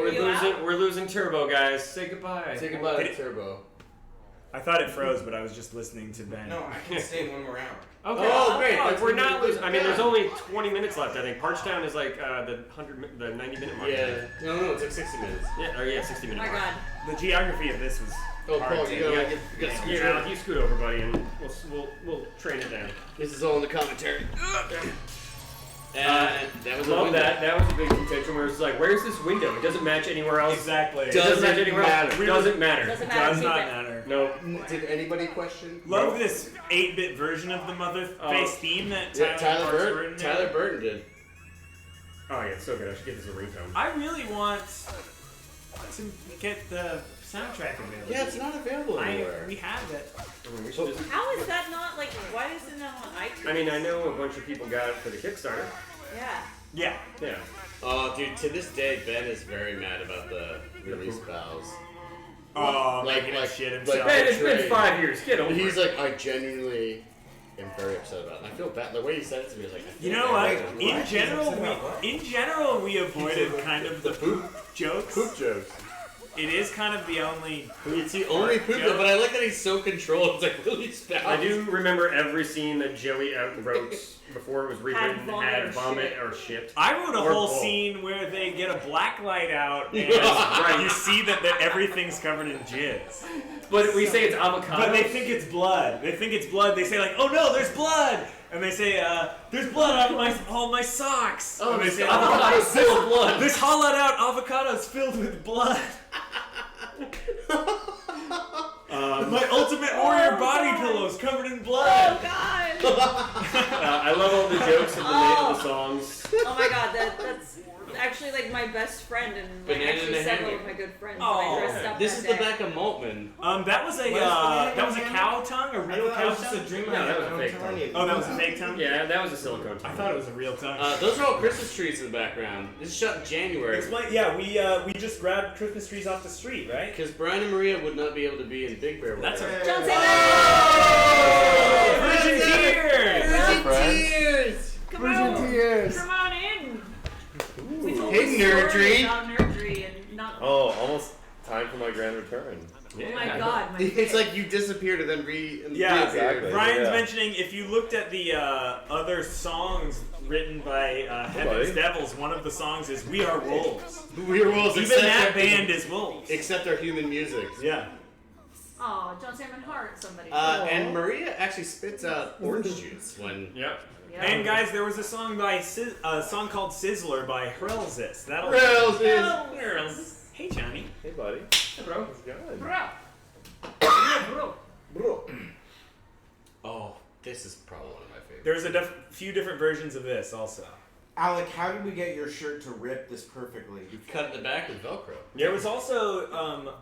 We're losing Turbo, guys. Say goodbye. Say goodbye to Turbo. I thought it froze, but I was just listening to Ben. No, I can stay 1 more hour. Okay. Oh, great. Like, we're not losing. I mean, there's only 20 minutes left. I think Parchtown is like the 90-minute mark. Yeah. No, it's like 60 minutes. Yeah, 60-minute My mark. god. The geography of this was Oh, hard Paul, to you gotta get scoot Yeah, over. you scoot over, buddy, and we'll train it down. This is all in the commentary. And that was a Love window. that. That was a big contention where it's like, where's this window? It doesn't match anywhere else. Exactly. It doesn't match anywhere else. matter. Doesn't matter. Doesn't Does matter. not Keep it. matter. No. Did anybody question? Love this 8-bit version of the Motherface theme that Tyler Burton did. Oh yeah, it's so good. I should get this a ringtone. I really want to get the soundtrack available. Yeah, it's not available anywhere. We have it. I mean, we should just. How is that not like? Why isn't that on iTunes? I mean, I know a bunch of people got it for the Kickstarter. Yeah. Yeah. Yeah. Oh, dude, to this day, Ben is very mad about the release vows. Oh, Like shit like himself. Ben, it's been 5 years. Get over He's it. like, I genuinely am very upset about it. And I feel bad. The way he said it to me was like, I feel You know bad. what? In general, we avoided kind of the poop jokes. Poop jokes. It is kind of the only. It's the only poop joke, but I like that he's so controlled. It's like really spouse. I do remember every scene that Joey wrote before it was rewritten had vomit or shit. I wrote a Or whole bull. scene where they get a black light out and Right. you see that everything's covered in jizz. But we say it's avocado. But they think it's blood. They think it's blood. They say like, "Oh no, there's blood!" And they say, "There's blood on all my socks." Oh, and they say, avocado's full of blood. This hollowed out avocado is filled with blood. My Ultimate Warrior body pillow is covered in blood. Oh god. I love all the jokes of the songs. Oh my god, that's actually like my best friend and like, Banana actually in a several hammock. of my good friends. Oh, that I dressed up This that is day. the back of Maltman. That was a cow tongue, a real cow tongue. a dream. No, that was a fake tongue. Oh, that was a fake tongue. Yeah, that was a silicone tongue. I thought it was a real tongue. Those are all Christmas trees in the background. This is shot in January. Explain. Yeah, we just grabbed Christmas trees off the street, right? Because Brian and Maria would not be able to be in Big Bear with That's us. a John Virgin tears. Tears! Come on, come on in. We told Hey, the story Nerdry. about Nerdry and not. Oh, almost time for my grand return. Oh my god, my It's face. like you disappeared and then Yeah, exactly. Brian's Yeah. mentioning if you looked at the other songs written by Heaven's buddy. Devils, one of the songs is "We Are Wolves." We are wolves. Even that band is wolves. Except our human music. Yeah. Oh, John Salmon Hart, somebody. And Maria actually spits out orange juice when. Yep. Yeah. And guys, there was a song by a song called "Sizzler" by Hrelzis. That'll. Hrelzis. Hey, Johnny. Hey, buddy. Hey, bro. How's it going? Bro. Bro. Oh, this is probably one of my favorites. There's a few different versions of this also. Alec, how did we get your shirt to rip this perfectly? You cut in the back with Velcro. There was also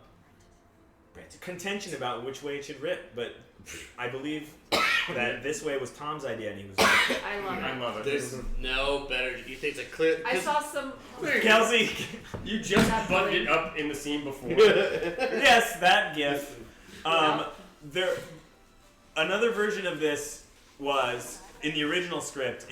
contention about which way it should rip, but I believe that this way was Tom's idea, and he was right. I love it. I love it. There's no better. You think it's a clip? I saw some. Kelsey. You just buttoned it up in the scene before. Yes, that gif. There, another version of this was in the original script.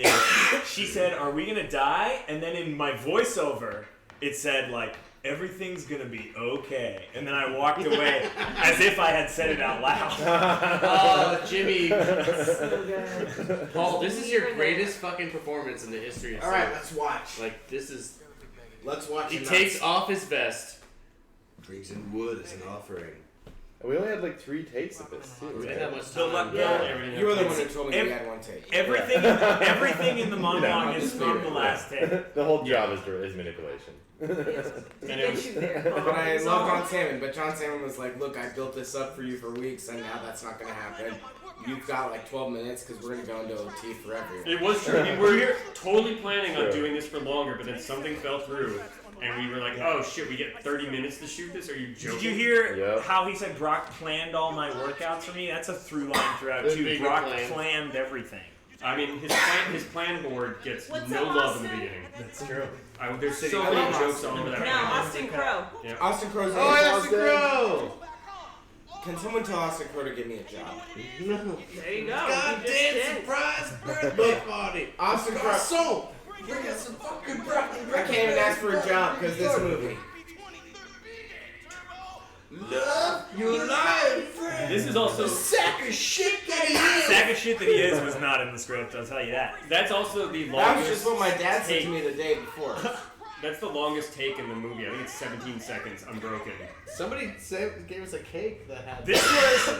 She said, "Are we gonna die?" And then in my voiceover, it said like, "Everything's gonna be okay." And then I walked away as if I had said it out loud. Oh, Jimmy. So good. Paul, this is your greatest fucking performance in the history of All right, cinema. let's watch. Like this is. Let's watch. He it takes now. off his vest. Brings in wood as an offering. And we only had like 3 takes of this, too. We didn't have much The time. Yeah, you were the one who told me we had one take. Everything in the monologue Yeah. is from the last take. The whole job is manipulation. To get you there. But I love John Salmon. But John Salmon was like, "Look, I built this up for you for weeks, and now that's not gonna happen. You've got like 12 minutes because we're gonna go into OT forever." It was true. We were totally planning on doing this for longer, but then something fell through. and we were like, oh shit, we get 30 minutes to shoot this? Are you joking? Did you hear how he said Brock planned all my workouts for me? That's a through line throughout too. Brock planned everything. I mean, his plan board gets no love in the beginning. That's true. There's so many jokes all over that. No, Austin Crow. Yeah. Austin Crow's Oh, Austin Crow! Can someone tell Austin Crow to give me a job? There you go. Goddamn surprise birthday party! Austin Crow. Bring us some fucking broccoli. I can't even ask for a job because this movie. Love your life, friend. This is also the sack of shit that he is. Sack of shit that he is was not in the script. I'll tell you that. That's also the longest. That was just what my dad said to me the day before. That's the longest take in the movie. I think it's 17 seconds. Unbroken. Somebody gave us a cake that had. This was.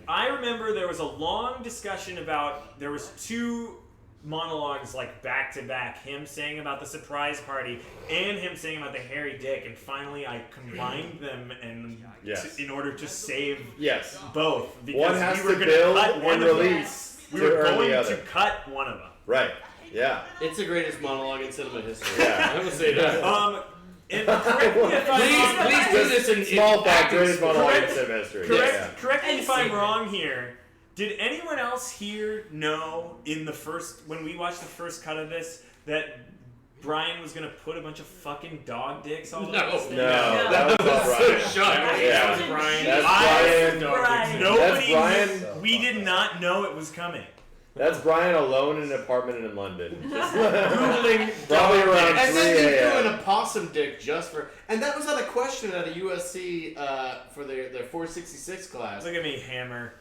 I remember there was a long discussion about. There was 2 monologues like back to back. Him saying about the surprise party and him saying about the hairy dick. And finally, I combined them and in order to save both because one has we were to going build to cut one and of them. release. We to were earn going the other. to cut one of them. Right. Yeah. It's the greatest monologue in cinema history. Yeah. I would say that. And correct me if I'm wrong. Please do this in small fact. Greatest monologue in Correct- cinema history. Correct me if I'm wrong here. Did anyone else here know in the first, when we watched the first cut of this, that Brian was gonna put a bunch of fucking dog dicks all over this thing? No, that was Brian. That was Brian. That's Brian. Nobody That's Brian. we did not know it was coming. That's Brian alone in an apartment in London. Googling Probably around and 3 then he a.m. threw in a possum dick just for. And that was not a question at a USC for their 466 class. Look at me, Hammer.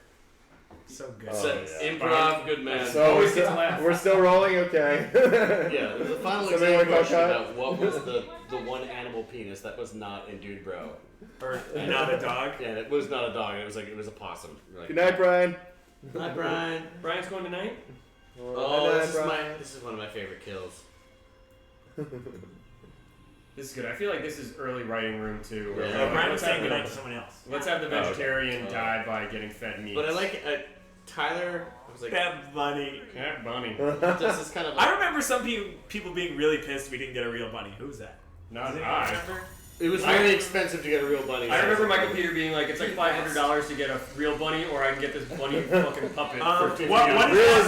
So good. Improv, good man. So we're still rolling, okay? Yeah, the final Somebody exam want to question cut? about what was the one animal penis that was not in Dude Bro. Or not a dog? Yeah, it was not a dog. It was a possum. Like, Good night, Brian. Hi, Brian. Brian's going tonight? Oh, Good this night, is, Brian. this is one of my favorite kills. This is good. I feel like this is early writing room too. Yeah. Brian's saying goodnight to someone else. Let's have the vegetarian die by getting fed meat. But I like Tyler. I was like, Cat Bunny. Cat Bunny. This is kind of. Like, I remember some people being really pissed we didn't get a real bunny. Who's that? Not Does I. anyone remember? It was really expensive to get a real bunny. I remember my computer being like, it's like $500 to get a real bunny, or I can get this bunny fucking puppet for $50.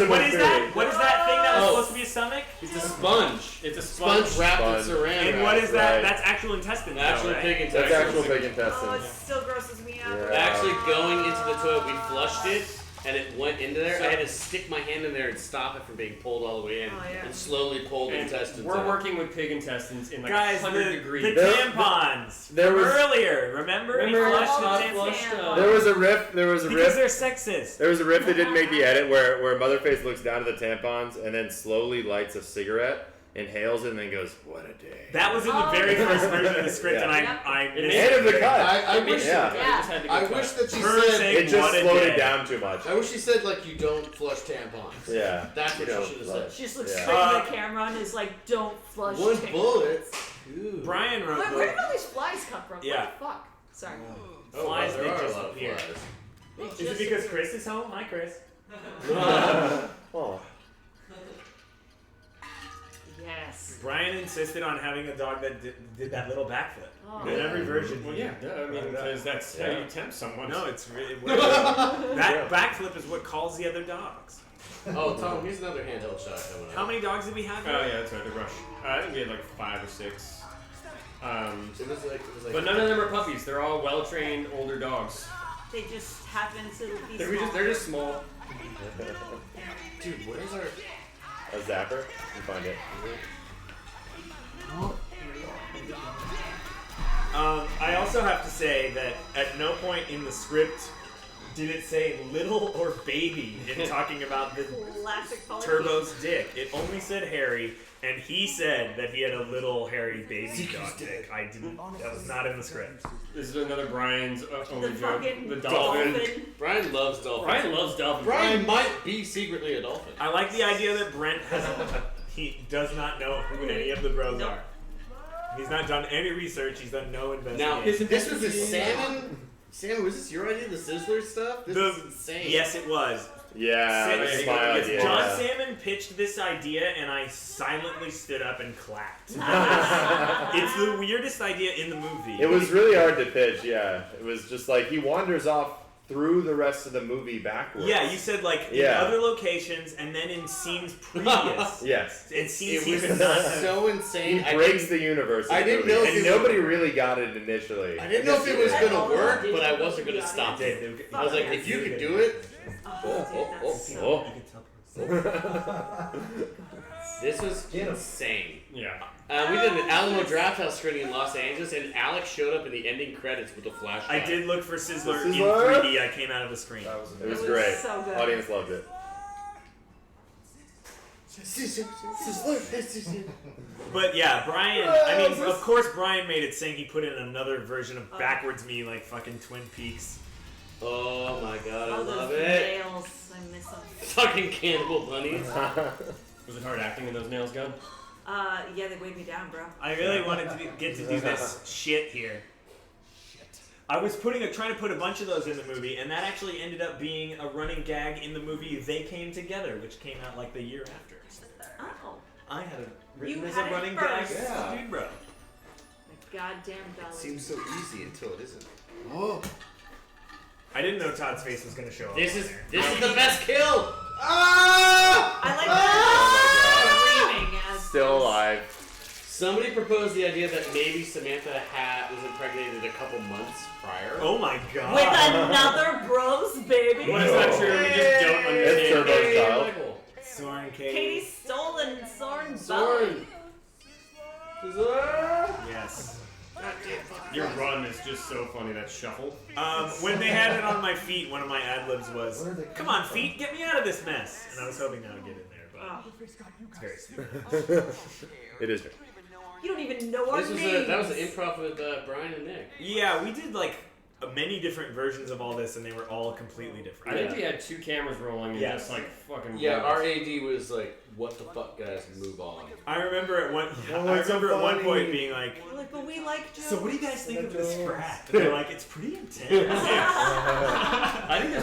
What is that? What is that thing that was supposed to be a stomach? It's a sponge. It's a sponge wrapped in saran And wrap. what is that? Right. That's actual intestines. Actual right? pig intestines. That's actual pig Oh, it intestines. still grosses me out. Yeah. Actually, going into the toilet, we flushed it, and it went into there. I had to stick my hand in there and stop it from being pulled all the way in, and slowly pull the And intestines we're out. working with pig intestines in like Guys, 100 degrees. the tampons. There was- earlier. Remember? We flushed the tampons. There was a riff. Because they're sexist. There was a riff they didn't make the edit where Motherface looks down at the tampons and then slowly lights a cigarette, inhales it, and then goes, "What a day." That was in the very first version of the script, and I It made of the cut. I wish I wish that she Her said saying, it just "What a slowed day." it down too much. I wish she said like you don't flush tampons. Yeah. That's what You she don't should have flush. said. She just looks Yeah. straight at the camera and is like, "Don't flush." One tampons." bullet. Brian wrote Where did all these flies come from? Yeah. What the fuck? Sorry. Flies, there they are a just lot of appear. flies. Is it because Chris is home? Hi, Chris. Oh. Yes. Brian insisted on having a dog that did that little backflip. Oh. In every version. Well, yeah, I mean, because that's how you tempt someone. No, it's really that backflip is what calls the other dogs. Oh, Tom, here's another handheld shot coming up. How many dogs did we have? Oh yeah, that's right. The rush. I think we had like 5 or 6. It was like But none of them are puppies. They're all well-trained older dogs. They just happen to be They're small. just small. Dude, where's our A zapper? You find it. I also have to say that at no point in the script did it say little or baby in talking about the Classic Polly. Turbo's dick. It only said hairy, and he said that he had a little hairy baby dog dick. I didn't. That was not in the script. This is another Brian's only The joke. fucking The dolphin. Brian loves dolphins. Brian loves dolphins. Brian might be secretly a dolphin. I like the idea that Brent he does not know who any of the bros are. He's not done any research. He's done no Now, investigation. this was a salmon. Salmon, was this your idea? The Sizzler stuff? This is insane. Yes, it was. Yeah, the smile idea. John Salmon pitched this idea, and I silently stood up and clapped. It's the weirdest idea in the movie. It was really hard to pitch, yeah. It was just like he wanders off through the rest of the movie backwards. Yeah, you said like in other locations and then in scenes previous. Yes. And scenes it was even not so insane. He breaks the universe. I didn't know and nobody really got it initially. I didn't know if it was gonna work, but I wasn't gonna stop it. I was like, if you could do it. This was insane. Yeah. We did an Alamo Drafthouse screening in Los Angeles, and Alex showed up in the ending credits with a flashlight. I did look for Sizzler in 3D. I came out of the screen. It was great. So good. Audience loved it. But yeah, Brian, I mean, of course Brian made it saying he put in another version of Backwards Me, like fucking Twin Peaks. Oh my god, I All love those it. nails, I miss them. Fucking cannibal bunnies. Was it hard acting when those nails go? Yeah, they weighed me down, bro. I really wanted to get to do this shit here. I was trying to put a bunch of those in the movie, and that actually ended up being a running gag in the movie They Came Together, which came out like the year after. Oh. I had it written You as had a it running first. gag. Yeah. Dude, bro. My goddamn belly. Seems so easy until it isn't. Oh. I didn't know Todd's face was gonna show up. This on is there. the best kill. Ah! I like Oh screaming as Still alive. Somebody proposed the idea that maybe Samantha was impregnated a couple months prior. Oh my god. with another bros baby. What is that true? We just don't It's understand. Turbo's child. Michael. Soren Katie. Katie stolen Soren's Soren. belly. Yes. Your run is just so funny, that shuffle. When they had it on my feet, one of my ad-libs was, "Come on, feet, get me out of this mess." And I was hoping that would get in there, but it's very stupid. It is. You don't even know our names. That was an improv with Brian and Nick. Yeah, we did like many different versions of all this, and they were all completely different. I think we had 2 cameras rolling and just like fucking. Yeah, our AD was like, "What the fuck, guys? Move on." I remember at one. Oh, I it's so remember at one funny. point being like, We're like, but we like jokes. "So what do you guys think of this crap?" And they're like, "It's pretty intense." I think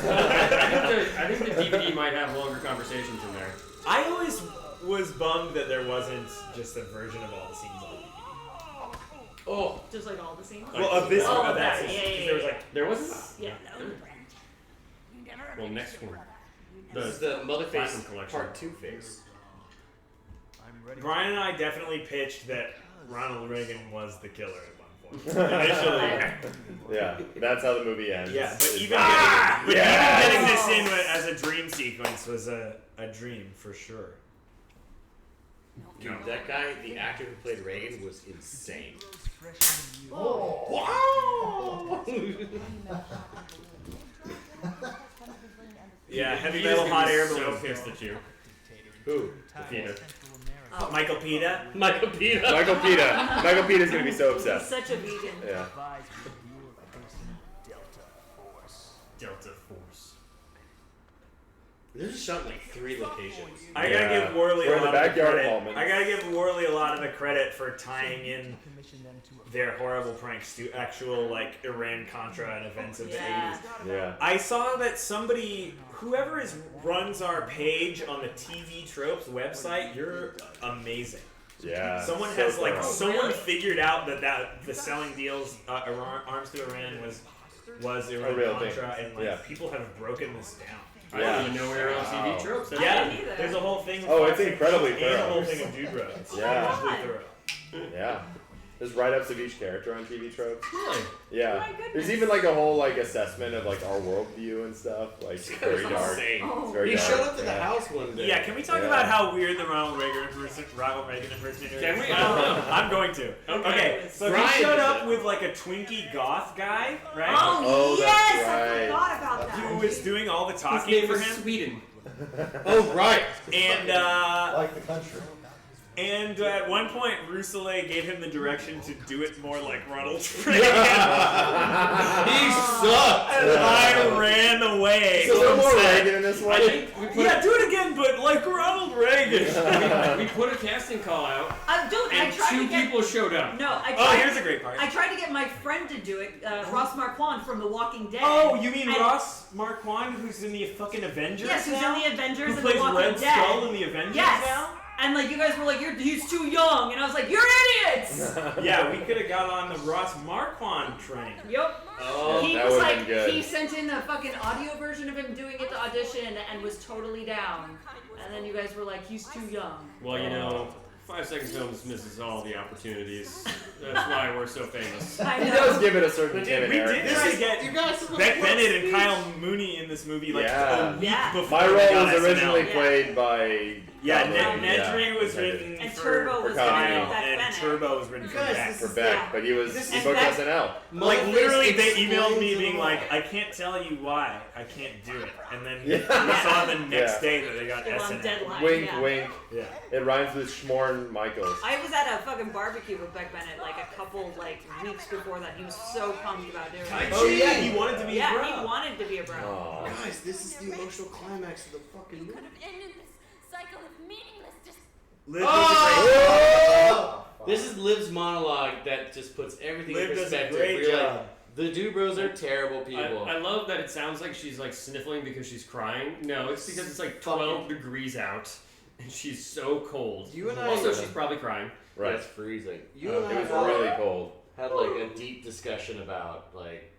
I think the DVD might have longer conversations in there. I always was bummed that there wasn't just a version of all the scenes on DVD. Oh, Just like all the scenes. Well, of this Oh, one, of that that, scene. yeah, yeah, There was yeah. like, There wasn't. Yeah. Well, next one. this is the Motherface Platinum Collection. Part 2 face. Brian and I definitely pitched that Ronald Reagan was the killer at one point. Initially. Yeah, that's how the movie ends. Yeah, but It's- even getting this in as a dream sequence was a dream for sure. Dude, that guy, the actor who played Reagan, was insane. Yeah, heavy He is metal gonna hot be air so balloon. pissed at you. Who? Peter. Michael Pita. Michael Pita. Michael Pita. Michael Pita's gonna be so He's obsessed. such a vegan. Yeah. Delta Force. This was shot in like 3 locations. I gotta give Worley We're a in the lot of the backyard credit. involvement. I gotta give Worley a lot of the credit for tying in their horrible pranks to actual like Iran-Contra and events of the 80s. Yeah. I saw that whoever runs our page on the TV Tropes website, you're amazing. Yeah. Someone so has like thorough. someone figured out that the selling deals arms to Iran was A real Iran thing. Contra, and like Yeah. people have broken this down. I didn't even know we were on TV Tropes. That's Yeah, didn't either. there's a whole thing. Oh, of it's 5 incredibly and a thorough. whole thing of Dude Bro. It's Yeah. hugely thorough. Yeah. There's write-ups of each character on TV Tropes. Really? Yeah. Oh my goodness. There's even like a whole like assessment of like our worldview and stuff. Like it's very dark. Insane. It's very He dark. showed up to the Yeah. house one day. Yeah, can we talk Yeah. about how weird the Ronald Reagan impersonator is? Can we? I don't know. I'm going to. Okay, so Brian he showed did up it. with like a Twinkie goth guy, right? Oh, Oh, yes! that's I right. forgot about that. Who was doing all the His talking name for was him. Sweden. Oh, right. And Like the country. And at one point, Rousselet gave him the direction to do it more like Ronald Reagan. He sucked. And I ran away. So from more set. Reagan in this one. I think we put Yeah, do it again, but like Ronald Reagan. we put a casting call out. Don't And two people showed up. No, I tried. Here's a great part. I tried to get my friend to do it, Ross Marquand from The Walking Dead. Oh, you mean Ross Marquand, who's in the fucking Avengers? Yes, who's now? in the Avengers Who and plays The Walking Red Dead. Skull in the Avengers now? And like you guys were like, he's too young, and I was like, you're idiots. Yeah, we could have got on the Ross Marquand train. Yep. Oh, he that was would've like, been good. he sent in a fucking audio version of him doing it to audition and was totally down. And then you guys were like, he's too young. Well, you know, 5 Second Films misses all the opportunities. That's why we're so famous. I He know. does give it a certain We timid did Eric. try to get You guys Beck Bennett and Kyle Mooney in this movie like Yeah. a week Yeah. before My we role got was originally SNL. played by. Nedry was yeah. written And for Turbo was Kyle, written Beck and Bennett. Turbo was written for Guys, Beck. this For is- Beck, but he This booked is- SNL. Like Motherface literally, they emailed me explains being it like, all. "I can't tell you why I can't do it," and then Yeah. we saw the next Yeah. day that they got Still on SNL. deadline. Wink, yeah. wink. Yeah. It rhymes with Schmorn Michaels. I was at a fucking barbecue with Beck Bennett like a couple weeks before that. He was so pumped about doing it. Oh yeah, he wanted to be a Yeah, bro. he wanted to be a bro. Aw. Guys, this is the emotional climax of the fucking movie. Could have ended this cycle of meaningless just. Liv This is Liv's monologue that just puts everything Liv in does a perspective. great We're like, job. the Dubros are terrible people. I love that it sounds like she's like sniffling because she's crying. No, it's because it's like 12 degrees out and she's so cold. You and I- Also, she's probably crying. Right. It's freezing. You and It I was all- really cold. Had like a deep discussion about like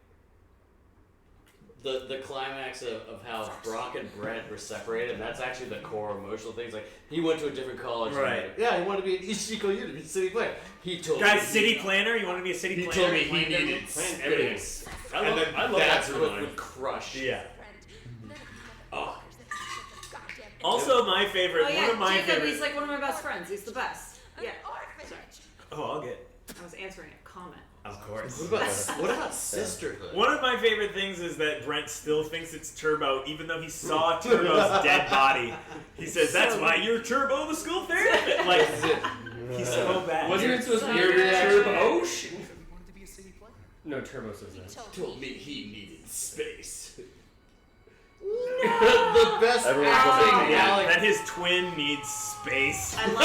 the climax of how Brock and Brent were separated, and that's actually the core emotional things. Like he went to a different college, and, Right. like, yeah, he wanted to be an East Chico Unit, be a city planner. He told Guys, me city planner. You want to be a city He planner? told me he Planned needed everything? Planned everything. space. I And love, then I love that's that what through line. would crush. Yeah. Oh. Also, my favorite. Oh yeah, one of my Jacob, favorite. he's like one of my best friends. He's the best. Yeah. Sorry. Oh, I'll get. I was answering a comment. Of course. What about sisterhood? One of my favorite things is that Brent still thinks it's Turbo, even though he saw Turbo's dead body. He says, "That's why you're Turbo, the school therapist." Like, he's so bad. Wasn't it supposed to be Your your reaction? Turbo? No, Turbo says that. Told me he needed space. The best Everyone's acting, gonna- Yeah, Alex. that his twin needs space. I love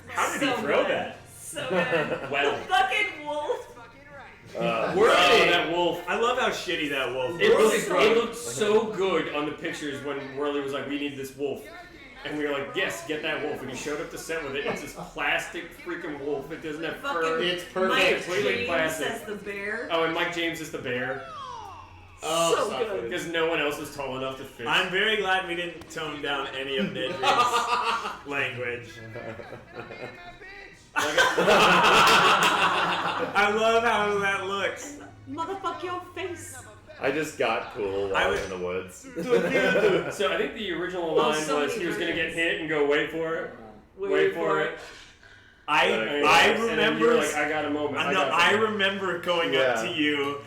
How did So he throw good. that? So good. Well. The fucking wolf. Oh, that wolf. I love how shitty that wolf It is. looked so good on the pictures when Whirly was like, "We need this wolf," and we were like, "Yes, get that wolf." And he showed up to set with it. It's this plastic freaking wolf. It doesn't have fur. Fucking It's Mike perfect. Completely James plastic. as the bear. Oh, and Mike James is the bear Oh, So stop good. it. because no one else was tall enough to fit. I'm very glad we didn't tone down any of Nedry's language. I love how that looks. Motherfuck your face. I just got cool while I was in the woods. So I think the original Oh, line so was many he was gonna get versions. hit and go wait for it, wait for it. I And then you remember. were like, I got a moment. I got I something." remember going up to you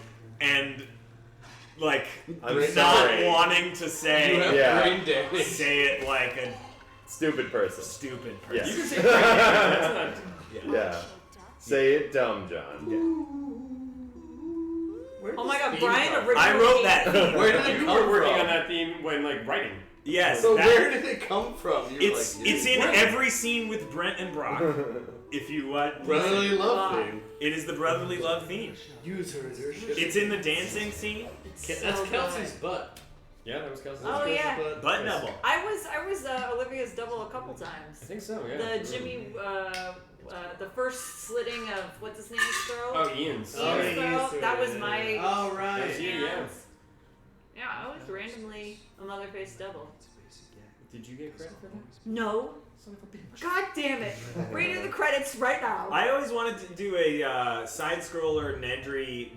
and like I'm not sorry. wanting to say You have Yeah. brain damage. say it like a Stupid person. stupid Yeah. person. You can say great, that's not. Yeah. Say it dumb, John. Oh my god, Brian originally. I wrote that theme. Where did it You come were working from? on that theme when like writing. Yes. So that- where did it come from? You were it's like, it's in Brent. every scene with Brent and Brock. If you what? brotherly love thing. It is the brotherly love theme. Use her as your ship. It's in the dancing scene. That's so Kelsey's good. butt. Yeah, that was Kelsey. Oh yeah. Butt double. I was Olivia's double a couple times. I think so. Yeah. The Jimmy, the first slitting of what's his name's throat. Oh, Ian's. Oh, Ian's Ian's throat. That was throat, my. yeah. Oh, That right. was you, yeah. Yeah, I was randomly a Motherface double. Did you get credit for that? No. God damn it! Read the credits right now. I always wanted to do a side scroller Nedry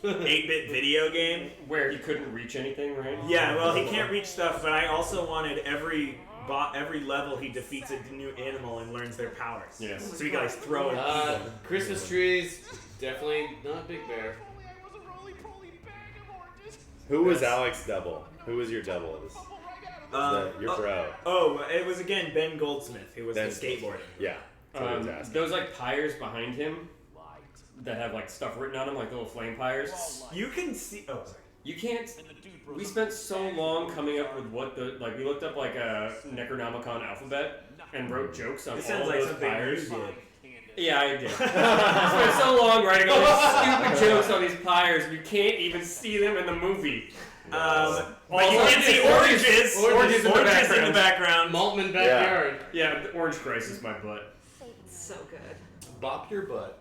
8-bit video game. Where he couldn't reach anything, right? Yeah, well, he can't reach stuff, but I also wanted every level he defeats a new animal and learns their powers. Yes. So you guys throw it. Christmas trees, definitely not Big Bear. Who was Alex double? Who was your double? Your bro. Oh, it was again Ben Goldsmith, who was Ben the skateboarder. Yeah. That's what I was asking. Those like pyres behind him that have like stuff written on them, like little flame pyres. You can see. Oh, sorry. You can't. We spent so long coming up with what the we looked up like a Necronomicon alphabet and wrote jokes on all like those pyres. Yeah, I did. I spent so long writing all these stupid jokes on these pyres, and you can't even see them in the movie. But you can see oranges in the background. Maltman backyard. Yeah, the orange crisis, my butt. So good. Bop your butt.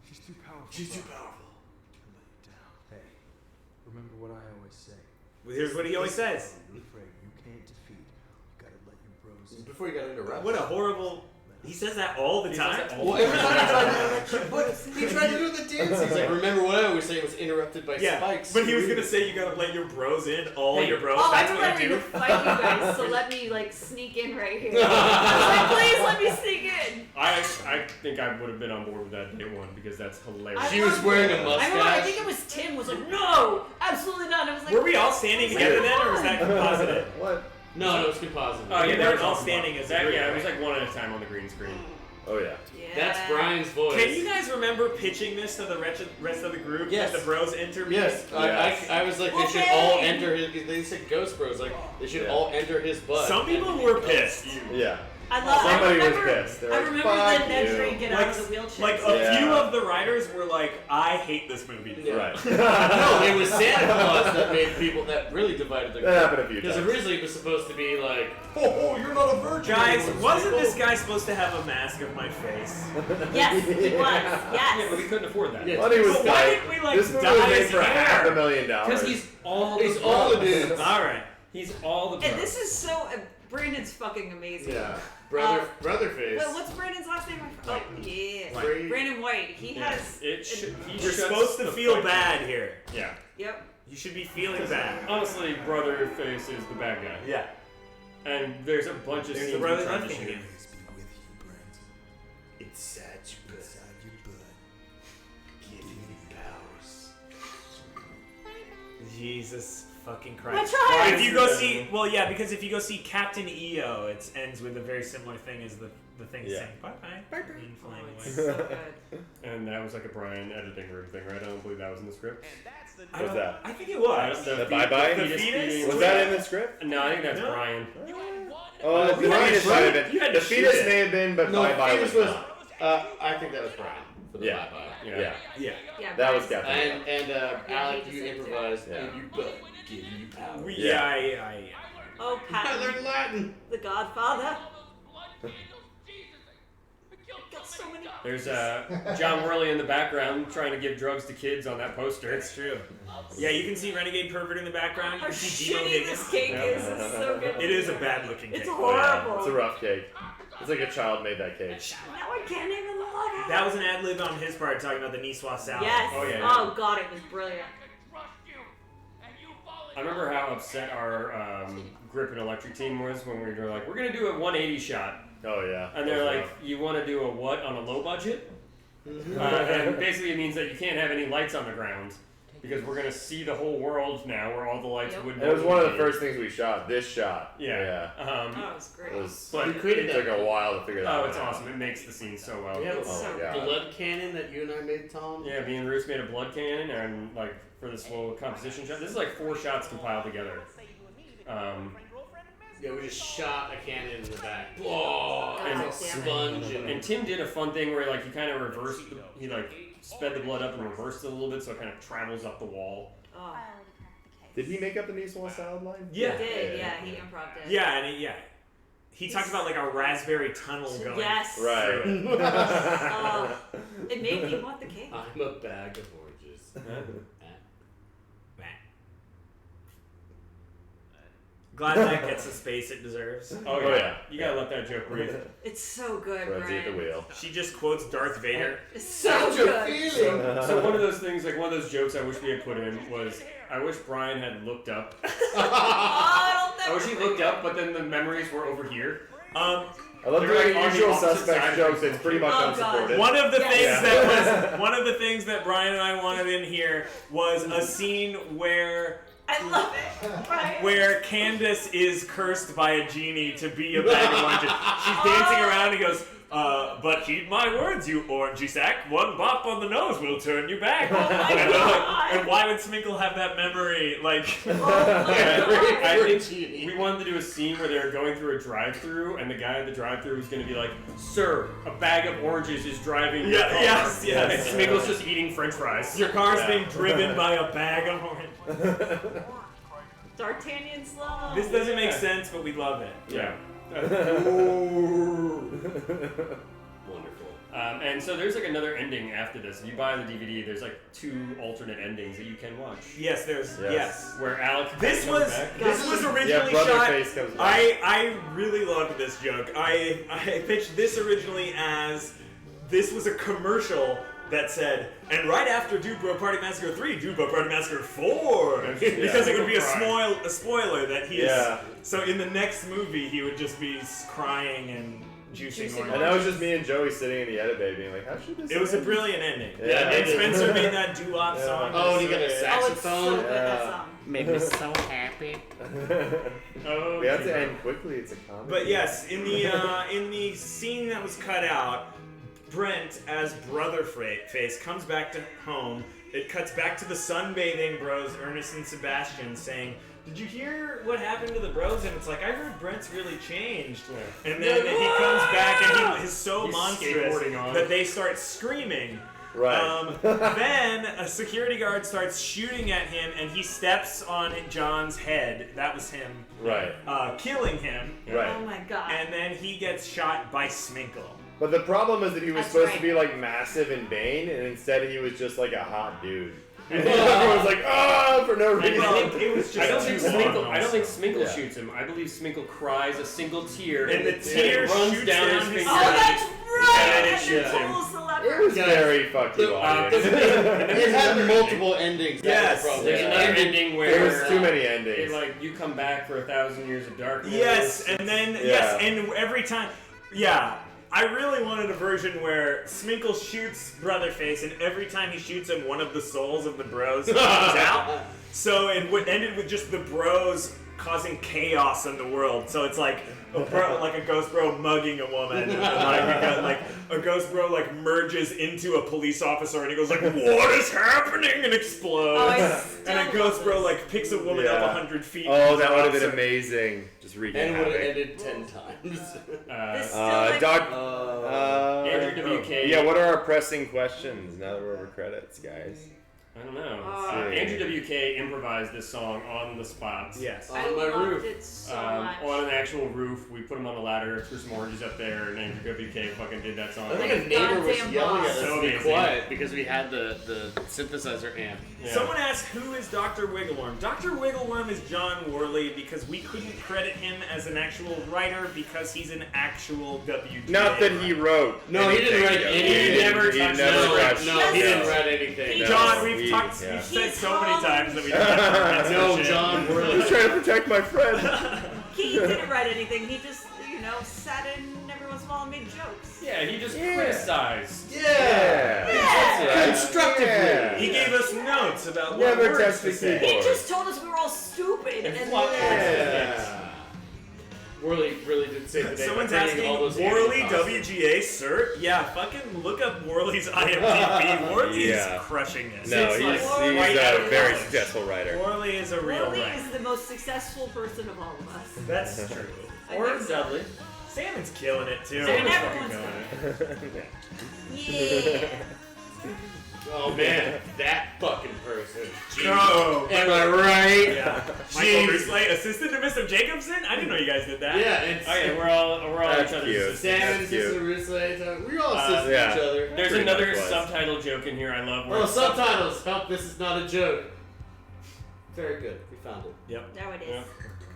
She's too powerful. She's too powerful. Hey, remember what I always say. Well, here's what he always says. You're afraid you can't defeat. You gotta let your bros. Before you got interrupted. What a horrible. He says that all the time. Well, every time he tried to do the dance. He's like, remember what I always say was interrupted by spikes. But he was gonna say you gotta let your bros in. All your bros. Oh, I That's was what ready you to do. fight you guys, so let me sneak in right here. I was like, please let me sneak in. I think I would have been on board with that day one because that's hilarious. She was wearing a mustache. I think it was Tim was like, no, absolutely not. I was like, Were we all standing together then, or was that composite? What? No, it was composite. Oh yeah, they were all standing as a group. Yeah, it was like one at a time on the green screen. Oh yeah. That's Brian's voice. Can you guys remember pitching this to the rest of the group? Yes. That the bros enter? Yes. I was like, they should all enter his. They said Ghost Bros. Like, they should all enter his butt. Some people were pissed. Yeah. I remember the Nedry get out of the wheelchair. Like a few of the writers were like, "I hate this movie." Yeah. Right. No, it was Santa Claus that made people that really divided the group. That happened a few Because times. originally it was supposed to be like, oh, you're not a virgin. Guys, wasn't this guy supposed to have a mask of my face? Yes, he was. Yeah, Yes. but we couldn't afford that. Yeah. Money was But why tight. didn't we This movie dye was made his for hair? $500,000. Because he's all the dudes. All right. He's all the And pros. this is so. Brandon's fucking amazing. Yeah. Brother face. Wait, what's Brandon's last name? Oh, yeah. White. Brandon White. He has. You're supposed to feel bad here. Yeah. Yep. You should be feeling bad. Honestly, Brother Face is the bad guy. Yeah. And there's a bunch of There's scenes the brother we tried to left hand. shoot. Always be with you, Brent. Inside your butt. Inside your butt. Give me powers. Jesus fucking I Christ. tried. If you go see, because if you go see Captain EO, it ends with a very similar thing as the thing saying bye bye and flying away. So good. And that was like a Brian editing room thing, right? I don't believe that was in the script. I What's don't- that? I think it was. The bye-bye? The fetus fetus? feeding- Was that in the script? No, I think that's No. Brian. Oh, the you had fetus to might have shoot it. been. You had The to shoot fetus it. may have been, but No, bye-bye Fetus was was. not. I think that was Brian for the Yeah. bye-bye. Yeah. Yeah. Yeah. That was Brian's- Captain. And Alec, he you just said improvised. Yeah. And you butt. Give you powers. Yeah. Oh, I Patton. learned Latin. The Godfather. Got so many. There's John Worley in the background trying to give drugs to kids on that poster. That's true. Yeah, you can see Renegade Pervert in the background. You How can see Demo shitty Higgins. this cake is. It's so good. It is a bad looking cake. It's Oh, yeah. horrible. It's a rough cake. It's like a child made that cake. Now I can't even look at it. That was an ad lib on his part talking about the Niçoise salad. Yes. Oh, yeah. Oh god, it was brilliant. I remember how upset our grip and electric team was when we were like, we're gonna do a 180 shot, Oh yeah. and they're like, you want to do a what on a low budget? And basically it means that you can't have any lights on the ground because we're gonna see the whole world now where all the lights Yep. would. It was one of the first things we shot. This shot. Yeah. Oh, it was great. It was. But It took a while to figure that out. Oh, it's awesome! It makes the scene so well. We have It's a so my God. blood cannon that you and I made, Tom. Yeah, me and Roos made a blood cannon, and like for this little composition shot, this is like 4 shots compiled together. Yeah, we just shot a cannon in the back. Whoa! God And damn it's it. a sponge And Tim did a fun thing where like he kind of reversed, he like sped the blood up and reversed it a little bit, so it kind of travels up the wall. Oh. Did he make up the Niçoise salad line? Yeah. He did, yeah, he improv it. Yeah, and he talked about like a raspberry tunnel going. Yes. Right. Oh, it made me want the cake. I'm a bag of oranges. Glad that gets the space it deserves. Oh yeah, you gotta let that joke breathe. It's so good, Frenzy at the Brian. wheel. She just quotes Darth Vader. It's so good. So one of those things, like one of those jokes I wish we had put in was, I wish Brian had looked up. I wish he looked up, but then the memories were over here. I love They're doing like on the usual opposite suspects sides jokes. of It's pretty much Oh, unsupported. One of the Yes. one of the things that Brian and I wanted in here was a scene where I love it, Brian. where Candace is cursed by a genie to be a bag of oranges. She's dancing around and goes, But heed my words, you orangey sack. One bop on the nose will turn you back. Oh my God. And why would Sminkle have that memory? Like, I think we wanted to do a scene where they were going through a drive-thru, and the guy at the drive-thru was going to be like, "Sir, a bag of oranges is driving your car." Yes. And Sminkle's just eating French fries. Your car's being driven by a bag of oranges. D'Artagnan slow. This doesn't make sense, but we love it. Yeah. Wonderful. And so there's like another ending after this. If you buy the DVD, there's like 2 alternate endings that you can watch. Yes, there's yes. Where Alec This comes was back. this was originally shot. I really loved this joke. I pitched this originally as this was a commercial that said, and right after Dude Bro Party Massacre 3, Dude Bro Party Massacre 4, because it would be a spoiler that he is. So in the next movie, he would just be crying and juicing oranges. And that was just me and Joey sitting in the edit bay being like, how should this It was a end? brilliant ending. Yeah. And Spencer made that doo-wop song. Oh, and he got a Oh, it's saxophone. so good, that song. Made me so happy. We have to end quickly. It's a comedy. But yes, in the scene that was cut out, Brent as Brotherface comes back to home. It cuts back to the sunbathing bros, Ernest and Sebastian, saying, "Did you hear what happened to the bros?" And it's like, I heard Brent's really changed. And then he comes back and he's so He's monstrous skateboarding on. that they start screaming. Right. Then a security guard starts shooting at him, and he steps on John's head. That was him. Right. Killing him. Right. Oh my God. And then he gets shot by Sminkle. But the problem is that he was That's supposed right. to be like massive in Bane, and instead he was just like a hot dude. And everyone was like, "Ah!" for no reason. It was just I don't think too long Sminkle Yeah. shoots him. I believe Sminkle cries a single tear, And the tear runs shoots down down his his finger. Oh, that's right! And it That's shoots a him. cool It celebrity. was very fuck you audience. It had multiple endings. Yes. There's another ending where There was too many endings. It, like, you come back for 1,000 years of darkness. Yes, and then and every time, I really wanted a version where Sminkle shoots Brotherface, and every time he shoots him, one of the souls of the bros comes out. So it ended with just the bros causing chaos in the world. So it's like a ghost bro mugging a woman, and like a ghost bro like merges into a police officer, and he goes like, "What is happening?" and explodes. And a ghost bro like picks a woman up 100 feet. Oh, that would have been amazing. Just wreaking And would have havoc. ended 10 times. Andrew WK. Yeah, what are our pressing questions now that we're over credits, guys? I don't know. see. Andrew WK improvised this song on the spot. Yes. I On my loved roof. it so much. On an actual roof. We put him on the ladder, threw some oranges up there, and Andrew WK fucking did that song. I think a neighbor was Goddamn yelling at boss. us So to be amazing. quiet because we had the synthesizer amp. Yeah. Someone asked, who is Dr. Wiggleworm? Dr. Wiggleworm is John Worley because we couldn't credit him as an actual writer because he's an actual WGA. Not that he wrote. No, he didn't write anything. anything. He never touched. No, he didn't write anything. John, we've said so many times that we don't have to No, John Worley. He's trying to protect my friend. He didn't write anything. He just, sat in every once in a while and made jokes. Yeah, he just criticized. Yeah. Constructively. Yeah. He gave us notes about Never what words touched to the say. keyboard. He just told us we were all stupid. And Yeah. Worley really did save the day. Someone's by bringing asking, all those Worley animal WGA, sir? Yeah, fucking look up Worley's IMDb. Worley Yeah. is crushing it. No, It's he's like right a out of very college. successful writer. Worley is a real Worley writer. is the most successful person of all of us. That's true. Or Dudley. Salmon's killing it too. And Fucking everyone's killing it. Yeah. Oh man, that fucking person. Jeez. No. Am I right? Yeah. Michael Rusley, assistant to Mr. Jacobson? I didn't know you guys did that. Yeah, it's Okay, we're all That's each other's cute. assistants. Sam, That's Sister cute. Rusley. We all assist yeah. each other. There's Pretty another much was. subtitle joke in here I love. Where Oh, it's subtitles. Help! This is not a joke. Very good. We found it. Yep. There it is. Yeah.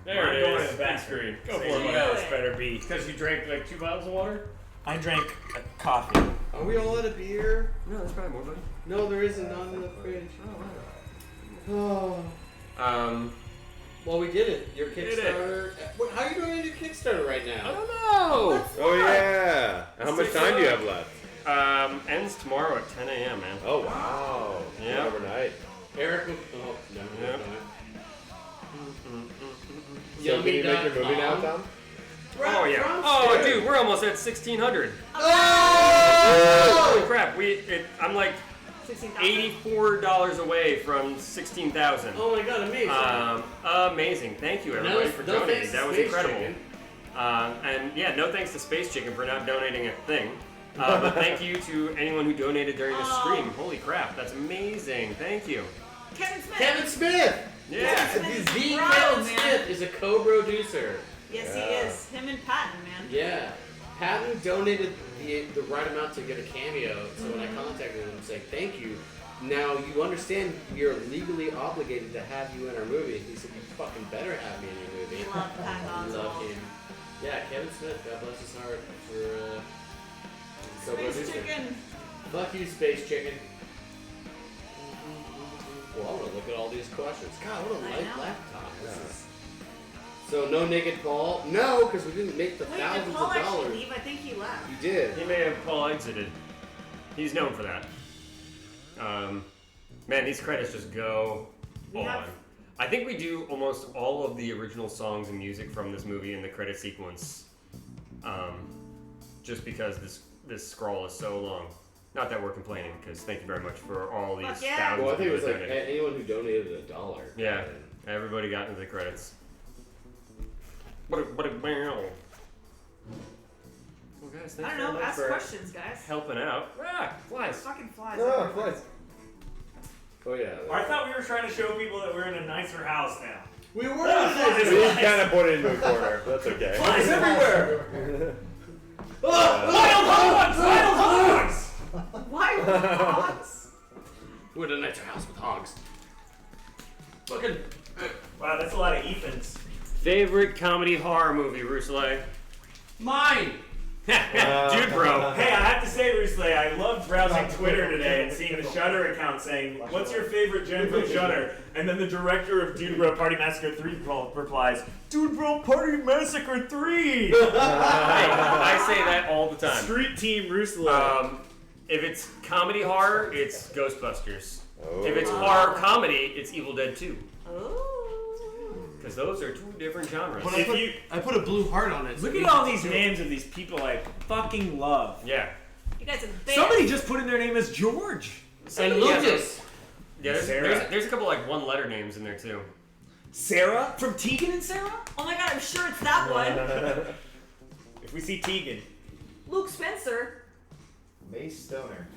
There I'm it going is. to the back Big screen. Go So for you it. know buddy. this better be. Because you drank like 2 bottles of water? I drank coffee. Are we all out of beer? No, there's probably more, buddy. No, there isn't. None in the fridge. Oh. Well, we did it. Your Did it. Kickstarter. How are you doing on your Kickstarter right now? I don't know. Oh yeah. How much time do you have left? Ends tomorrow at 10 a.m., man. Oh wow. Yeah. Overnight. Eric. Oh no. Yeah. So can you make your movie now, Tom? Oh yeah. From Oh Oh, dude, we're almost at 1,600. Oh! Holy crap! I'm like $84 away from 16,000. Oh my god, amazing! Amazing! Thank you everybody for donating. That was incredible. And yeah, no thanks to Space Chicken for not donating a thing. But thank you to anyone who donated during the stream. Holy crap, that's amazing! Thank you. Kevin Smith. Kevin Smith. Yeah. The Kevin Smith is a co-producer. Yes, he is. Him and Patton, man. Yeah. Patton donated the right amount to get a cameo, so when I contacted him saying thank you, now you understand we are legally obligated to have you in our movie. He said, you fucking better have me in your movie. Love Patton. Love him. Yeah, Kevin Smith, God bless his heart for Space Chicken. Fuck you, Space Chicken. Well, I want to look at all these questions. God, what a light laptop. So no naked Paul? No, because we didn't make the Wait, thousands did Paul of actually dollars. leave? I think he left. You did. He may have Paul exited. He's known for that. Man, these credits just go on. I think we do almost all of the original songs and music from this movie in the credit sequence. Just because this scroll is so long. Not that we're complaining, because thank you very much for all these thousands Well, I of think it people was that like donated. anyone who donated $1. Yeah, everybody got into the credits. Well, guys, thanks I don't very know. much Ask for questions, guys. helping out. Flies. Fucking flies. Oh, flies. Oh yeah. I thought we were trying to show people that we're in a nicer house now. We were. We kind of put it into a corner, but that's okay. Flies everywhere. Wild hogs! Wild hogs! Wild hogs! We're in a nicer house with hogs. Fucking. Wow, that's a lot of Ethans. Favorite comedy horror movie, Rousselet? Mine! Dude, bro. Hey, I have to say, Rousselet, I loved browsing Twitter today and seeing the Shudder account saying, "What's your favorite gen from Shudder?" And then the director of Dude Bro Party Massacre 3 replies, "Dude Bro Party Massacre 3!" I say that all the time. Street Team Rousselet. If it's comedy horror, it's Ghostbusters. Oh. If it's horror comedy, it's Evil Dead 2. Oh. Because those are two different genres. But I put a blue heart on it. So Look at all these names of these people I fucking love. Yeah. You guys are the best. Somebody just put in their name as George. And Lucas. Yeah, there's a couple like one-letter names in there too. Sarah from Tegan and Sarah? Oh my god, I'm sure it's that one. If we see Tegan. Luke Spencer. Mace Stoner.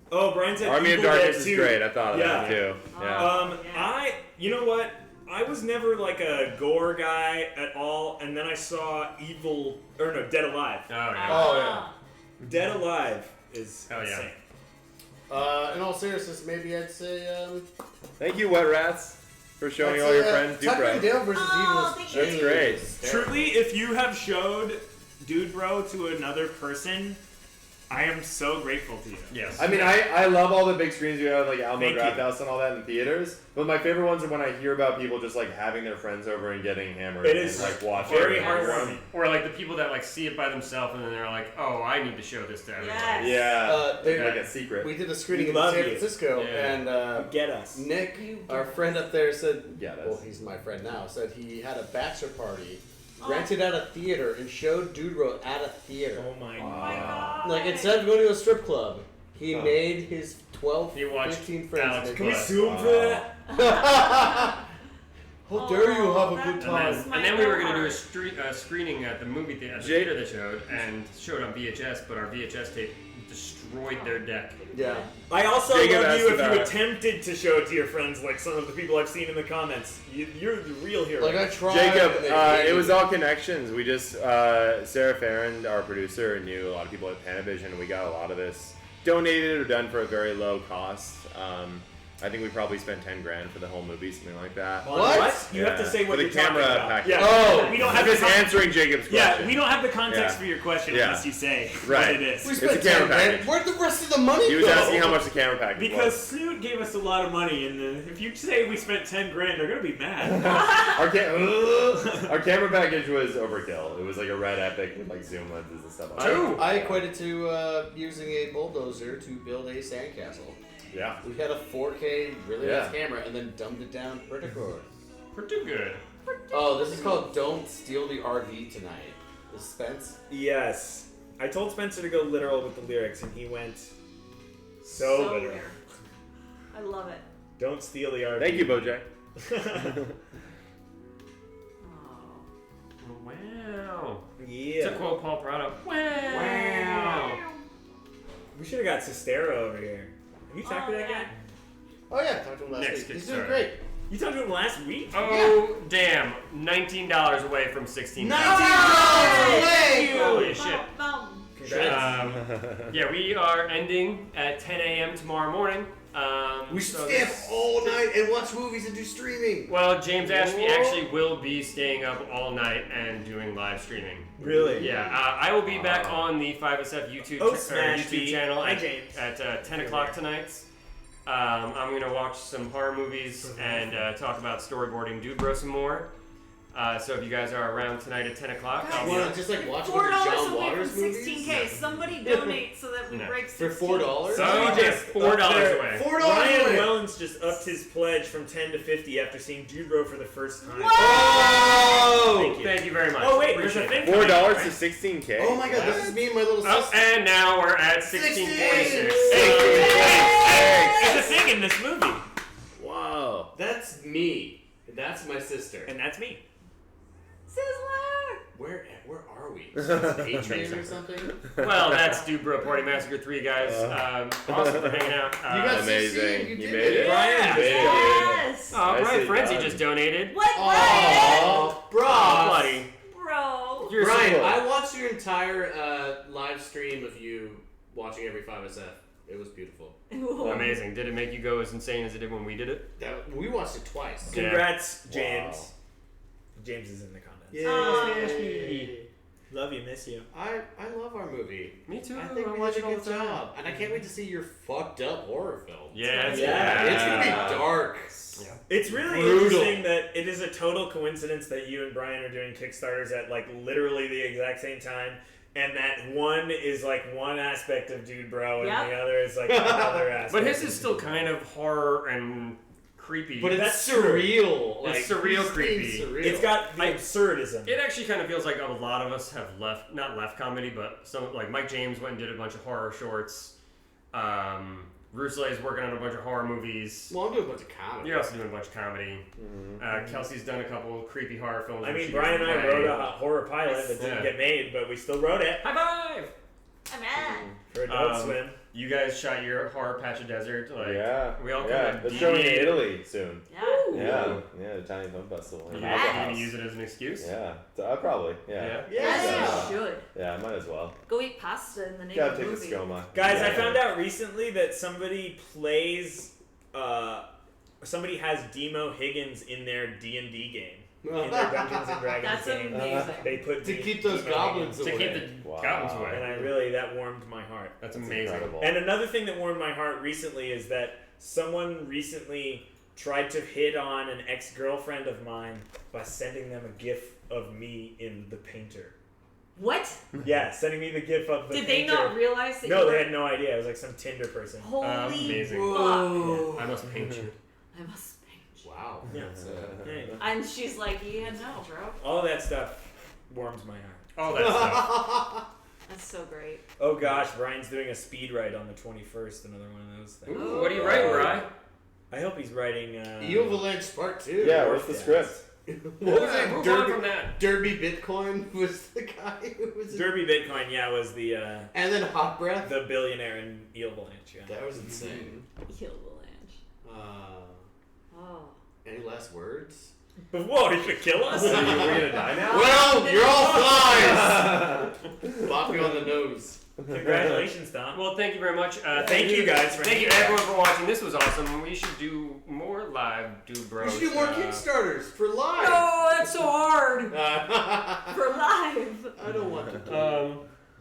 Oh, Brian said Army of Evil Dead Darkness is 2. great. I thought of that too. Yeah. You know what? I was never like a gore guy at all, and then I saw Dead Alive. Oh yeah. Oh yeah. Dead Alive is Hell yeah. insane. In all seriousness, maybe I'd say Thank you, Wet Rats, for showing all your friends Dude Tucker Bro. and Dale versus Evil. thank That's you. great. Truly, if you have showed Dude Bro to another person, I am so grateful to you. Yes. I mean, I love all the big screens you have, like Alamo Thank Draft you. House and all that in theaters. But my favorite ones are when I hear about people just like having their friends over and getting hammered It and is like watching. very it. heartwarming. Or like the people that like see it by themselves and then they're like, oh, I need to show this to everybody. Yes. Yeah, like a secret. We did a screening We in love San you. Francisco, Yeah. and Get us. Nick, our friend up there, said, Get us. well, he's my friend now, said he had a bachelor party, rented out a theater, and showed Dude Bro at a theater. Oh my Oh my god. god. Like, instead of going to a strip club, he made his 12, He watched 15 friends. Alex make Can we it. sue him for that? How dare you have a good that time? was And then we were going to do a screening at the movie theater, at the theater they showed, and showed on VHS, but our VHS tape destroyed their deck. Yeah. I also Jacob love you asked if you about- attempted to show it to your friends, like some of the people I've seen in the comments. You're the real hero. Like, I tried. Jacob, and they hated it was me. all connections. We just, Sarah Farron, our producer, knew a lot of people at Panavision, and we got a lot of this donated or done for a very low cost. I think we probably spent $10,000 for the whole movie, something like that. What? You have to say what for you're the camera talking about. package. Yeah. Oh, we don't I'm have just the con- answering Jacob's question. Yeah, we don't have the context Yeah. for your question Yeah. unless you say Right. what it is. We It's spent a camera $10,000. package. Where'd the rest of the money He was go? asking how much the camera package Because was. Snoot gave us a lot of money, and if you say we spent $10,000, they're gonna be mad. Our camera package was overkill. It was like a Red Epic with like zoom lenses and stuff. I equated to using a bulldozer to build a sandcastle. Yeah. We had a 4K really Yeah. nice camera and then dumbed it down pretty good. Pretty good. Oh, this is called "Don't Steal the RV Tonight." Is Spence? Yes. I told Spencer to go literal with the lyrics, and he went so literal. weird. I love it. Don't steal the RV. Thank you, Bojack. Wow. Yeah. To quote Paul Prado, wow. We should have got Sestero over here. Have you talked to that guy? Oh yeah, talked to him last Next week. He's Kickstarter. doing great. You talked to him last week? Oh, damn. $19 away from $16. $19 away! Holy shit. Congrats. Yeah, we are ending at 10 a.m. tomorrow morning. We should stay up all night and watch movies and do streaming. Well, James Ashby actually will be staying up all night and doing live streaming. Really? Yeah, I will be back on the 5SF YouTube, YouTube channel at 10 o'clock tonight. I'm going to watch some horror movies and talk about storyboarding Dude Bro some more. So if you guys are around tonight at 10 o'clock, I'll be just like watch $4 John away Waters from movies. 16K. Somebody donate so that we break 16. For $4? Somebody just $4 away. Ryan Wellens just upped his pledge from 10 to 50 after seeing Dude Bro for the first time. Whoa! Thank you very much. Oh wait, there's a thing. $4 to 16K. Oh my god, this is me and my little sister. Oh, and now we're at 1646. There's a thing in this movie. Wow. That's me. That's my sister. And that's me. Sizzler! Where are we? Patreon or something? Well, that's Dude Bro Party Massacre 3, guys. Awesome for hanging out. You got amazing. You You did made it. Brian. Yes! Oh, Brian Nicely Frenzy done. just donated. What, Brian? Oh, bro. Buddy. Bro. You're Brian, so I watched your entire live stream of you watching every 5SF. It was beautiful. amazing. Did it make you go as insane as it did when we did it? We watched it twice. Congrats, James. Wow. James is in the comments. Yay. Love you, miss you. I love our movie. Me too. I think I we watch did a it all good the time. job. And I can't wait to see your fucked up horror film. Yeah, It's gonna be dark. Yeah. It's really Brutal. interesting that it is a total coincidence that you and Brian are doing Kickstarters at like literally the exact same time, and that one is like one aspect of Dude Bro, and Yep. the other is like another aspect. But his is still kind of horror and creepy. But it's That's surreal. It's surreal he's being creepy. Surreal. It's got the absurdism. It actually kind of feels like a lot of us have not left comedy, but some like Mike James went and did a bunch of horror shorts. Ruslay's working on a bunch of horror movies. Well, I'm doing a bunch of comedy. You're also doing a bunch of comedy. Kelsey's done a couple of creepy horror films. I that mean, she Brian and I didn't wrote play. a horror pilot that didn't get made, but we still wrote it High five! I'm at. for Adult Swim. You guys shot your horror patch of desert. Like, Yeah. we all yeah. kind of That's showing in Italy soon. Yeah. Yeah, the Italian Film Festival. Are in you Alpha gonna House. use it as an excuse? Yeah, probably. Yeah. Yes, you should. Yeah, might as well. Go eat pasta in the name Gotta of the take the movie. scoma. Guys, Yeah. I found out recently that somebody plays, somebody has Demo Higgins in their D&D game. In their Dungeons and Dragons That's game. amazing. They put To keep those Demo goblins Higgins. away. To keep the Wow. goblins away. And that warmed my heart. That's amazing. Incredible. And another thing that warmed my heart recently is that someone recently tried to hit on an ex-girlfriend of mine by sending them a gif of me in The Painter. What? Yeah, sending me the gif of The Did Painter. they not realize that No, you were... they had no idea. It was like some Tinder person. Holy Amazing. fuck. I must paint you. I must paint you. Wow. Yeah. That's, And she's like, yeah, no, bro. All that stuff warms my heart. All that stuff. That's so great. Oh gosh, Brian's doing a speed write on the 21st. Another one of those things. Ooh, what are you writing, Bri? I hope he's writing. Evil Lynch Part 2. Yeah, what's the script? What was it? Move on from that. Derby Bitcoin was the guy who was in... Derby Bitcoin, yeah, was the And then Hot Breath. the billionaire in Eel Blanche. Yeah. That was insane. Kill the Lange. Oh. Any last words? But whoa, are you gonna kill us? Are we gonna die now? Well, you're all flies! Bop you on the nose. Congratulations, Don. Well, thank you very much. Thank you guys for Thank you hanging out. everyone for watching. This was awesome. We should do more live Dude Bros. We should do more Kickstarters for live. No, that's so hard. For live. I don't want to do it.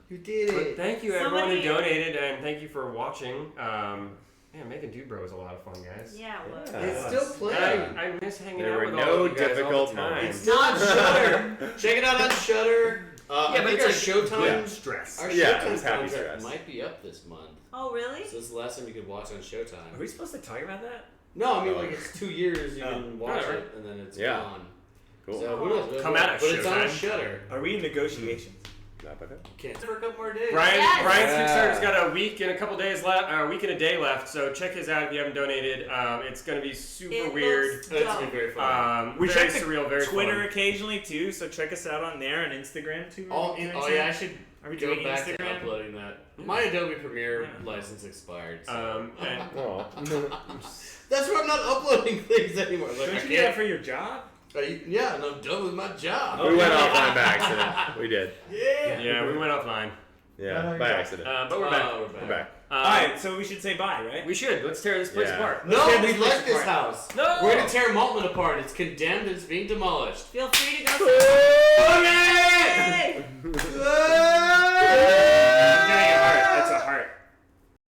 You did But it. thank you everyone who Somebody- donated, and thank you for watching. Man, making Dude Bro was a lot of fun, guys. Yeah, it was. It's still playing. I miss hanging There out were with no all of you guys difficult all the time. moments. It's still on Shudder. Check it out on Shudder. I think our Showtime Yeah. Stress. Our Yeah, Showtime it's happy contract stress. might be up this month. Oh, really? So it's the last time you could watch on Are Showtime. we supposed to talk about that? No, I mean like it's 2 years you can watch whatever. it and then it's Yeah. gone. Cool. So who knows? Come at us, But it's on Showtime. Shutter. Are we in negotiations? Can't for a couple more days. Brian's Yes. Kickstarter's got a week and a couple days left, a week and a day left. So check his out if you haven't donated. It's gonna be super It weird. looks It's gonna be very fun. We very check the surreal, very Twitter fun. occasionally too, so check us out on there and Instagram too. Oh yeah, I should Are we go doing back to Instagram? uploading that. My Adobe Premiere license expired. So. And That's why I'm not uploading things anymore. Like, Don't I you do that can't. for your job? Yeah, no, done with my job. We went offline by accident. We did. yeah, we went offline. Yeah, by accident. But we're back. We're back. Alright, so we should say bye, right? We should. Let's tear this place Yeah. apart. No, Let's tear we this place like this apart. house. No! We're gonna tear Maltman apart. It's condemned. It's being demolished. Feel free to go. Okay!